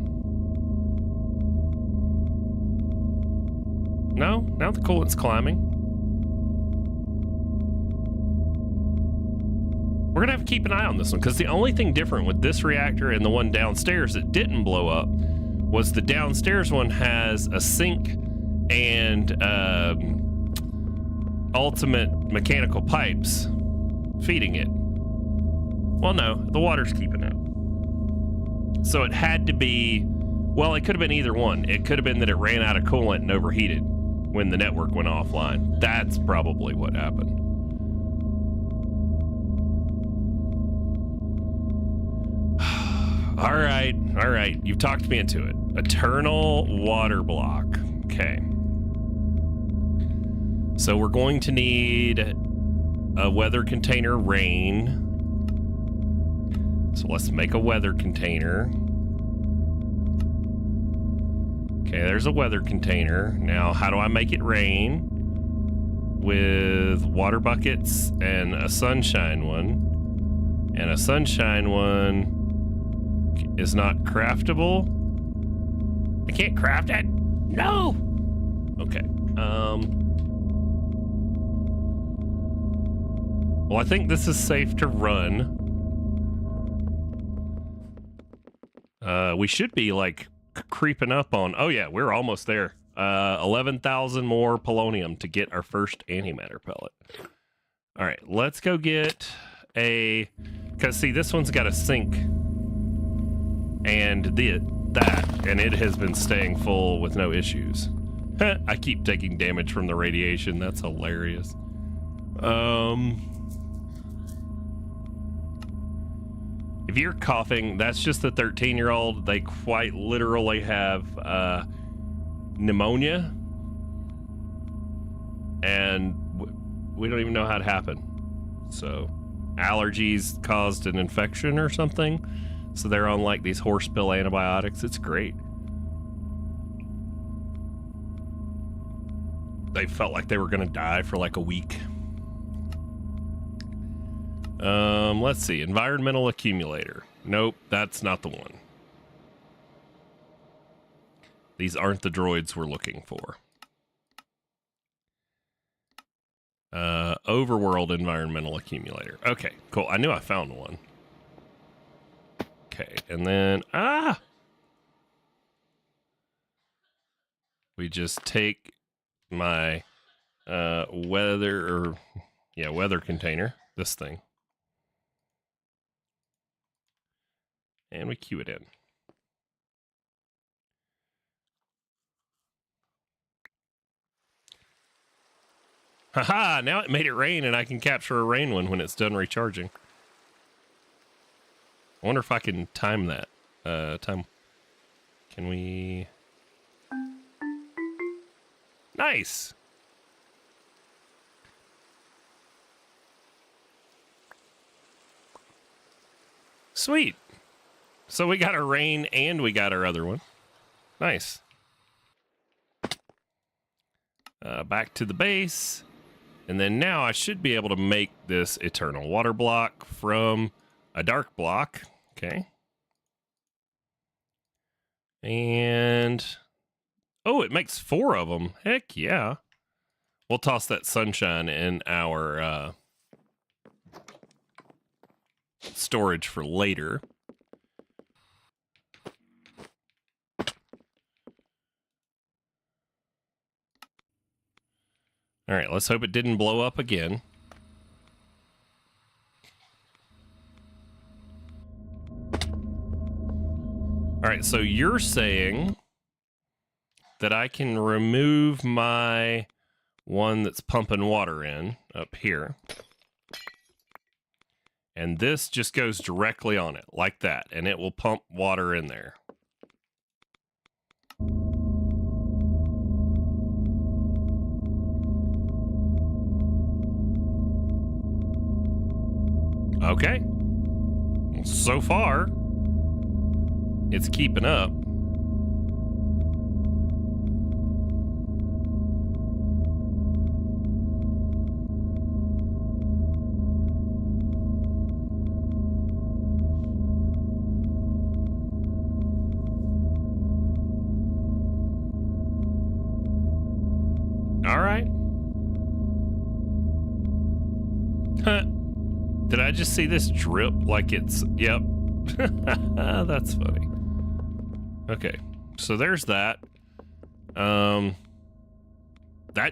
No, now the coolant's climbing. We're going to have to keep an eye on this one because the only thing different with this reactor and the one downstairs that didn't blow up was the downstairs one has a sink and ultimate mechanical pipes feeding it. Well, no, the water's keeping it. So it had to be, well, it could have been either one. It could have been that it ran out of coolant and overheated when the network went offline. That's probably what happened. All right. You've talked me into it. Eternal water block. Okay. So we're going to need a weather container rain. So let's make a weather container. Okay, there's a weather container. Now, how do I make it rain? With water buckets and a sunshine one. And a sunshine one is not craftable. I can't craft it. No. Okay. Well, I think this is safe to run. We should be like creeping up on. Oh yeah, we're almost there. 11,000 more polonium to get our first antimatter pellet. All right, let's go get a. Because see, this one's got a sink. And that, and it has been staying full with no issues. I keep taking damage from the radiation. That's hilarious. If you're coughing, that's just the 13-year-old. They quite literally have pneumonia, and we don't even know how it happened. So, allergies caused an infection or something. So they're on like these horse pill antibiotics. It's great. They felt like they were gonna die for like a week. Let's see. Environmental accumulator. Nope, that's not the one. These aren't the droids we're looking for. Overworld environmental accumulator. Okay, cool. I knew I found one. Okay, and then, we just take my, weather container, this thing, and we queue it in. Haha, now it made it rain and I can capture a rain one when it's done recharging. I wonder if I can time that. Can we? Nice. Sweet. So we got our rain and we got our other one. Nice. Back to the base. And then now I should be able to make this eternal water block from a dark block. Okay. And, oh, it makes 4 of them. Heck yeah. We'll toss that sunshine in our storage for later. All right, let's hope it didn't blow up again. All right, so you're saying that I can remove my one that's pumping water in up here. And this just goes directly on it, like that, and it will pump water in there. Okay. So far, it's keeping up. All right. Huh. Did I just see this drip like it's... Yep. That's funny. Okay. So there's that. That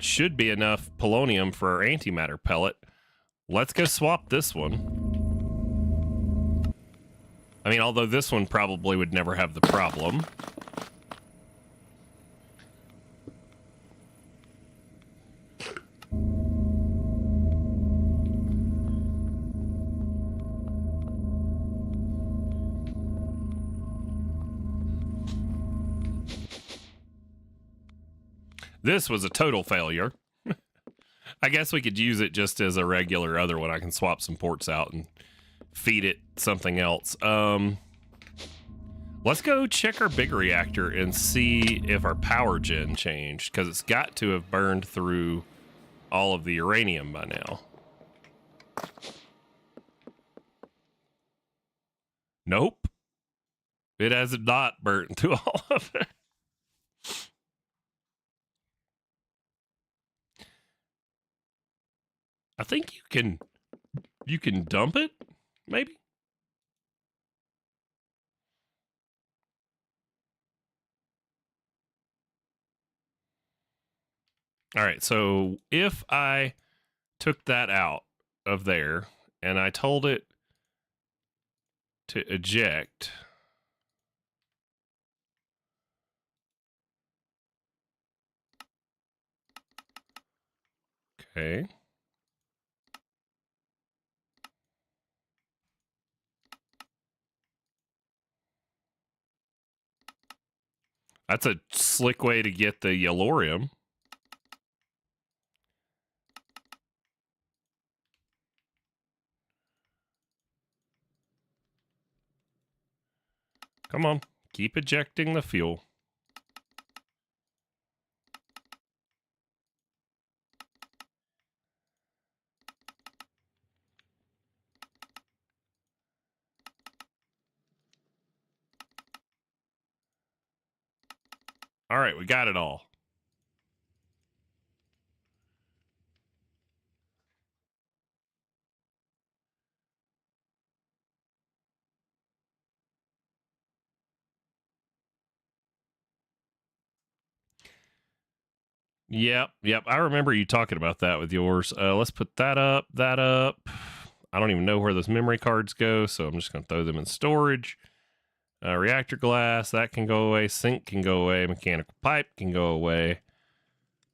should be enough polonium for our antimatter pellet. Let's go swap this one. I mean, although this one probably would never have the problem. This was a total failure. I guess we could use it just as a regular other one. I can swap some ports out and feed it something else. Let's go check our big reactor and see if our power gen changed, because it's got to have burned through all of the uranium by now. Nope. It has not burnt through all of it. I think you can dump it, maybe? All right, so if I took that out of there and I told it to eject. Okay. That's a slick way to get the yellorium. Come on, keep ejecting the fuel. All right, we got it all. Yep. I remember you talking about that with yours. Let's put that up, I don't even know where those memory cards go, so I'm just going to throw them in storage. Reactor glass, that can go away. Sink can go away. Mechanical pipe can go away.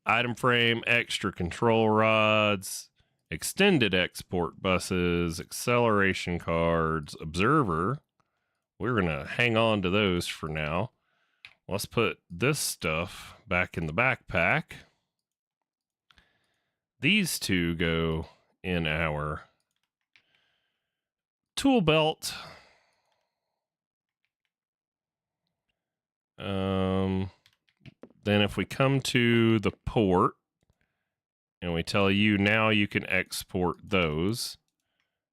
Item frame, extra control rods, extended export buses, acceleration cards, observer. We're going to hang on to those for now. Let's put this stuff back in the backpack. These two go in our tool belt. Then if we come to the port, and we tell you now you can export those.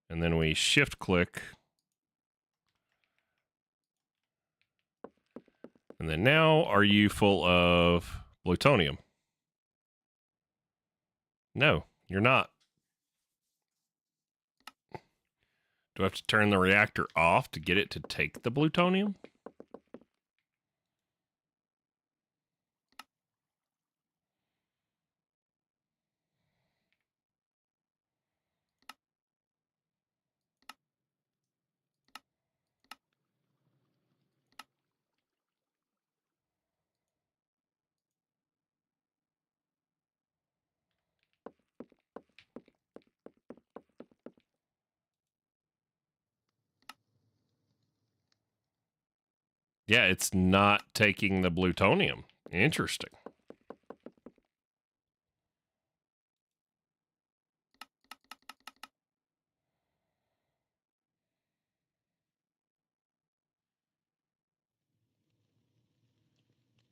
And then we shift click. And then now, are you full of plutonium? No, you're not. Do I have to turn the reactor off to get it to take the plutonium? Yeah, it's not taking the plutonium. Interesting.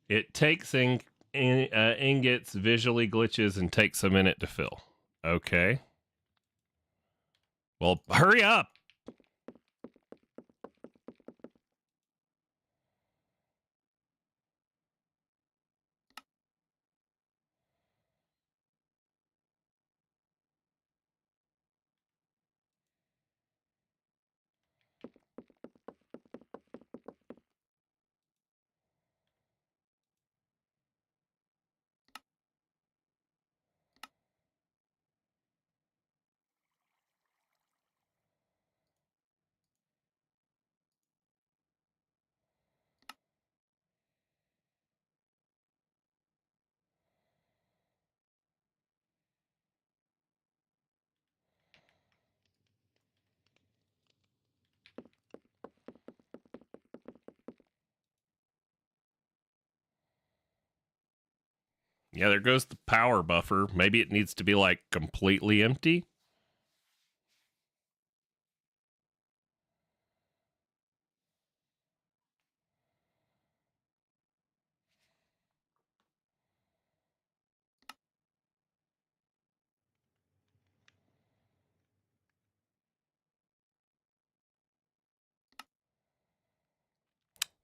It takes ingots, visually glitches, and takes a minute to fill. Okay. Well, hurry up. Yeah, there goes the power buffer. Maybe it needs to be like completely empty.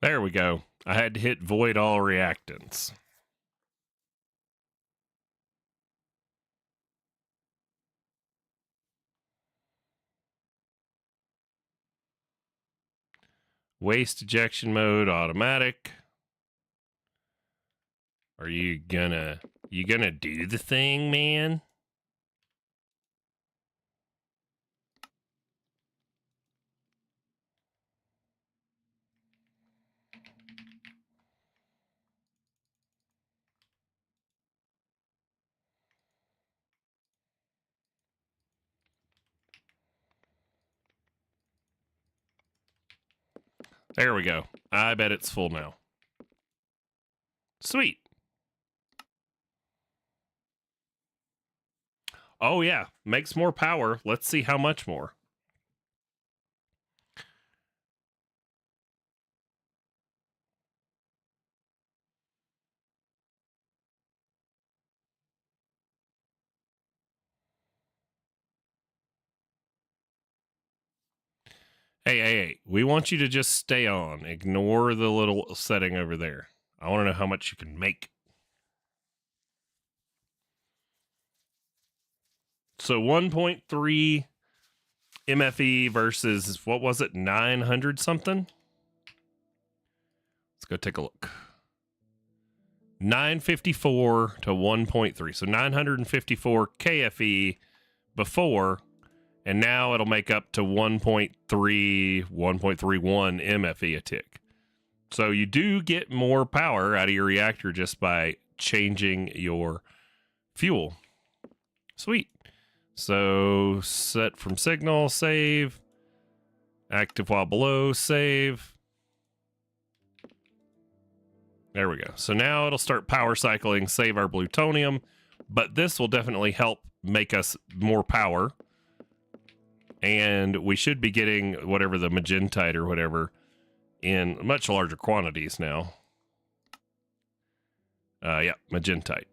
There we go. I had to hit void all reactants. Waste ejection mode automatic. Are you gonna do the thing, man? There we go. I bet it's full now. Sweet. Oh, yeah. Makes more power. Let's see how much more. Hey. We want you to just stay on. Ignore the little setting over there. I want to know how much you can make. So 1.3 MFE versus, what was it, 900 something? Let's go take a look. 954 to 1.3. So 954 KFE before, and now it'll make up to 1.3, 1.31 MFE a tick. So you do get more power out of your reactor just by changing your fuel. Sweet. So set from signal, save. Active while below, save. There we go. So now it'll start power cycling, save our plutonium, but this will definitely help make us more power. And we should be getting whatever the magentite or whatever in much larger quantities now. Yeah, magentite.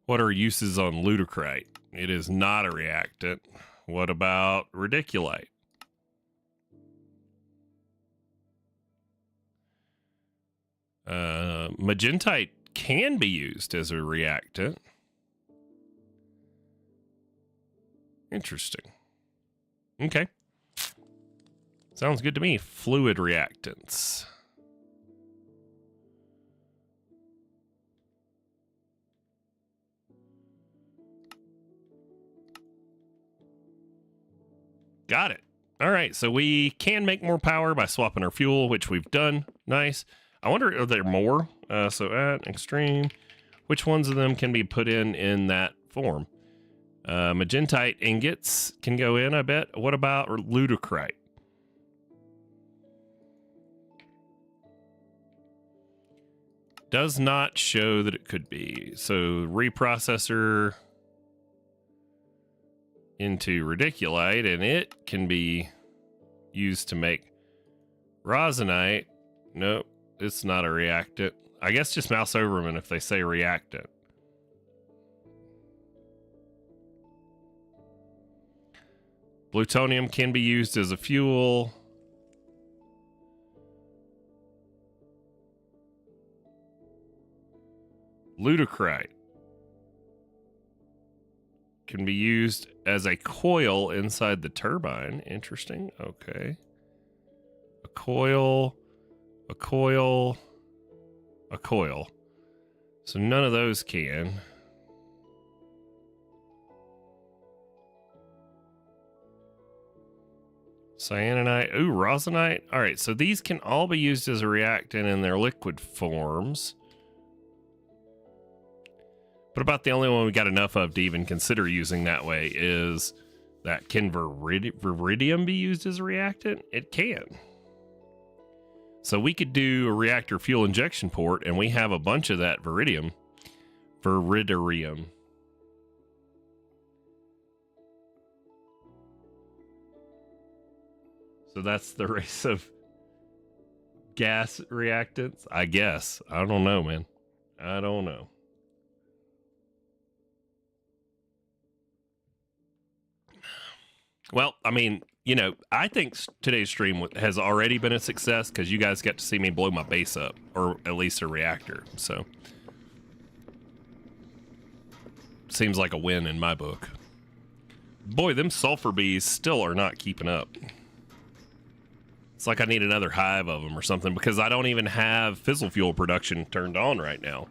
What are uses on lutecrite? It is not a reactant. What about radiculite? Magentite can be used as a reactant. Interesting. Okay. Sounds good to me. Fluid reactants. Got it. All right, so we can make more power by swapping our fuel, which we've done. Nice. I wonder, are there more? So at extreme, which ones of them can be put in that form? Magentite ingots can go in, I bet. What about lutecrite? Does not show that it could be. So reprocessor into radiculite, and it can be used to make rosinite. Nope, it's not a reactant. I guess just mouse over them if they say reactant. Plutonium can be used as a fuel. Lutecrite can be used as a coil inside the turbine. Interesting. Okay. A coil, a coil, a coil. So none of those can. Cyanide. Ooh, rosinite. All right, so these can all be used as a reactant in their liquid forms. But about the only one we got enough of to even consider using that way is that. Can Viridium be used as a reactant? It can. So we could do a reactor fuel injection port, and we have a bunch of that Viridarium. So that's the race of gas reactants, I guess. I don't know, man. I don't know. Well, I mean, you know, I think today's stream has already been a success because you guys got to see me blow my base up, or at least a reactor. So, seems like a win in my book. Boy, them sulfur bees still are not keeping up. It's like I need another hive of them or something because I don't even have fissile fuel production turned on right now.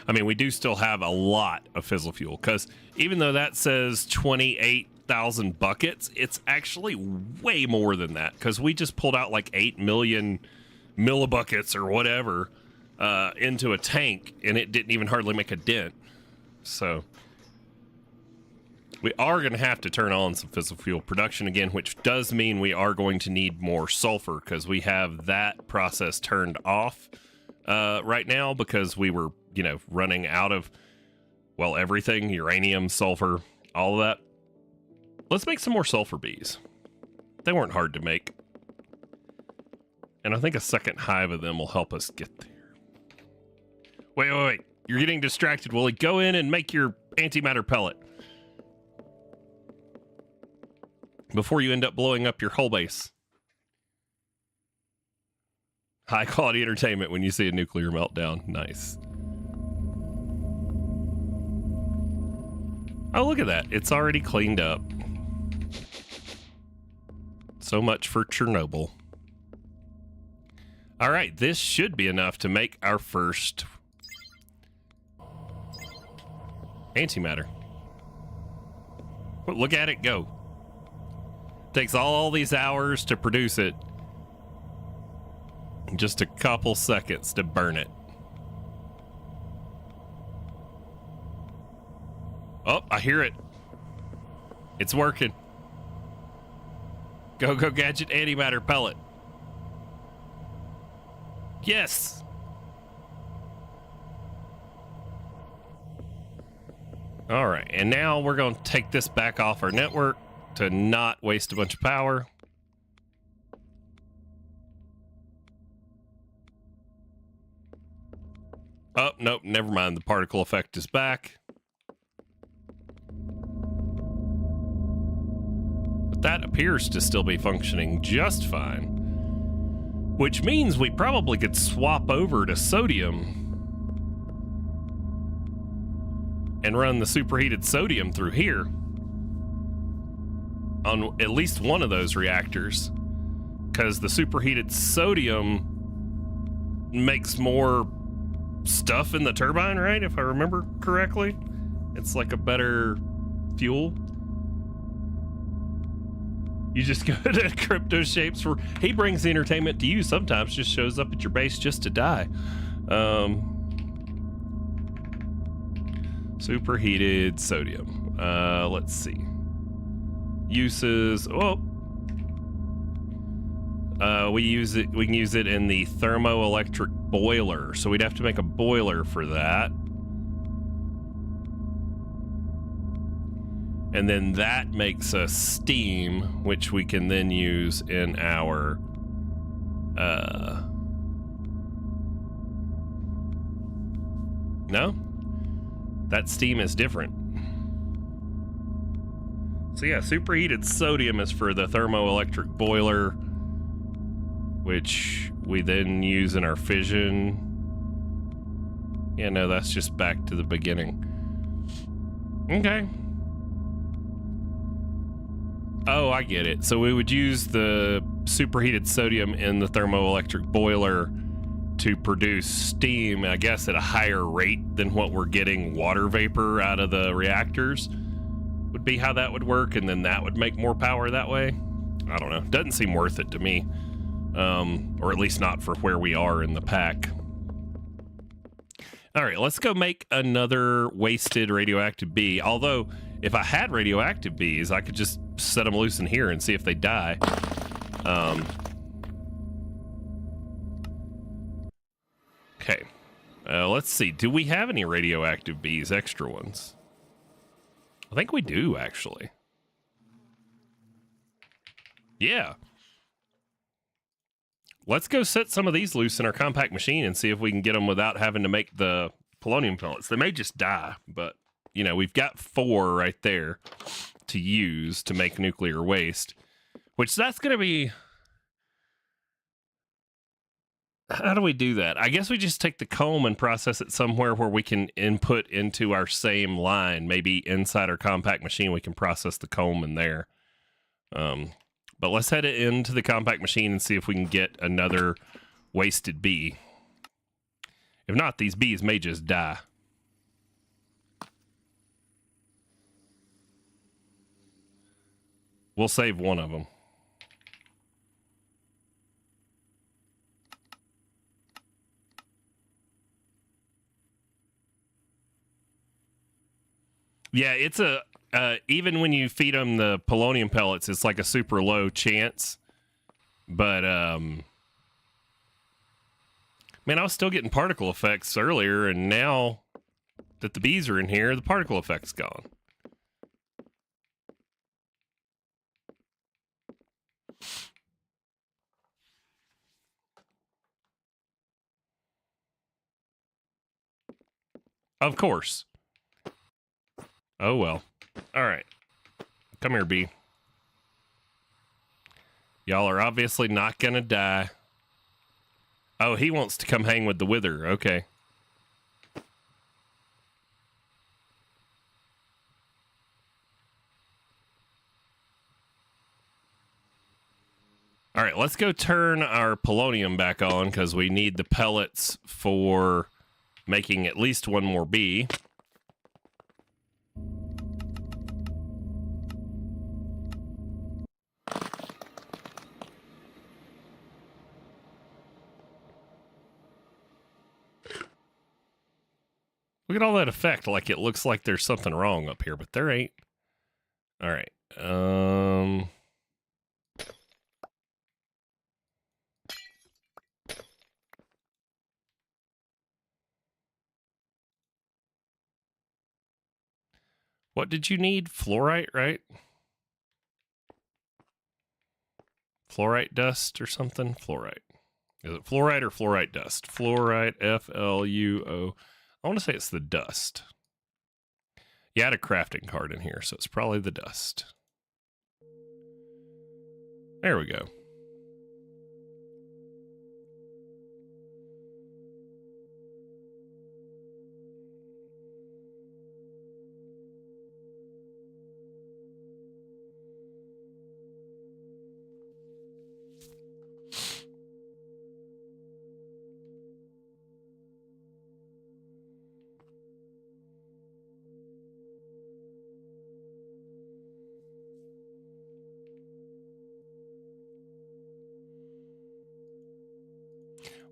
I mean, we do still have a lot of fissile fuel because even though that says 28,000 buckets, it's actually way more than that because we just pulled out like 8 million millibuckets or whatever into a tank, and it didn't even hardly make a dent. So we are going to have to turn on some fissile fuel production again, which does mean we are going to need more sulfur because we have that process turned off right now because we were, you know, running out of, well, everything, uranium, sulfur, all of that. Let's make some more sulfur bees. They weren't hard to make. And I think a second hive of them will help us get there. Wait. You're getting distracted, Willie. Go in and make your antimatter pellet before you end up blowing up your whole base. High quality entertainment when you see a nuclear meltdown. Nice. Oh, look at that. It's already cleaned up. So much for Chernobyl. All right, this should be enough to make our first antimatter. Look at it go. Takes all these hours to produce it. Just a couple seconds to burn it. Oh, I hear it. It's working. Go gadget antimatter pellet. Yes. All right, and now we're going to take this back off our network to not waste a bunch of power. Oh, nope, never mind. The particle effect is back. But that appears to still be functioning just fine. Which means we probably could swap over to sodium and run the superheated sodium through here on at least one of those reactors, because the superheated sodium makes more stuff in the turbine, right? If I remember correctly, it's like a better fuel. You just go to Crypto Shapes where he brings the entertainment to you, sometimes just shows up at your base just to die. Superheated sodium. Let's see. Uses. Oh. We can use it in the thermoelectric boiler. So we'd have to make a boiler for that. And then that makes us steam, which we can then use in our no? That steam is different. So yeah, superheated sodium is for the thermoelectric boiler, which we then use in our fission. Yeah, no, that's just back to the beginning. Okay. Oh, I get it. So we would use the superheated sodium in the thermoelectric boiler to produce steam, I guess at a higher rate than what we're getting water vapor out of the reactors, would be how that would work, and then that would make more power that way. I don't know. Doesn't seem worth it to me. Or at least not for where we are in the pack. All right, let's go make another wasted radioactive bee. Although, if I had radioactive bees, I could just set them loose in here and see if they die. Okay. Let's see. Do we have any radioactive bees, extra ones? I think we do, actually. Yeah. Let's go set some of these loose in our compact machine and see if we can get them without having to make the polonium pellets. They may just die, but, you know, we've got 4 right there to use to make nuclear waste, which that's going to be... How do we do that? I guess we just take the comb and process it somewhere where we can input into our same line. Maybe inside our compact machine, we can process the comb in there. But let's head it into the compact machine and see if we can get another wasted bee. If not, these bees may just die. We'll save one of them. Yeah, it's a... even when you feed them the polonium pellets, it's like a super low chance. But, man, I was still getting particle effects earlier, and now that the bees are in here, the particle effect's gone. Of course. Oh, well. All right. Come here, bee. Y'all are obviously not gonna die. Oh, he wants to come hang with the wither. Okay. All right, let's go turn our polonium back on because we need the pellets for making at least one more bee. Look at all that effect. Like, it looks like there's something wrong up here, but there ain't. All right. What did you need? Fluorite, right? Fluorite dust or something? Fluorite. Is it fluorite or fluorite dust? Fluorite, F-L-U-O. I want to say it's the dust. You had a crafting card in here, so it's probably the dust. There we go.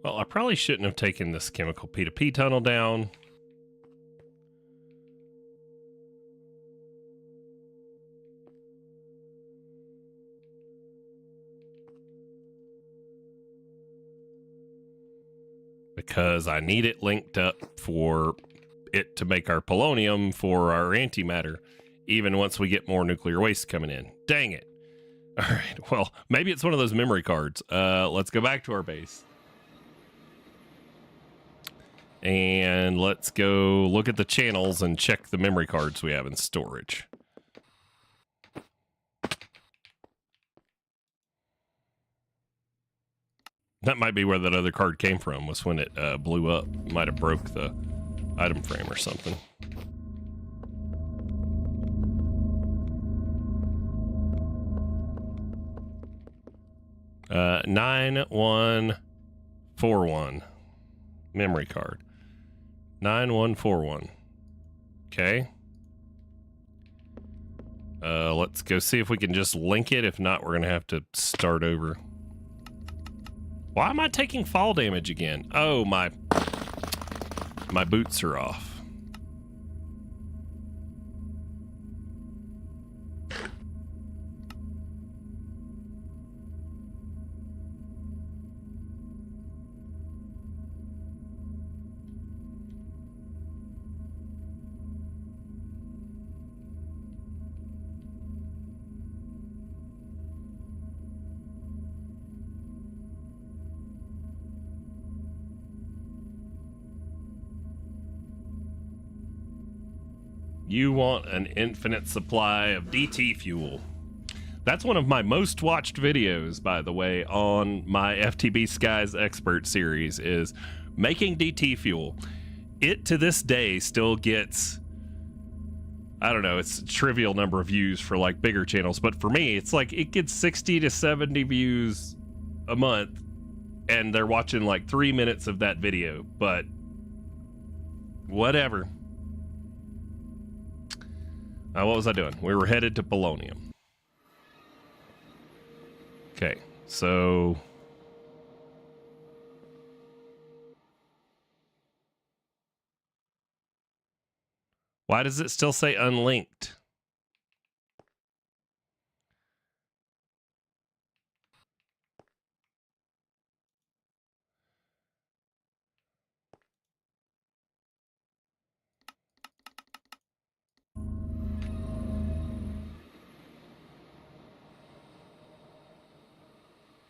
Well, I probably shouldn't have taken this chemical P2P tunnel down. Because I need it linked up for it to make our polonium for our antimatter, even once we get more nuclear waste coming in. Dang it. All right, well, maybe it's one of those memory cards. Let's go back to our base. And let's go look at the channels and check the memory cards we have in storage. That might be where that other card came from, was when it blew up. Might have broke the item frame or something. Uh, 9141 memory card. 9141. Okay. Let's go see if we can just link it. If not, we're gonna have to start over. Why am I taking fall damage again? Oh, my boots are off. You want an infinite supply of DT fuel. That's one of my most watched videos, by the way, on my FTB Skies Expert series, is making DT fuel. It, to this day, still gets, I don't know, it's a trivial number of views for like bigger channels, but for me, it's like it gets 60 to 70 views a month, and they're watching like 3 minutes of that video, but whatever. What was I doing? We were headed to polonium. Okay, so why does it still say unlinked?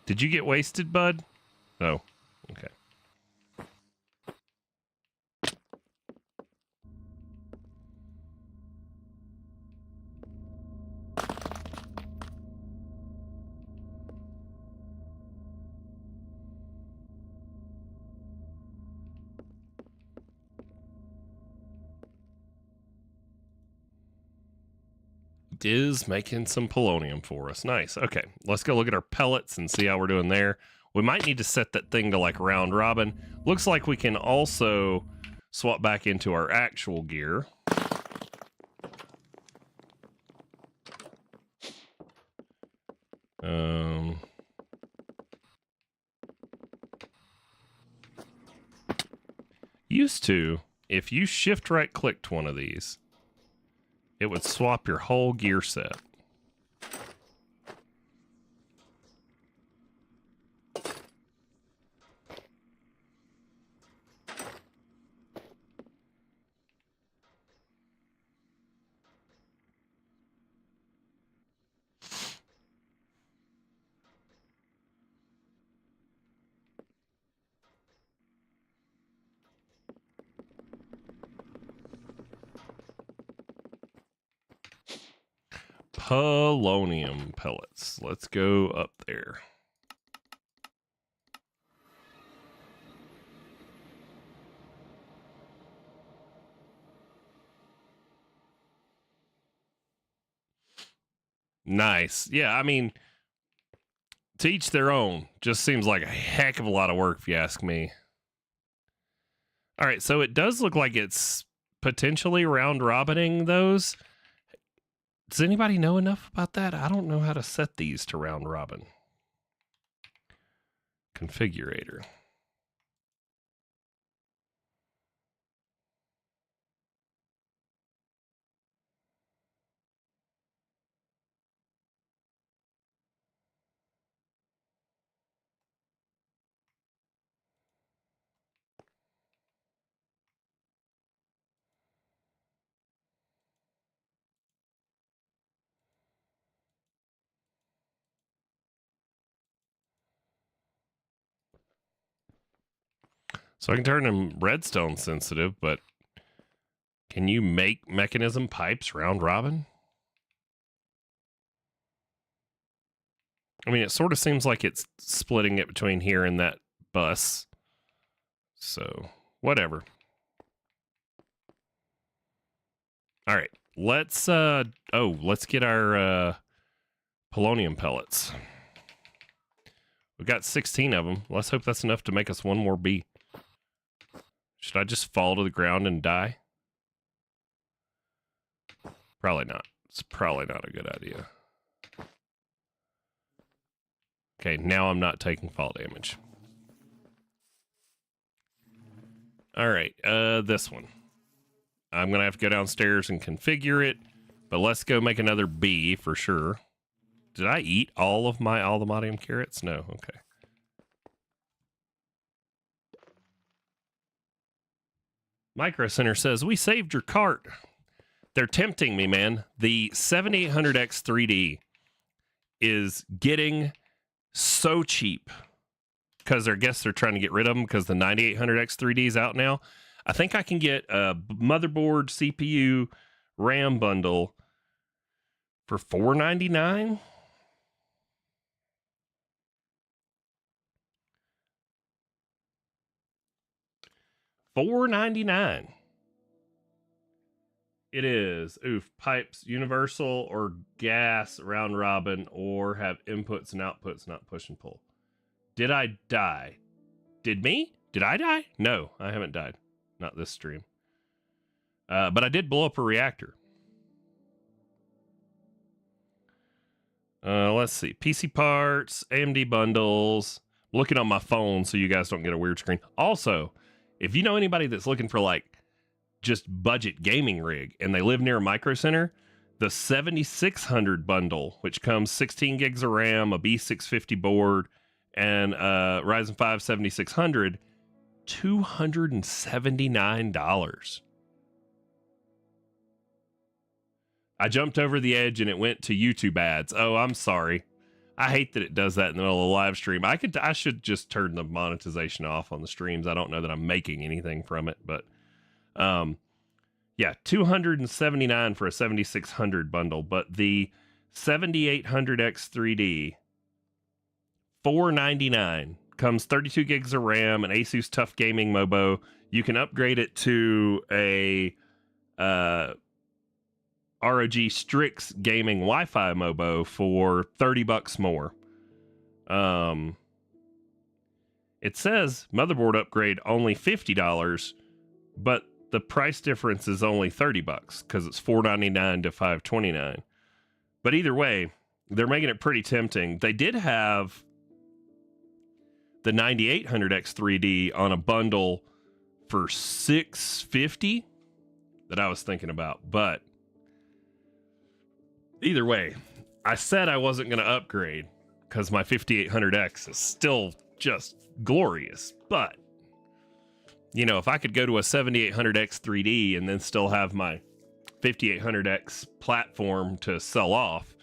Did you get wasted, bud? Oh, okay. It is making some polonium for us. Nice. Okay, let's go look at our pellets and see how we're doing there. We might need to set that thing to like round robin. Looks like we can also swap back into our actual gear. Used to, if you shift right clicked one of these, it would swap your whole gear set. polonium pellets. Let's go up there. Nice. Yeah, I mean, to each their own. Just seems like a heck of a lot of work, if you ask me. All right, so it does look like it's potentially round robining those. Does anybody know enough about that? I don't know how to set these to round robin. Configurator. So I can turn them redstone sensitive, but can you make mechanism pipes round robin? I mean, it sort of seems like it's splitting it between here and that bus. So, whatever. All right. Let's get our polonium pellets. We've got 16 of them. Let's hope that's enough to make us one more bee. Should I just fall to the ground and die? Probably not. It's probably not a good idea. Okay, now I'm not taking fall damage. All right, this one. I'm going to have to go downstairs and configure it, but let's go make another bee for sure. Did I eat all the modium carrots? No, okay. Micro Center says, we saved your cart. They're tempting me, man. The 7800X 3D is getting so cheap because I guess they're trying to get rid of them because the 9800X 3D is out now. I think I can get a motherboard, CPU, RAM bundle for $499. $499. It is. Oof. Pipes, universal or gas, round robin, or have inputs and outputs, not push and pull. Did I die? Did me? Did I die? No, I haven't died. Not this stream. But I did blow up a reactor. Let's see. PC parts, AMD bundles. I'm looking on my phone so you guys don't get a weird screen. Also, if you know anybody that's looking for like just budget gaming rig and they live near a Micro Center, the 7600 bundle, which comes 16 gigs of RAM, a B650 board, and Ryzen 5 7600, $279. I jumped over the edge and it went to YouTube ads. Oh, I'm sorry. I hate that it does that in the middle of a live stream. I should just turn the monetization off on the streams. I don't know that I'm making anything from it, but yeah, $279 for a 7600 bundle, but the 7800X 3D, $499, comes 32 gigs of RAM, an Asus Tough Gaming Mobo. You can upgrade it to a ROG Strix Gaming Wi-Fi Mobo for $30 more. It says motherboard upgrade only $50, but the price difference is only $30 because it's $499 to $529. But either way, they're making it pretty tempting. They did have the 9800X 3D on a bundle for $650 that I was thinking about, but either way, I said I wasn't going to upgrade because my 5800X is still just glorious. But, you know, if I could go to a 7800X 3D and then still have my 5800X platform to sell off,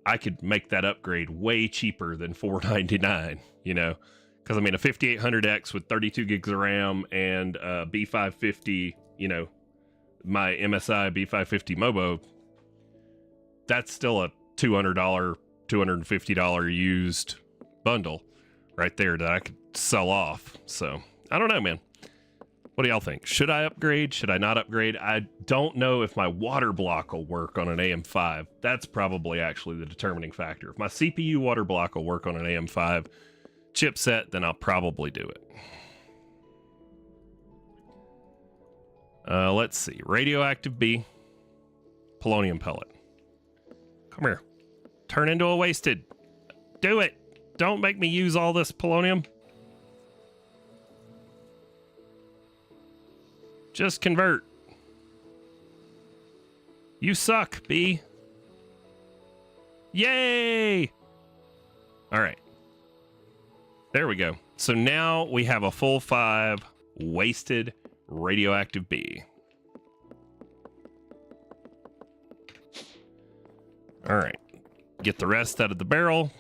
I could make that upgrade way cheaper than $499, you know? Because, I mean, a 5800X with 32 gigs of RAM and B550, you know, my MSI B550 Mobo, that's still a $200, $250 used bundle right there that I could sell off. So I don't know, man. What do y'all think? Should I upgrade? Should I not upgrade? I don't know if my water block will work on an AM5. That's probably actually the determining factor. If my CPU water block will work on an AM5 chipset, then I'll probably do it. Let's see. Radioactive B. Polonium pellet. Come here. Turn into a wasted. Do it. Don't make me use all this polonium. Just convert. You suck, B. Yay! All right. There we go. So now we have a full 5 wasted radioactive B. All right. Get the rest out of the barrel.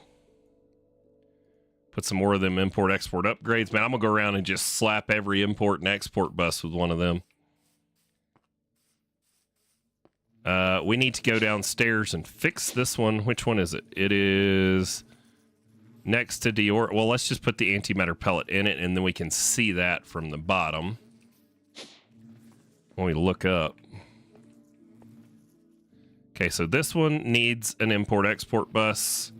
Put some more of them import-export upgrades. Man, I'm going to go around and just slap every import and export bus with one of them. We need to go downstairs and fix this one. Which one is it? It is next to Dior. Well, let's just put the antimatter pellet in it, and then we can see that from the bottom when we look up. Okay, so this one needs an import-export bus.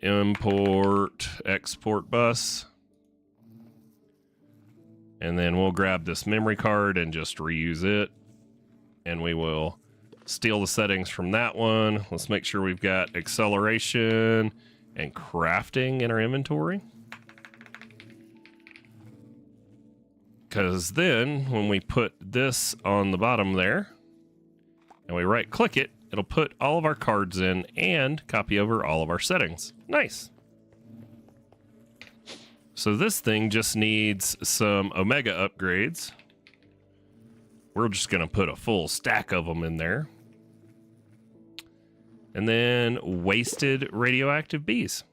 Import-export bus. And then we'll grab this memory card and just reuse it. And we will steal the settings from that one. Let's make sure we've got acceleration and crafting in our inventory. Because then when we put this on the bottom there and we right click it, it'll put all of our cards in and copy over all of our settings. Nice. So this thing just needs some Omega upgrades. We're just going to put a full stack of them in there. And then wasted radioactive bees.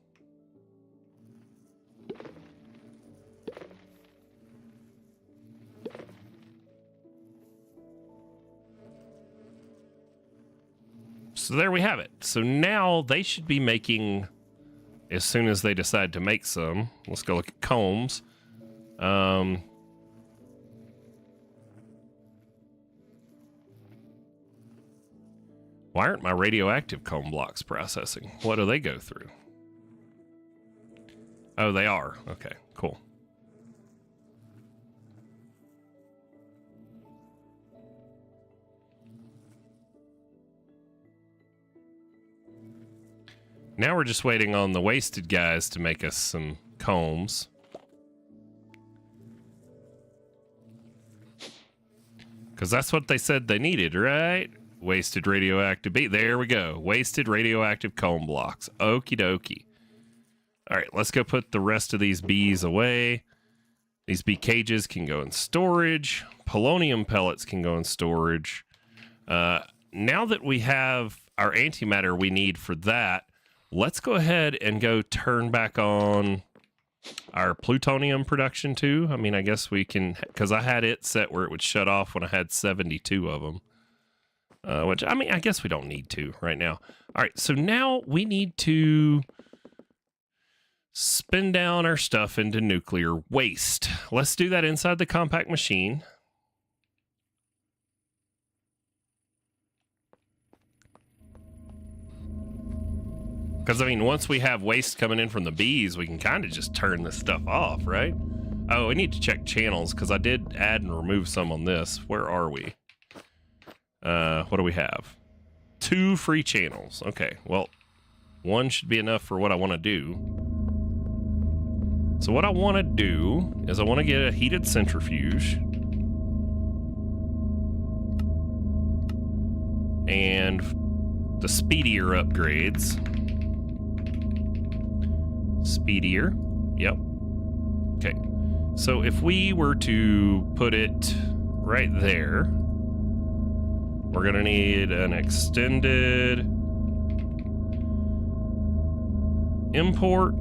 So there we have it. So now they should be making, as soon as they decide to make some. Let's go look at combs. Why aren't my radioactive comb blocks processing? What do they go through? Oh, they are. Okay, cool. Now we're just waiting on the wasted guys to make us some combs. Because that's what they said they needed, right? Wasted radioactive bees. There we go. Wasted radioactive comb blocks. Okie dokie. All right, let's go put the rest of these bees away. These bee cages can go in storage. Polonium pellets can go in storage. Now that we have our antimatter we need for that, let's go ahead and go turn back on our plutonium production too. I mean, I guess we can, because I had it set where it would shut off when I had 72 of them. Which, I mean, I guess we don't need to right now. All right, so now we need to spin down our stuff into nuclear waste. Let's do that inside the compact machine. Because, I mean, once we have waste coming in from the bees, we can kind of just turn this stuff off, right? Oh, we need to check channels, because I did add and remove some on this. Where are we? What do we have? 2 free channels. Okay, well, 1 should be enough for what I want to do. So what I want to do is I want to get a heated centrifuge. And the speedier upgrades. Speedier. Yep. Okay. So if we were to put it right there, we're going to need an extended import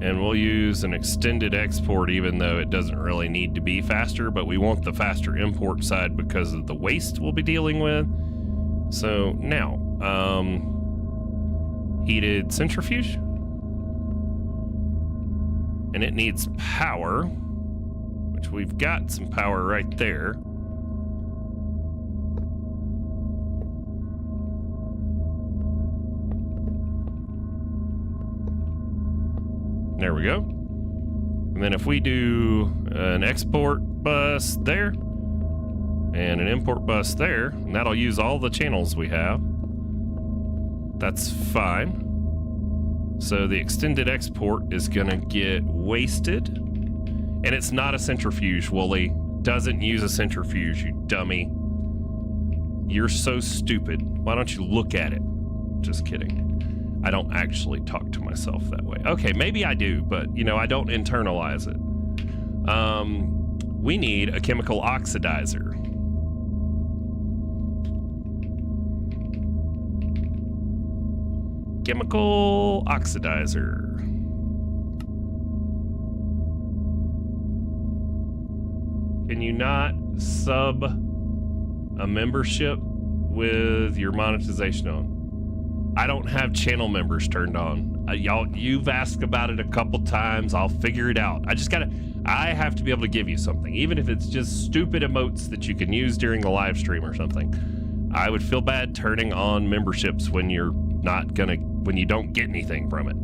And we'll use an extended export even though it doesn't really need to be faster, but we want the faster import side because of the waste we'll be dealing with. So now, heated centrifuge. And it needs power, which we've got some power right there. There we go. And then if we do an export bus there and an import bus there, and that'll use all the channels we have. That's fine. So the extended export is gonna get wasted. And it's not a centrifuge, Wooly. Doesn't use a centrifuge, you dummy. You're so stupid. Why don't you look at it? Just kidding. I don't actually talk to myself that way. Okay, maybe I do, but, you know, I don't internalize it. We need a chemical oxidizer. Chemical oxidizer. Can you not sub a membership with your monetization on? I don't have channel members turned on. Y'all, you've asked about it a couple times. I'll figure it out. I have to be able to give you something, even if it's just stupid emotes that you can use during the live stream or something. I would feel bad turning on memberships when when you don't get anything from it.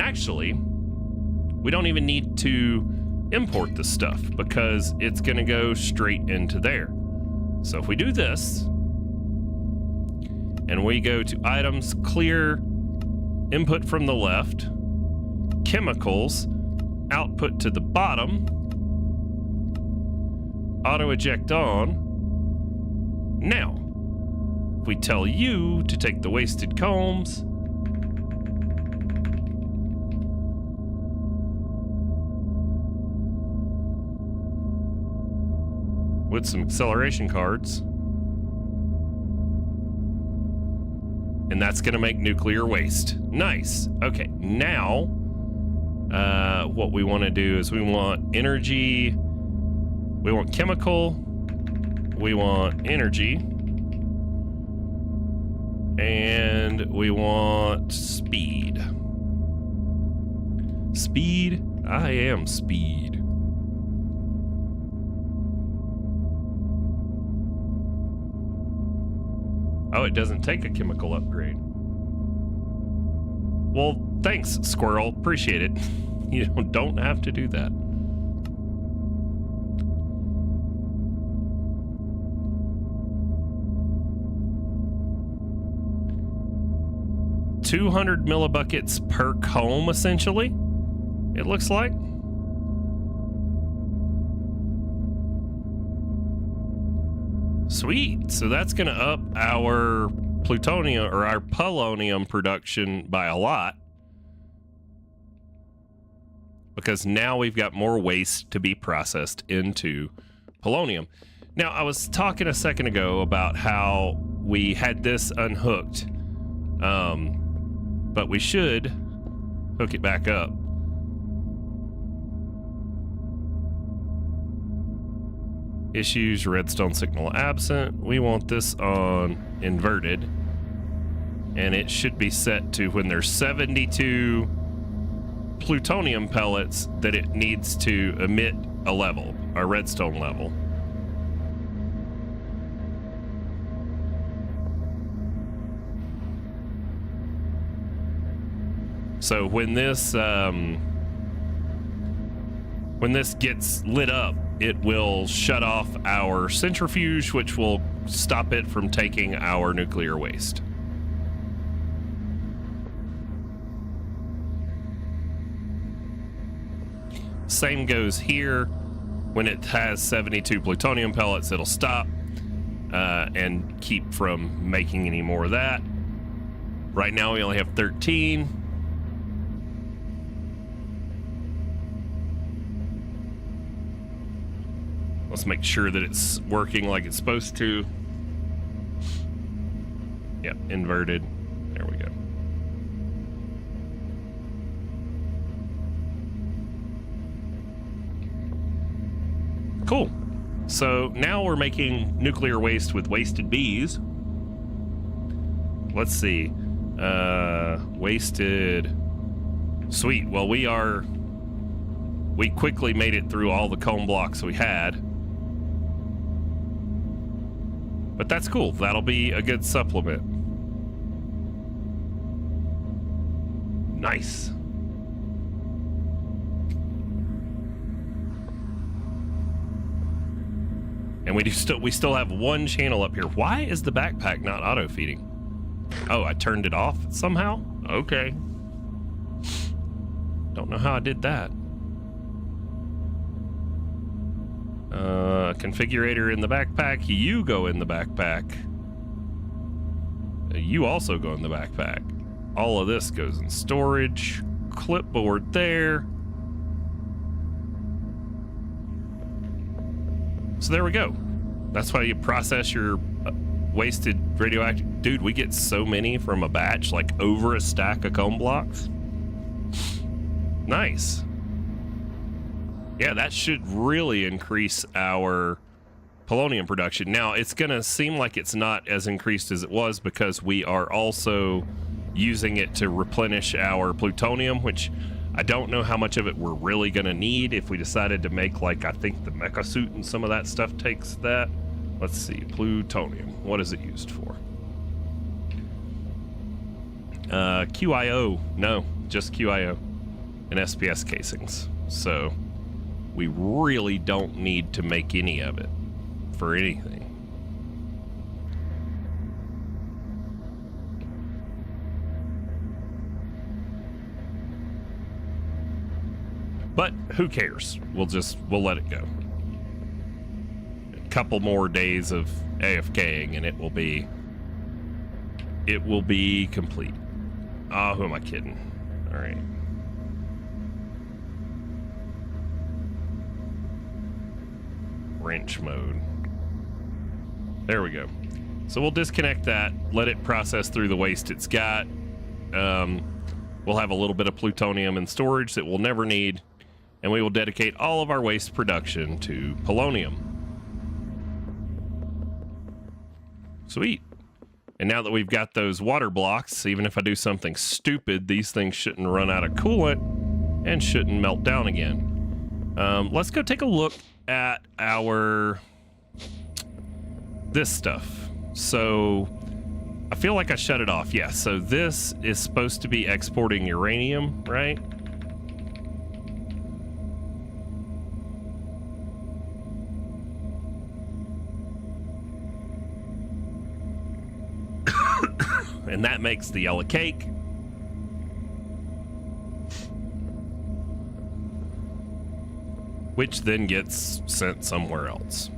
Actually, we don't even need to import the stuff because it's gonna go straight into there. So if we do this, and we go to items, clear, input from the left, chemicals, output to the bottom, auto eject on. Now, if we tell you to take the wasted combs, with some acceleration cards, and that's going to make nuclear waste. Nice. Okay, now what we want to do is we want energy, we want chemical, we want energy, and we want speed. Speed? I am speed. Oh, it doesn't take a chemical upgrade. Well, thanks, Squirrel. Appreciate it. You don't have to do that. $200 millibuckets per comb, essentially, it looks like. Sweet. So that's going to up our plutonium or our polonium production by a lot, because now we've got more waste to be processed into polonium. Now, I was talking a second ago about how we had this unhooked, but we should hook it back up. Issues, redstone signal absent. We want this on inverted, and it should be set to when there's 72 plutonium pellets that it needs to emit a level, a redstone level. So when this gets lit up, it will shut off our centrifuge, which will stop it from taking our nuclear waste. Same goes here. When it has 72 plutonium pellets, it'll stop and keep from making any more of that. Right now we only have 13. Let's make sure that it's working like it's supposed to. Yep, inverted. There we go. Cool. So now we're making nuclear waste with wasted bees. Let's see. Wasted. Sweet. Well, we quickly made it through all the comb blocks we had. But that's cool. That'll be a good supplement. Nice. And we still have one channel up here. Why is the backpack not auto feeding? Oh, I turned it off somehow? Okay. Don't know how I did that. Configurator in the backpack. You go in the backpack. You also go in the backpack. All of this goes in storage. Clipboard there. So there we go. That's why you process your wasted radioactive... Dude, we get so many from a batch, like over a stack of comb blocks. Nice. Yeah, that should really increase our polonium production. Now, it's going to seem like it's not as increased as it was because we are also using it to replenish our plutonium, which I don't know how much of it we're really going to need if we decided to make, like, I think the mecha suit and some of that stuff takes that. Let's see, plutonium. What is it used for? QIO. No, just QIO and SPS casings. So we really don't need to make any of it for anything. But who cares? We'll let it go. A couple more days of AFKing and it will be complete. Oh, who am I kidding? All right. Wrench mode. There we go. So we'll disconnect that, let it process through the waste it's got. We'll have a little bit of plutonium in storage that we'll never need, and we will dedicate all of our waste production to polonium. Sweet. And now that we've got those water blocks, even if I do something stupid, these things shouldn't run out of coolant and shouldn't melt down again. Let's go take a look at this stuff. So I feel like I shut it off. Yeah, so this is supposed to be exporting uranium, right? And that makes the yellow cake. Which then gets sent somewhere else.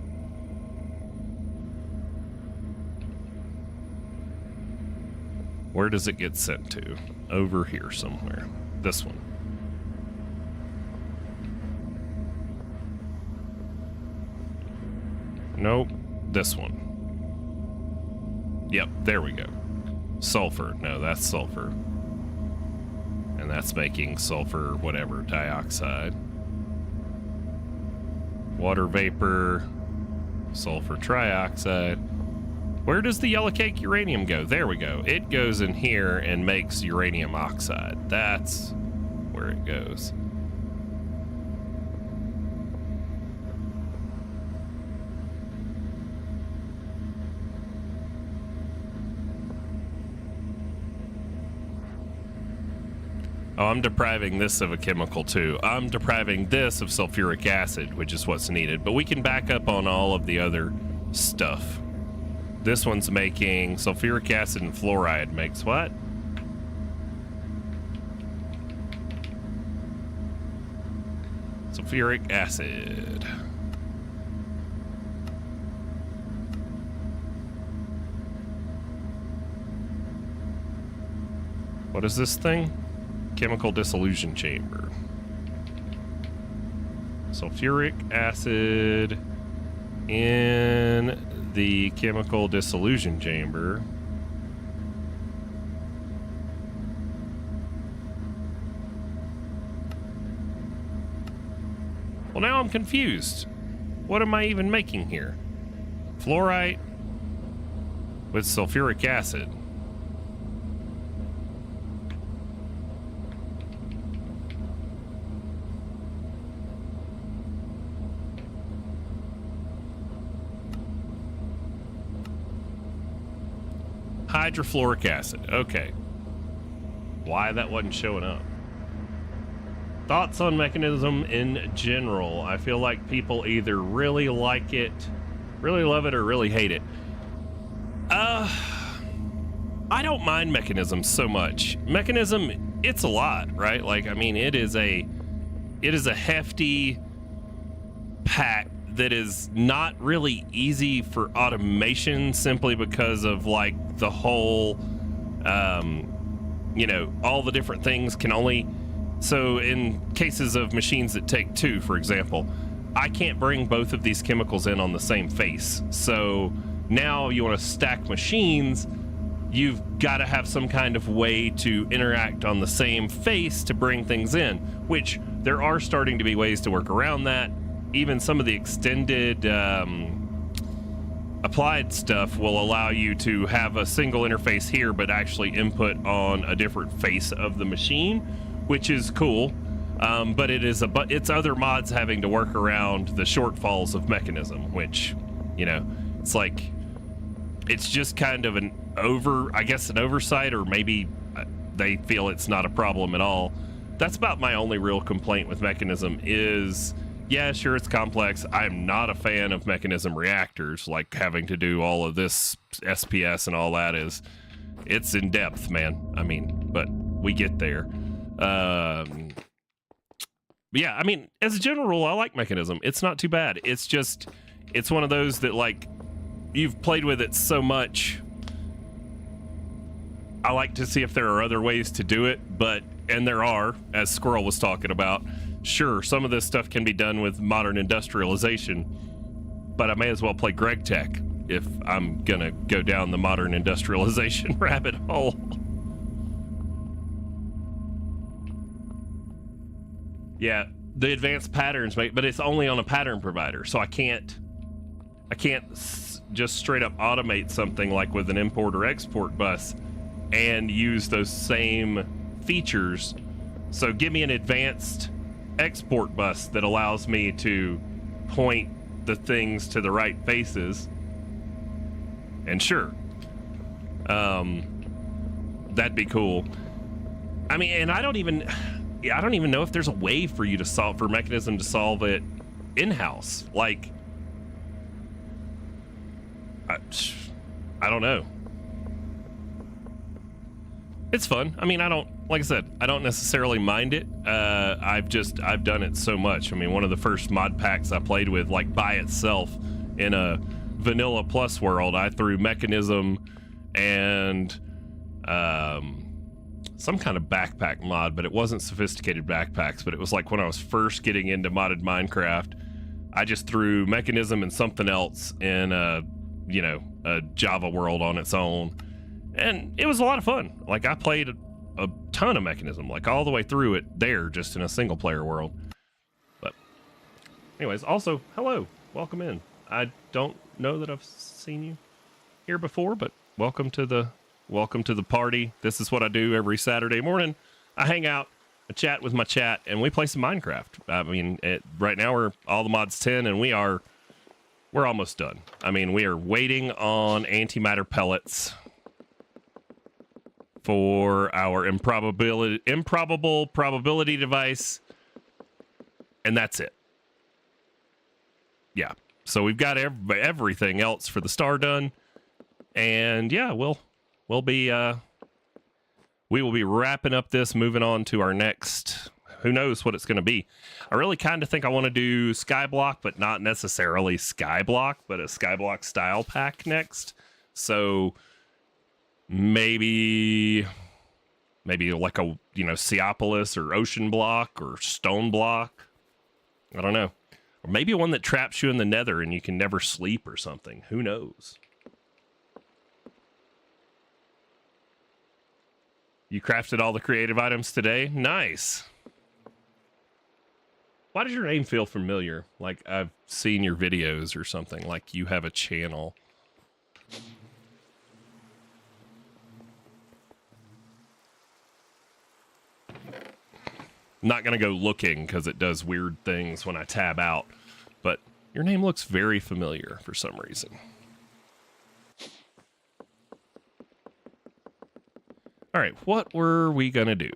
Where does it get sent to? Over here somewhere. This one. Nope. This one. Yep, there we go. Sulfur. No, that's sulfur. And that's making sulfur, whatever, dioxide. Water vapor. Sulfur trioxide. Where does the yellow cake uranium go? There we go. It goes in here and makes uranium oxide. That's where it goes. Oh, I'm depriving this of a chemical too. I'm depriving this of sulfuric acid, which is what's needed. But we can back up on all of the other stuff. This one's making sulfuric acid and fluoride makes what? Sulfuric acid. What is this thing? Chemical dissolution chamber. Sulfuric acid in the chemical dissolution chamber. Well, now I'm confused. What am I even making here? Fluorite with sulfuric acid. Hydrofluoric acid. Okay. Why that wasn't showing up. Thoughts on Mechanism in general? I feel like people either really like it, really love it, or really hate it. I don't mind Mechanism so much. Mechanism, it's a lot, right? Like, I mean, it is a hefty pack that is not really easy for automation simply because of like the whole, you know, all the different things can only, so in cases of machines that take two, for example, I can't bring both of these chemicals in on the same face. So now you want to stack machines, you've got to have some kind of way to interact on the same face to bring things in, which there are starting to be ways to work around that. Even some of the extended applied stuff will allow you to have a single interface here, but actually input on a different face of the machine, which is cool. But it's other mods having to work around the shortfalls of Mechanism, which, you know, it's like, it's just kind of an oversight, or maybe they feel it's not a problem at all. That's about my only real complaint with Mechanism is, yeah, sure, it's complex. I'm not a fan of Mechanism reactors, like having to do all of this SPS and all that it's in depth, man. I mean, but we get there. Yeah, I mean, as a general rule, I like Mechanism. It's not too bad. It's just, it's one of those that, like, you've played with it so much. I like to see if there are other ways to do it, and there are, as Squirrel was talking about. Sure, some of this stuff can be done with modern industrialization, but I may as well play Greg Tech if I'm gonna go down the modern industrialization rabbit hole. Yeah, the advanced patterns, but it's only on a pattern provider, so I can't just straight up automate something like with an import or export bus and use those same features. So give me an advanced export bus that allows me to point the things to the right faces, and sure, that'd be cool. I mean, and I don't even know if there's a way for you to solve, for Mechanism to solve it in-house. Like, I don't know. It's fun. I mean, like I said, I don't necessarily mind it. I've done it so much. I mean, one of the first mod packs I played with, like by itself in a vanilla plus world, I threw Mechanism and some kind of backpack mod, but it wasn't sophisticated backpacks, but it was like when I was first getting into modded Minecraft, I just threw Mechanism and something else in a Java world on its own. And it was a lot of fun. Like, I played a ton of Mechanism, like all the way through it there, just in a single player world. But anyways, also, hello, welcome in. I don't know that I've seen you here before, but welcome to the party. This is what I do every Saturday morning. I hang out, I chat with my chat, and we play some Minecraft. I mean, right now we're all the mods 10, and we're almost done. I mean, we are waiting on antimatter pellets for our improbable probability device, and that's it. Yeah, so we've got everything else for the star done, and yeah, we will be wrapping up this, moving on to our next. Who knows what it's going to be? I really kind of think I want to do Skyblock, but not necessarily Skyblock, but a Skyblock style pack next. So maybe like a, Seopolis or Ocean Block or Stone Block. I don't know. Or maybe one that traps you in the nether and you can never sleep or something. Who knows? You crafted all the creative items today? Nice. Why does your name feel familiar? Like I've seen your videos or something, like you have a channel. I'm not going to go looking because it does weird things when I tab out, but your name looks very familiar for some reason. All right, what were we going to do?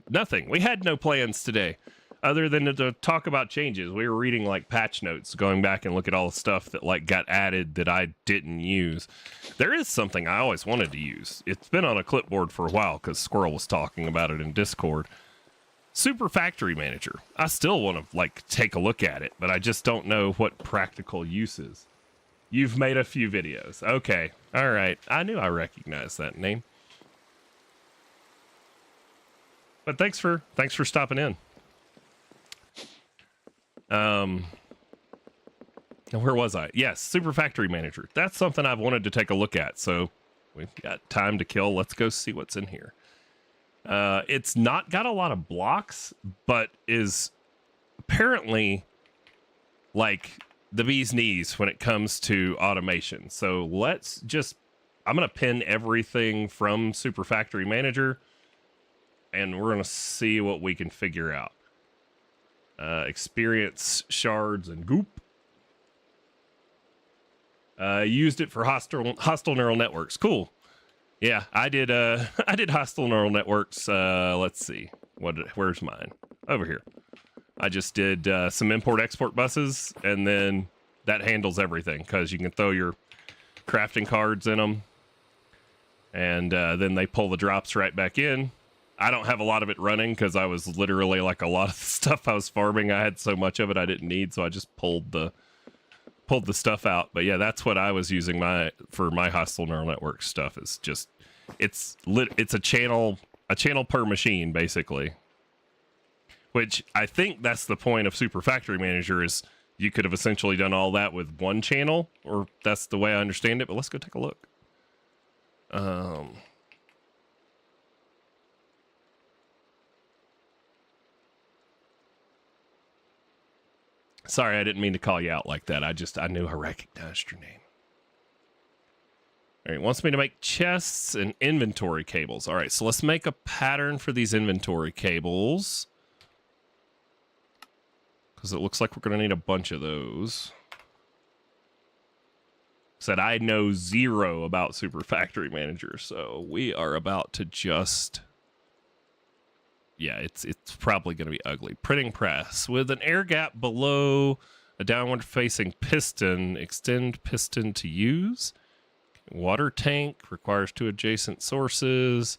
Nothing. We had no plans today other than to talk about changes. We were reading like patch notes, going back and look at all the stuff that like got added that I didn't use. There is something I always wanted to use. It's been on a clipboard for a while because Squirrel was talking about it in Discord. Super Factory Manager. I still want to like take a look at it, but I just don't know what practical uses. You've made a few videos. Okay. All right. I knew I recognized that name. But thanks for stopping in. Where was I? Yes, Super Factory Manager. That's something I've wanted to take a look at. So we've got time to kill. Let's go see what's in here. It's not got a lot of blocks, but is apparently like the bee's knees when it comes to automation. So I'm going to pin everything from Super Factory Manager, and we're going to see what we can figure out. Experience shards and goop. Used it for hostile neural networks. Cool. Yeah, I did hostile neural networks. Let's see. Where's mine? Over here. I just did some import export buses, and then that handles everything because you can throw your crafting cards in them, and then they pull the drops right back in. I don't have a lot of it running because I was literally like a lot of the stuff I was farming. I had so much of it I didn't need, so I just pulled the stuff out. But yeah, that's what I was using for my hostile neural network stuff. Is just it's a channel per machine basically. Which I think that's the point of Super Factory Manager, is you could have essentially done all that with one channel, or that's the way I understand it. But let's go take a look. Sorry, I didn't mean to call you out like that. I knew I recognized your name. All right, it wants me to make chests and inventory cables. All right, so let's make a pattern for these inventory cables, because it looks like we're going to need a bunch of those. Said I know zero about Super Factory Manager, so we are about to just... Yeah, it's probably going to be ugly. Printing press with an air gap below a downward facing piston. Extend piston to use. Water tank requires 2 adjacent sources.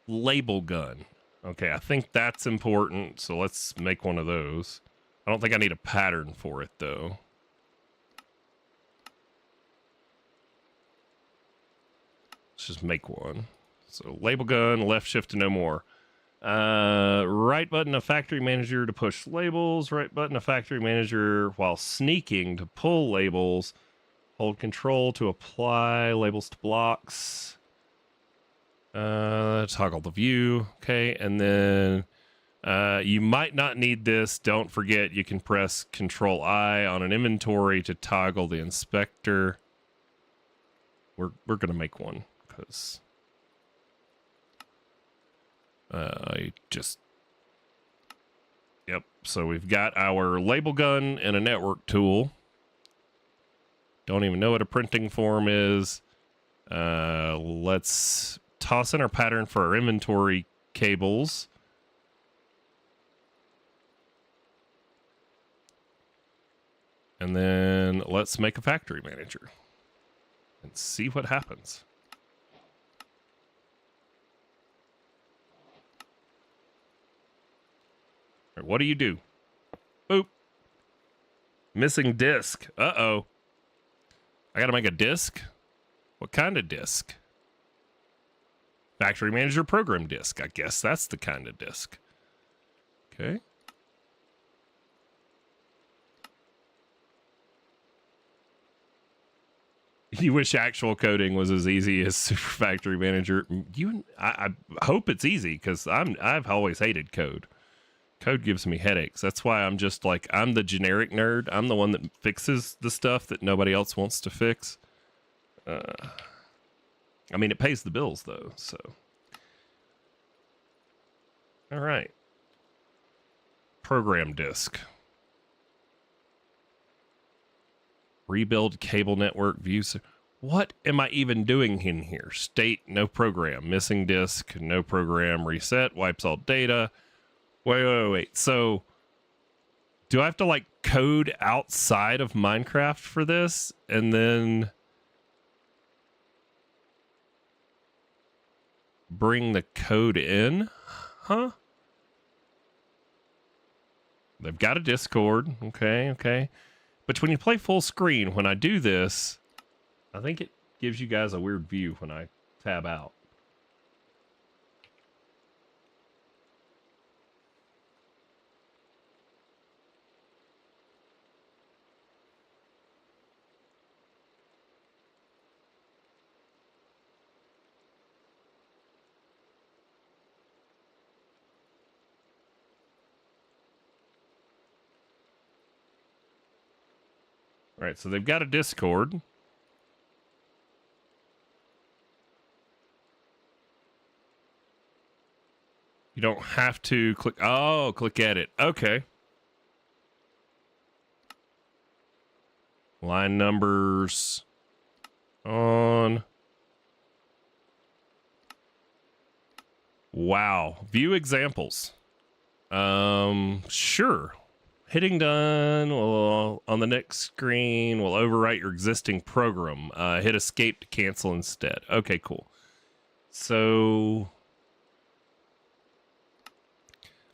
Label gun. Okay, I think that's important, so let's make one of those. I don't think I need a pattern for it, though. Let's just make one. So label gun, left shift to no more. Right button of Factory Manager to push labels. Right button of Factory Manager while sneaking to pull labels. Hold control to apply labels to blocks. Toggle the view. Okay, and then you might not need this. Don't forget you can press Control I on an inventory to toggle the inspector. We're gonna make one because yep. So we've got our label gun and a network tool. Don't even know what a printing form is. Let's toss in our pattern for our inventory cables. And then let's make a factory manager and see what happens. All right, what do you do? Boop. Missing disk. Uh-oh. I gotta make a disk? What kind of disk? Factory Manager program disk. I guess that's the kind of disk. Okay. You wish actual coding was as easy as Super Factory Manager. I hope it's easy, because I've always hated code. Code gives me headaches. That's why I'm just like, I'm the generic nerd. I'm the one that fixes the stuff that nobody else wants to fix. I mean, it pays the bills though, so. All right. Program disk. Rebuild cable network views. What am I even doing in here? State, no program. Missing disk, no program. Reset, wipes all data. Wait. So, do I have to like code outside of Minecraft for this? And then bring the code in? Huh? They've got a Discord. Okay. But when you play full screen, when I do this, I think it gives you guys a weird view when I tab out. All right, so they've got a Discord. You don't have to click. Oh, click edit. Okay. Line numbers on. Wow. View examples. Sure. Hitting done will, on the next screen will overwrite your existing program. Hit escape to cancel instead. Okay, cool. So,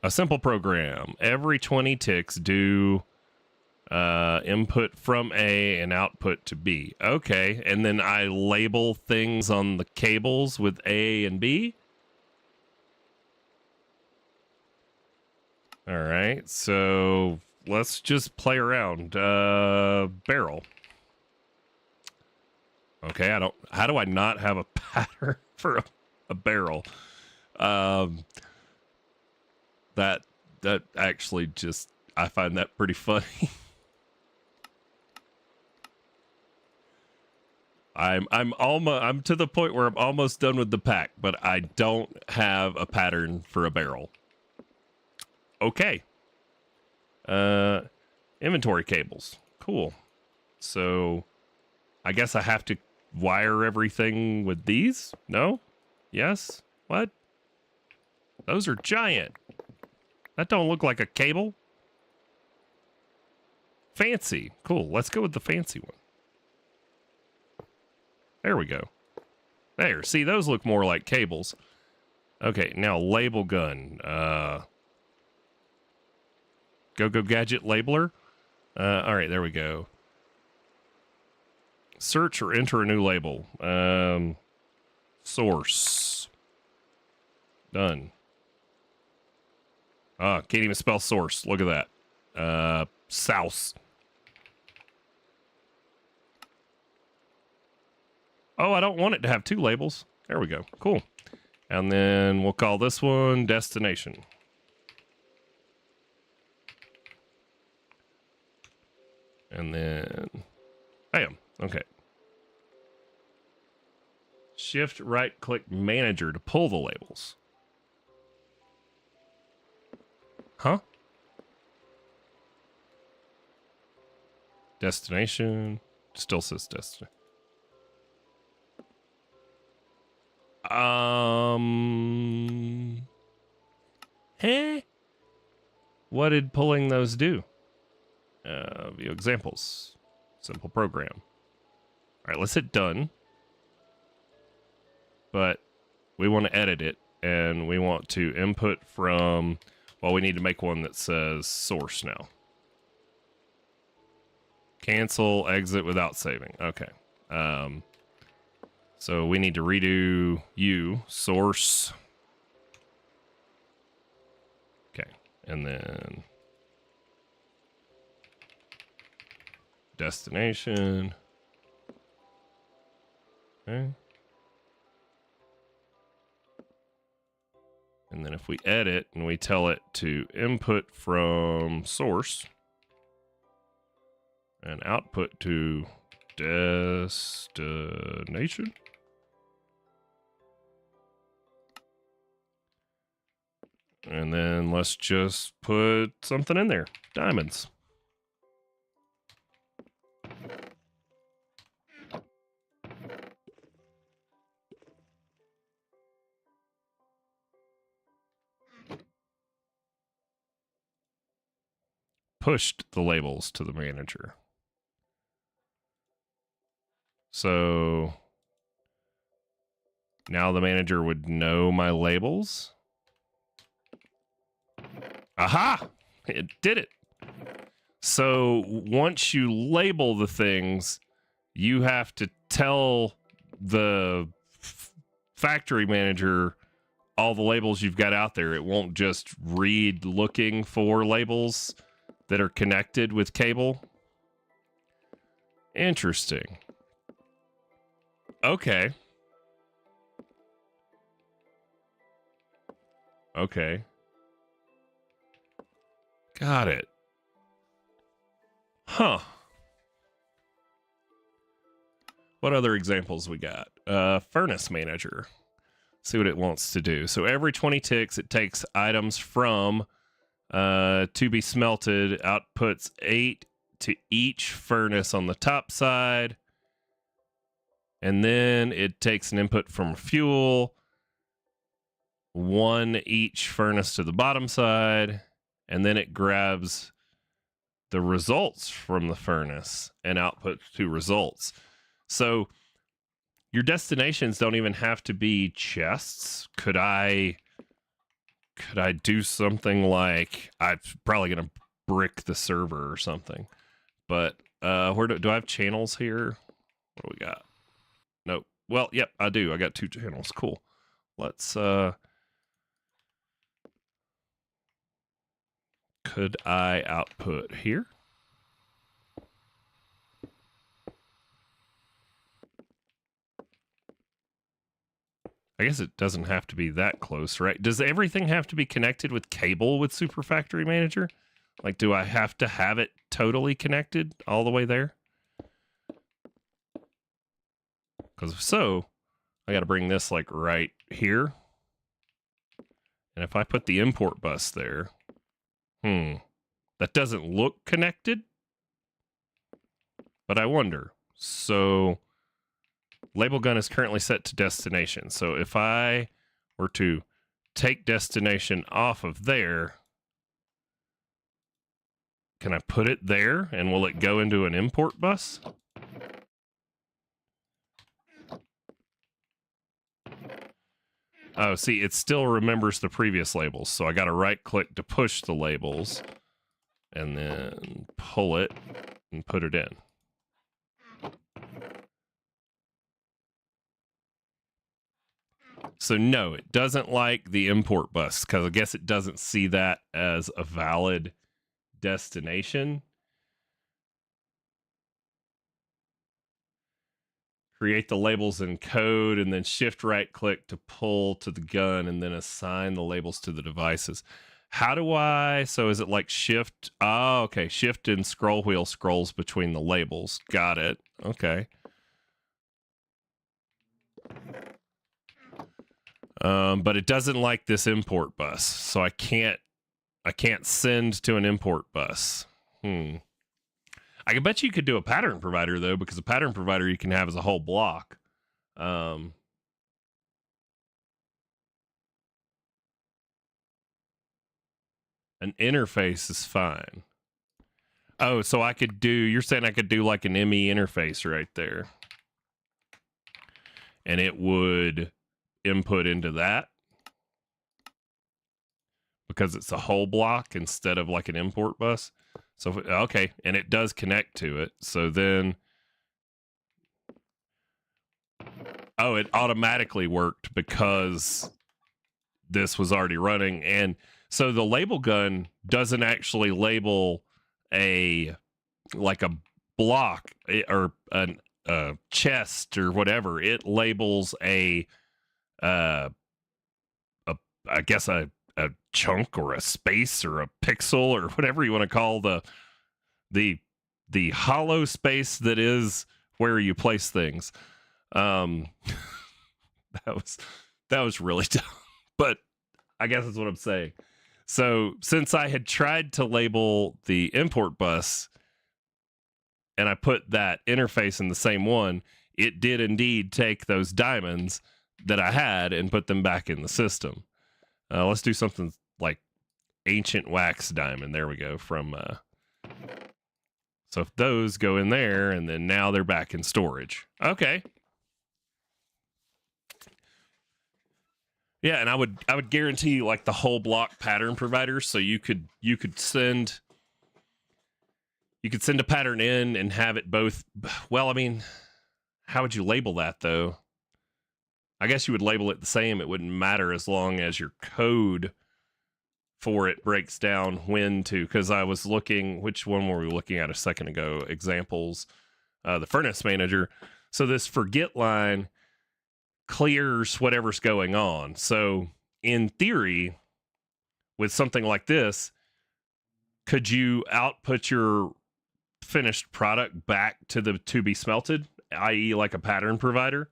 a simple program. Every 20 ticks do input from A and output to B. Okay, and then I label things on the cables with A and B. All right, so let's just play around. Barrel. Okay, how do I not have a pattern for a barrel? That actually just, I find that pretty funny. I'm to the point where I'm almost done with the pack, but I don't have a pattern for a barrel. Okay. Inventory cables. Cool. So I guess I have to wire everything with these? No? Yes? What? Those are giant. That don't look like a cable. Fancy. Cool. Let's go with the fancy one. There we go. There. See, those look more like cables. Okay, now label gun. Go Gadget labeler. All right, there we go. Search or enter a new label. Source. Done. Can't even spell source. Look at that. Souse. Oh, I don't want it to have two labels. There we go. Cool. And then we'll call this one destination. And then, bam. Okay. Shift right click manager to pull the labels. Huh? Destination. Still says destination. Hey? What did pulling those do? View examples. Simple program. All right, let's hit done. But we want to edit it, and we want to input from, well, we need to make one that says source now. Cancel, exit without saving. Okay. So we need to redo source. Okay, and then destination. Okay. And then if we edit and we tell it to input from source and output to destination. And then let's just put something in there. Diamonds. Pushed the labels to the manager. So now the manager would know my labels. Aha! It did it. So once you label the things, you have to tell the factory manager all the labels you've got out there. It won't just read looking for labels that are connected with cable. Interesting. Okay. Okay. Got it. Huh. What other examples we got? Furnace manager. See what it wants to do. So every 20 ticks, it takes items from to be smelted, outputs 8 to each furnace on the top side. And then it takes an input from fuel, 1 each furnace to the bottom side. And then it grabs the results from the furnace and outputs 2 results. So your destinations don't even have to be chests. Could I do something like, I'm probably gonna brick the server or something, but where do I have channels here? What do we got? Nope. Well, yep, I do. I got 2 channels. Cool. Let's could I output here? I guess it doesn't have to be that close, right? Does everything have to be connected with cable with Super Factory Manager? Like, do I have to have it totally connected all the way there? Because if so, I got to bring this like right here. And if I put the import bus there, that doesn't look connected. But I wonder. So label gun is currently set to destination. So if I were to take destination off of there, can I put it there and will it go into an import bus? Oh, see, it still remembers the previous labels. So I got to right click to push the labels and then pull it and put it in. So no, it doesn't like the import bus because I guess it doesn't see that as a valid destination. Create the labels in code and then shift right click to pull to the gun and then assign the labels to the devices. How do I, so is it like shift? Oh, okay. Shift and scroll wheel scrolls between the labels. Got it. Okay. But it doesn't like this import bus. So I can't send to an import bus. I can bet you could do a pattern provider though, because a pattern provider you can have as a whole block. An interface is fine. Oh, so I could do, you're saying I could do like an ME interface right there. And it would input into that because it's a whole block instead of like an import bus. So, okay, and it does connect to it. So then, oh, it automatically worked because this was already running. And so the label gun doesn't actually label a block or a chest or whatever. It labels a I guess a chunk or a space or a pixel or whatever you want to call the hollow space that is where you place things. Um, that was really dumb, but I guess that's what I'm saying. So since I had tried to label the import bus and I put that interface in the same one, it did indeed take those diamonds that I had and put them back in the system. Let's do something like ancient wax diamond. There we go. So if those go in there and then now they're back in storage. Okay. Yeah, and I would guarantee like the whole block pattern providers, so you could send a pattern in and have it both. Well, I mean, how would you label that though? I guess you would label it the same. It wouldn't matter as long as your code for it breaks down when to, because I was looking, which one were we looking at a second ago? Examples, the furnace manager. So this forget line clears whatever's going on. So in theory, with something like this, could you output your finished product back to the to be smelted, i.e. like a pattern provider?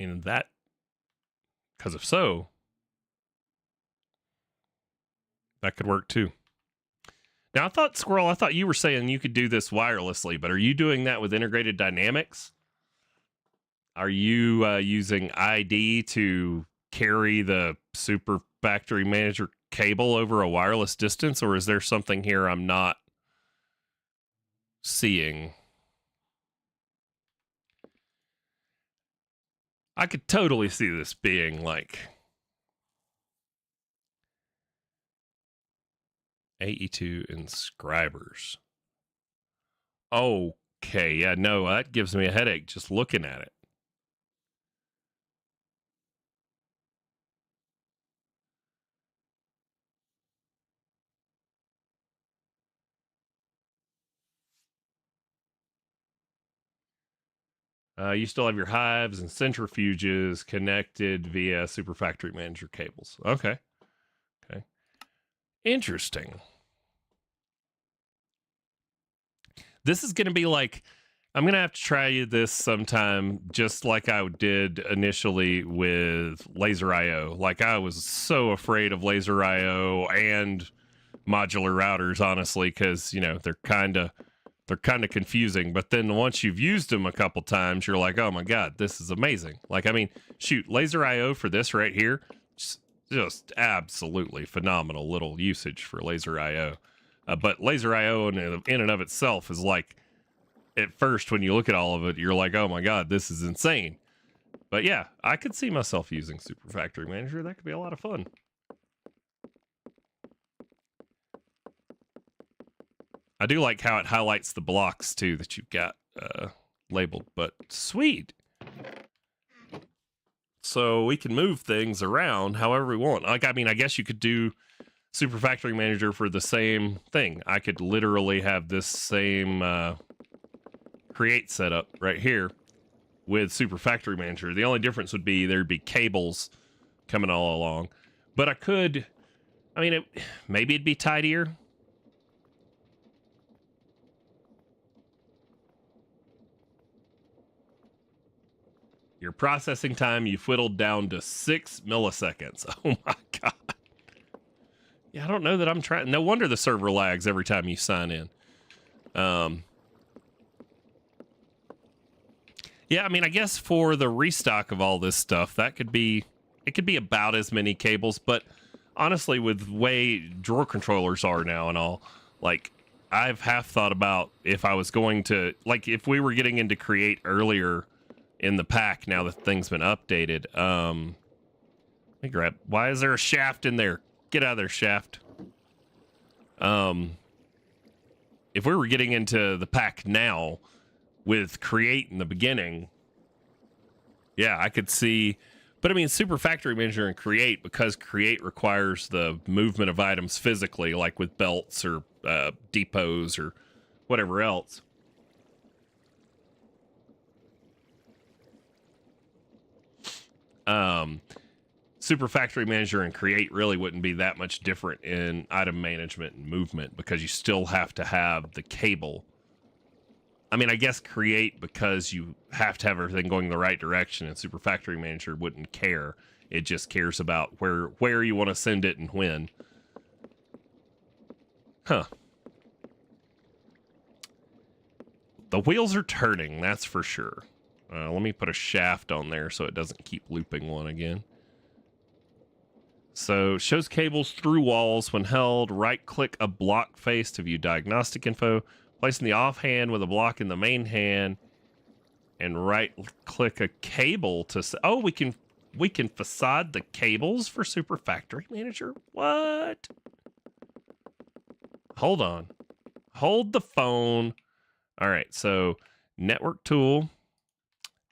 And that, because if so, that could work too. Now, I thought, Squirrel, I thought you were saying you could do this wirelessly, but are you doing that with integrated dynamics? Are you using ID to carry the Super Factory Manager cable over a wireless distance, or is there something here I'm not seeing? I could totally see this being like AE2 inscribers. Okay, yeah, no, that gives me a headache just looking at it. You still have your hives and centrifuges connected via Super Factory Manager cables. Okay. Okay. Interesting. This is going to be like, I'm going to have to try this sometime, just like I did initially with Laser IO. Like, I was so afraid of Laser IO and modular routers, honestly, because, you know, they're kind of confusing. But then once you've used them a couple times, you're like, oh my God, this is amazing. Like, I mean, shoot, Laser IO for this right here, just absolutely phenomenal little usage for Laser IO. But Laser IO in and of itself is like, at first, when you look at all of it, you're like, oh my God, this is insane. But yeah, I could see myself using Super Factory Manager. That could be a lot of fun. I do like how it highlights the blocks too that you've got labeled, but sweet. So we can move things around however we want. Like, I mean, I guess you could do Super Factory Manager for the same thing. I could literally have this same create setup right here with Super Factory Manager. The only difference would be there'd be cables coming all along. But I could, I mean, maybe it'd be tidier. Your processing time, you whittled down to 6 milliseconds. Oh my God. Yeah, I don't know that I'm trying. No wonder the server lags every time you sign in. Yeah, I mean, I guess for the restock of all this stuff, that could be, it could be about as many cables, but honestly, with the way drawer controllers are now and all, like, I've half thought about if I was going to, like, if we were getting into Create earlier in the pack, now that thing's been updated. Let me grab, why is there a shaft in there? Get out of there, shaft. If we were getting into the pack now with Create in the beginning, yeah, I could see. But I mean, Super Factory Manager and Create, because Create requires the movement of items physically, like with belts or depots or whatever else. Super Factory Manager and Create really wouldn't be that much different in item management and movement, because you still have to have the cable. I mean, I guess Create, because you have to have everything going the right direction, and Super Factory Manager wouldn't care. It just cares about where you want to send it and when. Huh. The wheels are turning, that's for sure. Let me put a shaft on there so it doesn't keep looping one again. So, shows cables through walls when held. Right-click a block face to view diagnostic info. Placing the offhand with a block in the main hand. And right-click a cable to... Oh, we can facade the cables for Super Factory Manager? What? Hold on. Hold the phone. All right, so network tool.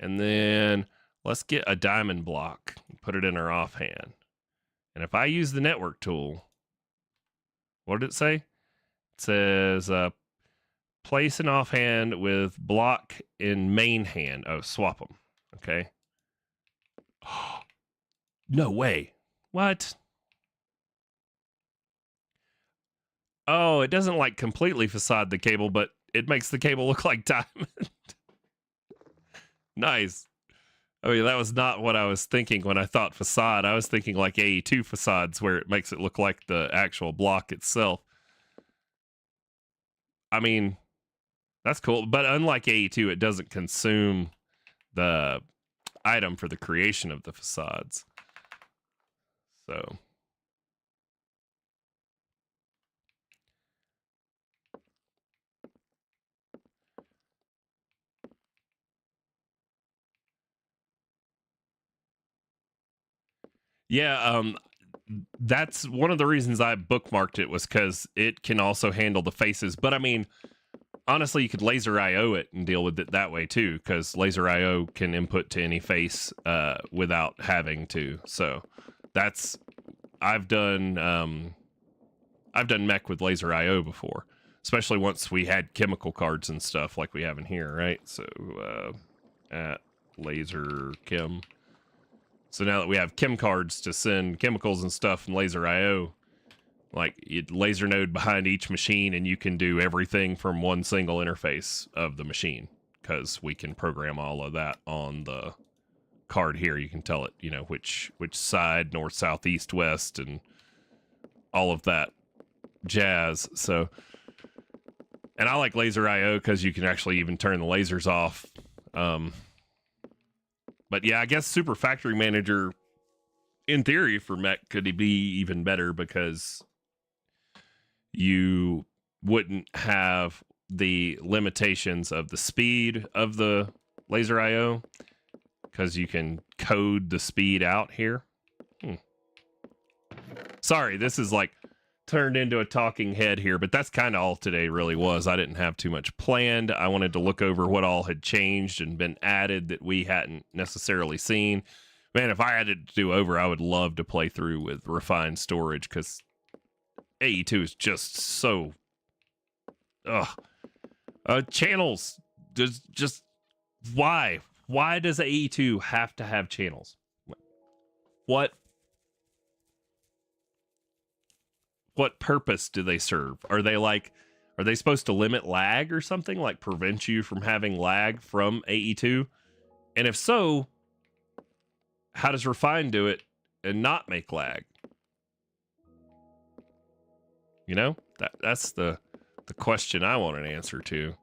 And then let's get a diamond block and put it in our offhand. And if I use the network tool, what did it say? It says place an offhand with block in main hand. Oh, swap them. Okay. No way. What? Oh, it doesn't like completely facade the cable, but it makes the cable look like diamond. Nice. I mean, that was not what I was thinking when I thought facade. I was thinking like AE2 facades where it makes it look like the actual block itself. I mean, that's cool. But unlike AE2, it doesn't consume the item for the creation of the facades. So... yeah, that's one of the reasons I bookmarked it, was because it can also handle the faces. But I mean, honestly, you could laser IO it and deal with it that way too, because laser IO can input to any face without having to. So that's I've done mech with laser IO before, especially once we had chemical cards and stuff like we have in here, right? So at laser chem. So now that we have chem cards to send chemicals and stuff and laser IO, like laser node behind each machine, and you can do everything from one single interface of the machine, because we can program all of that on the card here. You can tell it, you know, which side, north, south, east, west, and all of that jazz. So, and I like laser IO because you can actually even turn the lasers off. But yeah, I guess Super Factory Manager, in theory, for mech could be even better, because you wouldn't have the limitations of the speed of the laser IO, because you can code the speed out here. Sorry, this is like turned into a talking head here, but that's kind of all today really was. I didn't have too much planned. I wanted to look over what all had changed and been added that we hadn't necessarily seen. Man, if I had it to do over, I would love to play through with refined storage, because AE2 is just so... channels. Just why? Why does AE2 have to have channels? What purpose do they serve? Are they supposed to limit lag or something? Like prevent you from having lag from AE2? And if so, how does Refine do it and not make lag? You know, that's the question I want an answer to.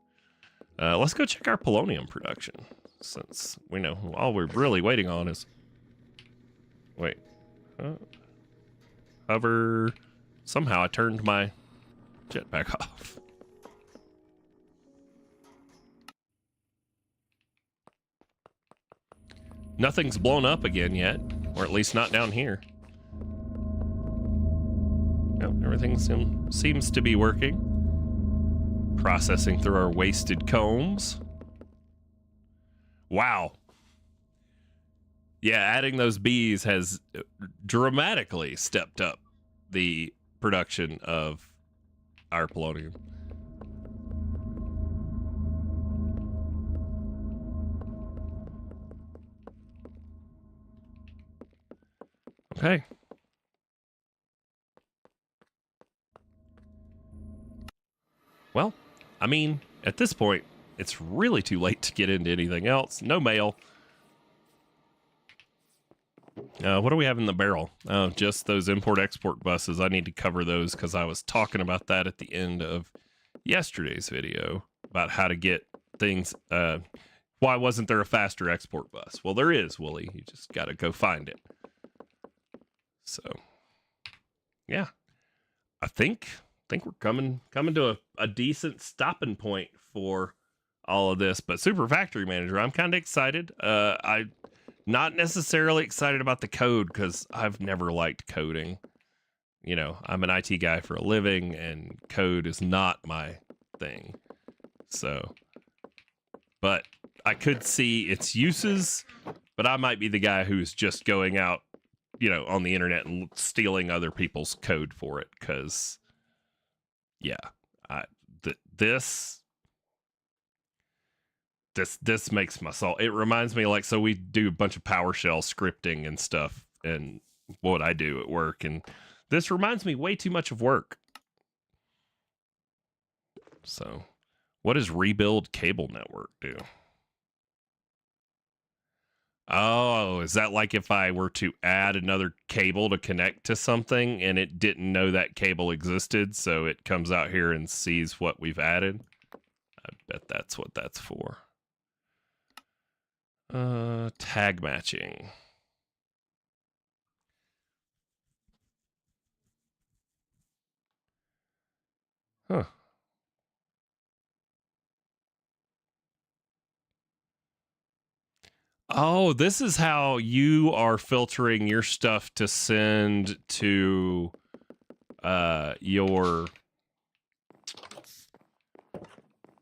Let's go check our polonium production, since we know all we're really waiting on is... Wait. Hover... Somehow I turned my jetpack off. Nothing's blown up again yet, or at least not down here. Nope, everything seems to be working. Processing through our wasted combs. Wow. Yeah, adding those bees has dramatically stepped up the production of our polonium. Okay. Well, I mean, at this point, it's really too late to get into anything else. No mail. What do we have in the barrel? Oh, just those import-export buses. I need to cover those because I was talking about that at the end of yesterday's video about how to get things. Why wasn't there a faster export bus? Well, there is, Wooly. You just got to go find it. So, yeah, I think we're coming to a decent stopping point for all of this. But Super Factory Manager, I'm kind of excited. I'm not necessarily excited about the code because I've never liked coding. You know, I'm an IT guy for a living, and code is not my thing. So, but I could see its uses, but I might be the guy who's just going out, you know, on the internet and stealing other people's code for it. Because, yeah, this makes my soul. It reminds me, like, so we do a bunch of PowerShell scripting and stuff, and what I do at work, and this reminds me way too much of work. So, what does rebuild cable network do? Oh, is that like if I were to add another cable to connect to something and it didn't know that cable existed, so it comes out here and sees what we've added? I bet that's what that's for. Tag matching. Huh. Oh, this is how you are filtering your stuff to send to your...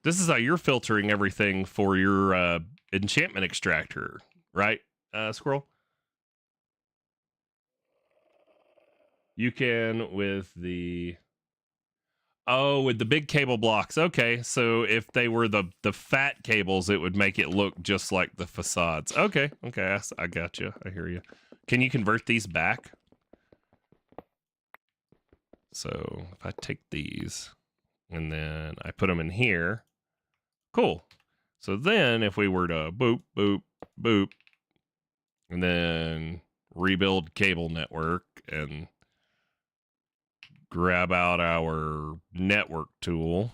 This is how you're filtering everything for your enchantment extractor, right, Squirrel? You can with the... Oh, with the big cable blocks. Okay, so if they were the fat cables, it would make it look just like the facades. Okay, I got you. I hear you. Can you convert these back? So if I take these and then I put them in here, cool. So then if we were to boop, boop, boop, and then rebuild cable network and grab out our network tool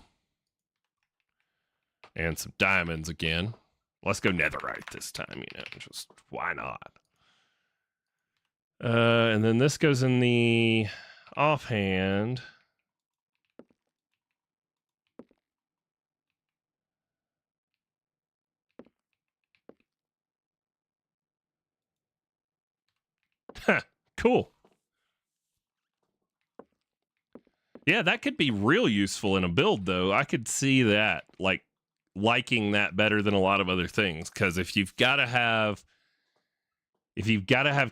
and some diamonds again. Let's go netherite this time, you know, just why not? And then this goes in the offhand. Cool. Yeah, that could be real useful in a build, though. I could see that, like, liking that better than a lot of other things. Because if you've got to have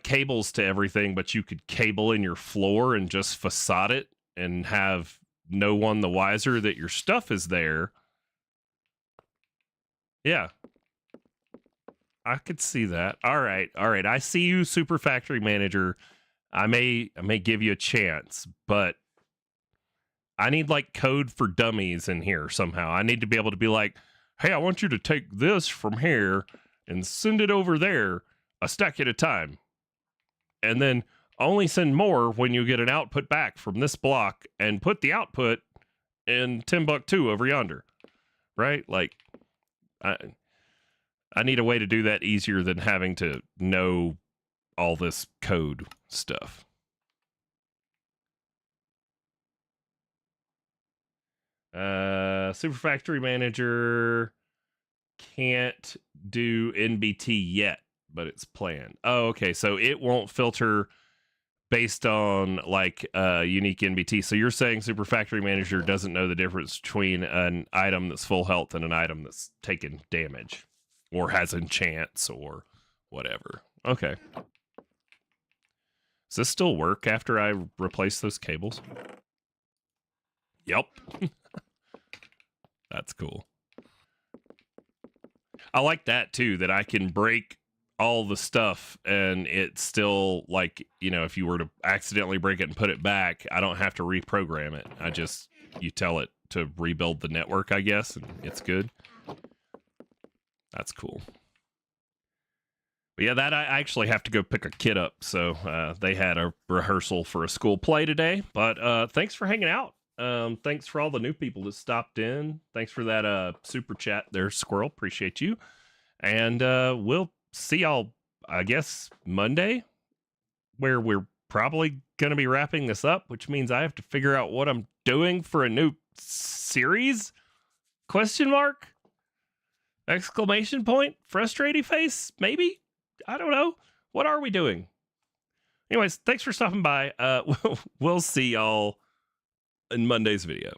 cables to everything, but you could cable in your floor and just facade it and have no one the wiser that your stuff is there. Yeah. I could see that. All right. I see you, Super Factory Manager. I may give you a chance, but I need like code for dummies in here somehow. I need to be able to be like, hey, I want you to take this from here and send it over there a stack at a time. And then only send more when you get an output back from this block and put the output in Timbuktu over yonder. Right? Like, I need a way to do that easier than having to know all this code stuff. Super Factory Manager can't do NBT yet, but it's planned. Oh, okay. So it won't filter based on like unique NBT. So you're saying Super Factory Manager doesn't know the difference between an item that's full health and an item that's taken damage or has enchants or whatever. Okay. Does this still work after I replace those cables? Yep. That's cool. I like that too, that I can break all the stuff, and it's still like, you know, if you were to accidentally break it and put it back, I don't have to reprogram it. You tell it to rebuild the network, I guess, and it's good. That's cool. But yeah, that I actually have to go pick a kid up. So they had a rehearsal for a school play today. But thanks for hanging out. Thanks for all the new people that stopped in. Thanks for that super chat there, Squirrel. Appreciate you. And we'll see y'all, I guess, Monday, where we're probably going to be wrapping this up, which means I have to figure out what I'm doing for a new series? Question mark? Exclamation point? Frustrating face? Maybe? I don't know. What are we doing? Anyways, thanks for stopping by. We'll see y'all in Monday's video.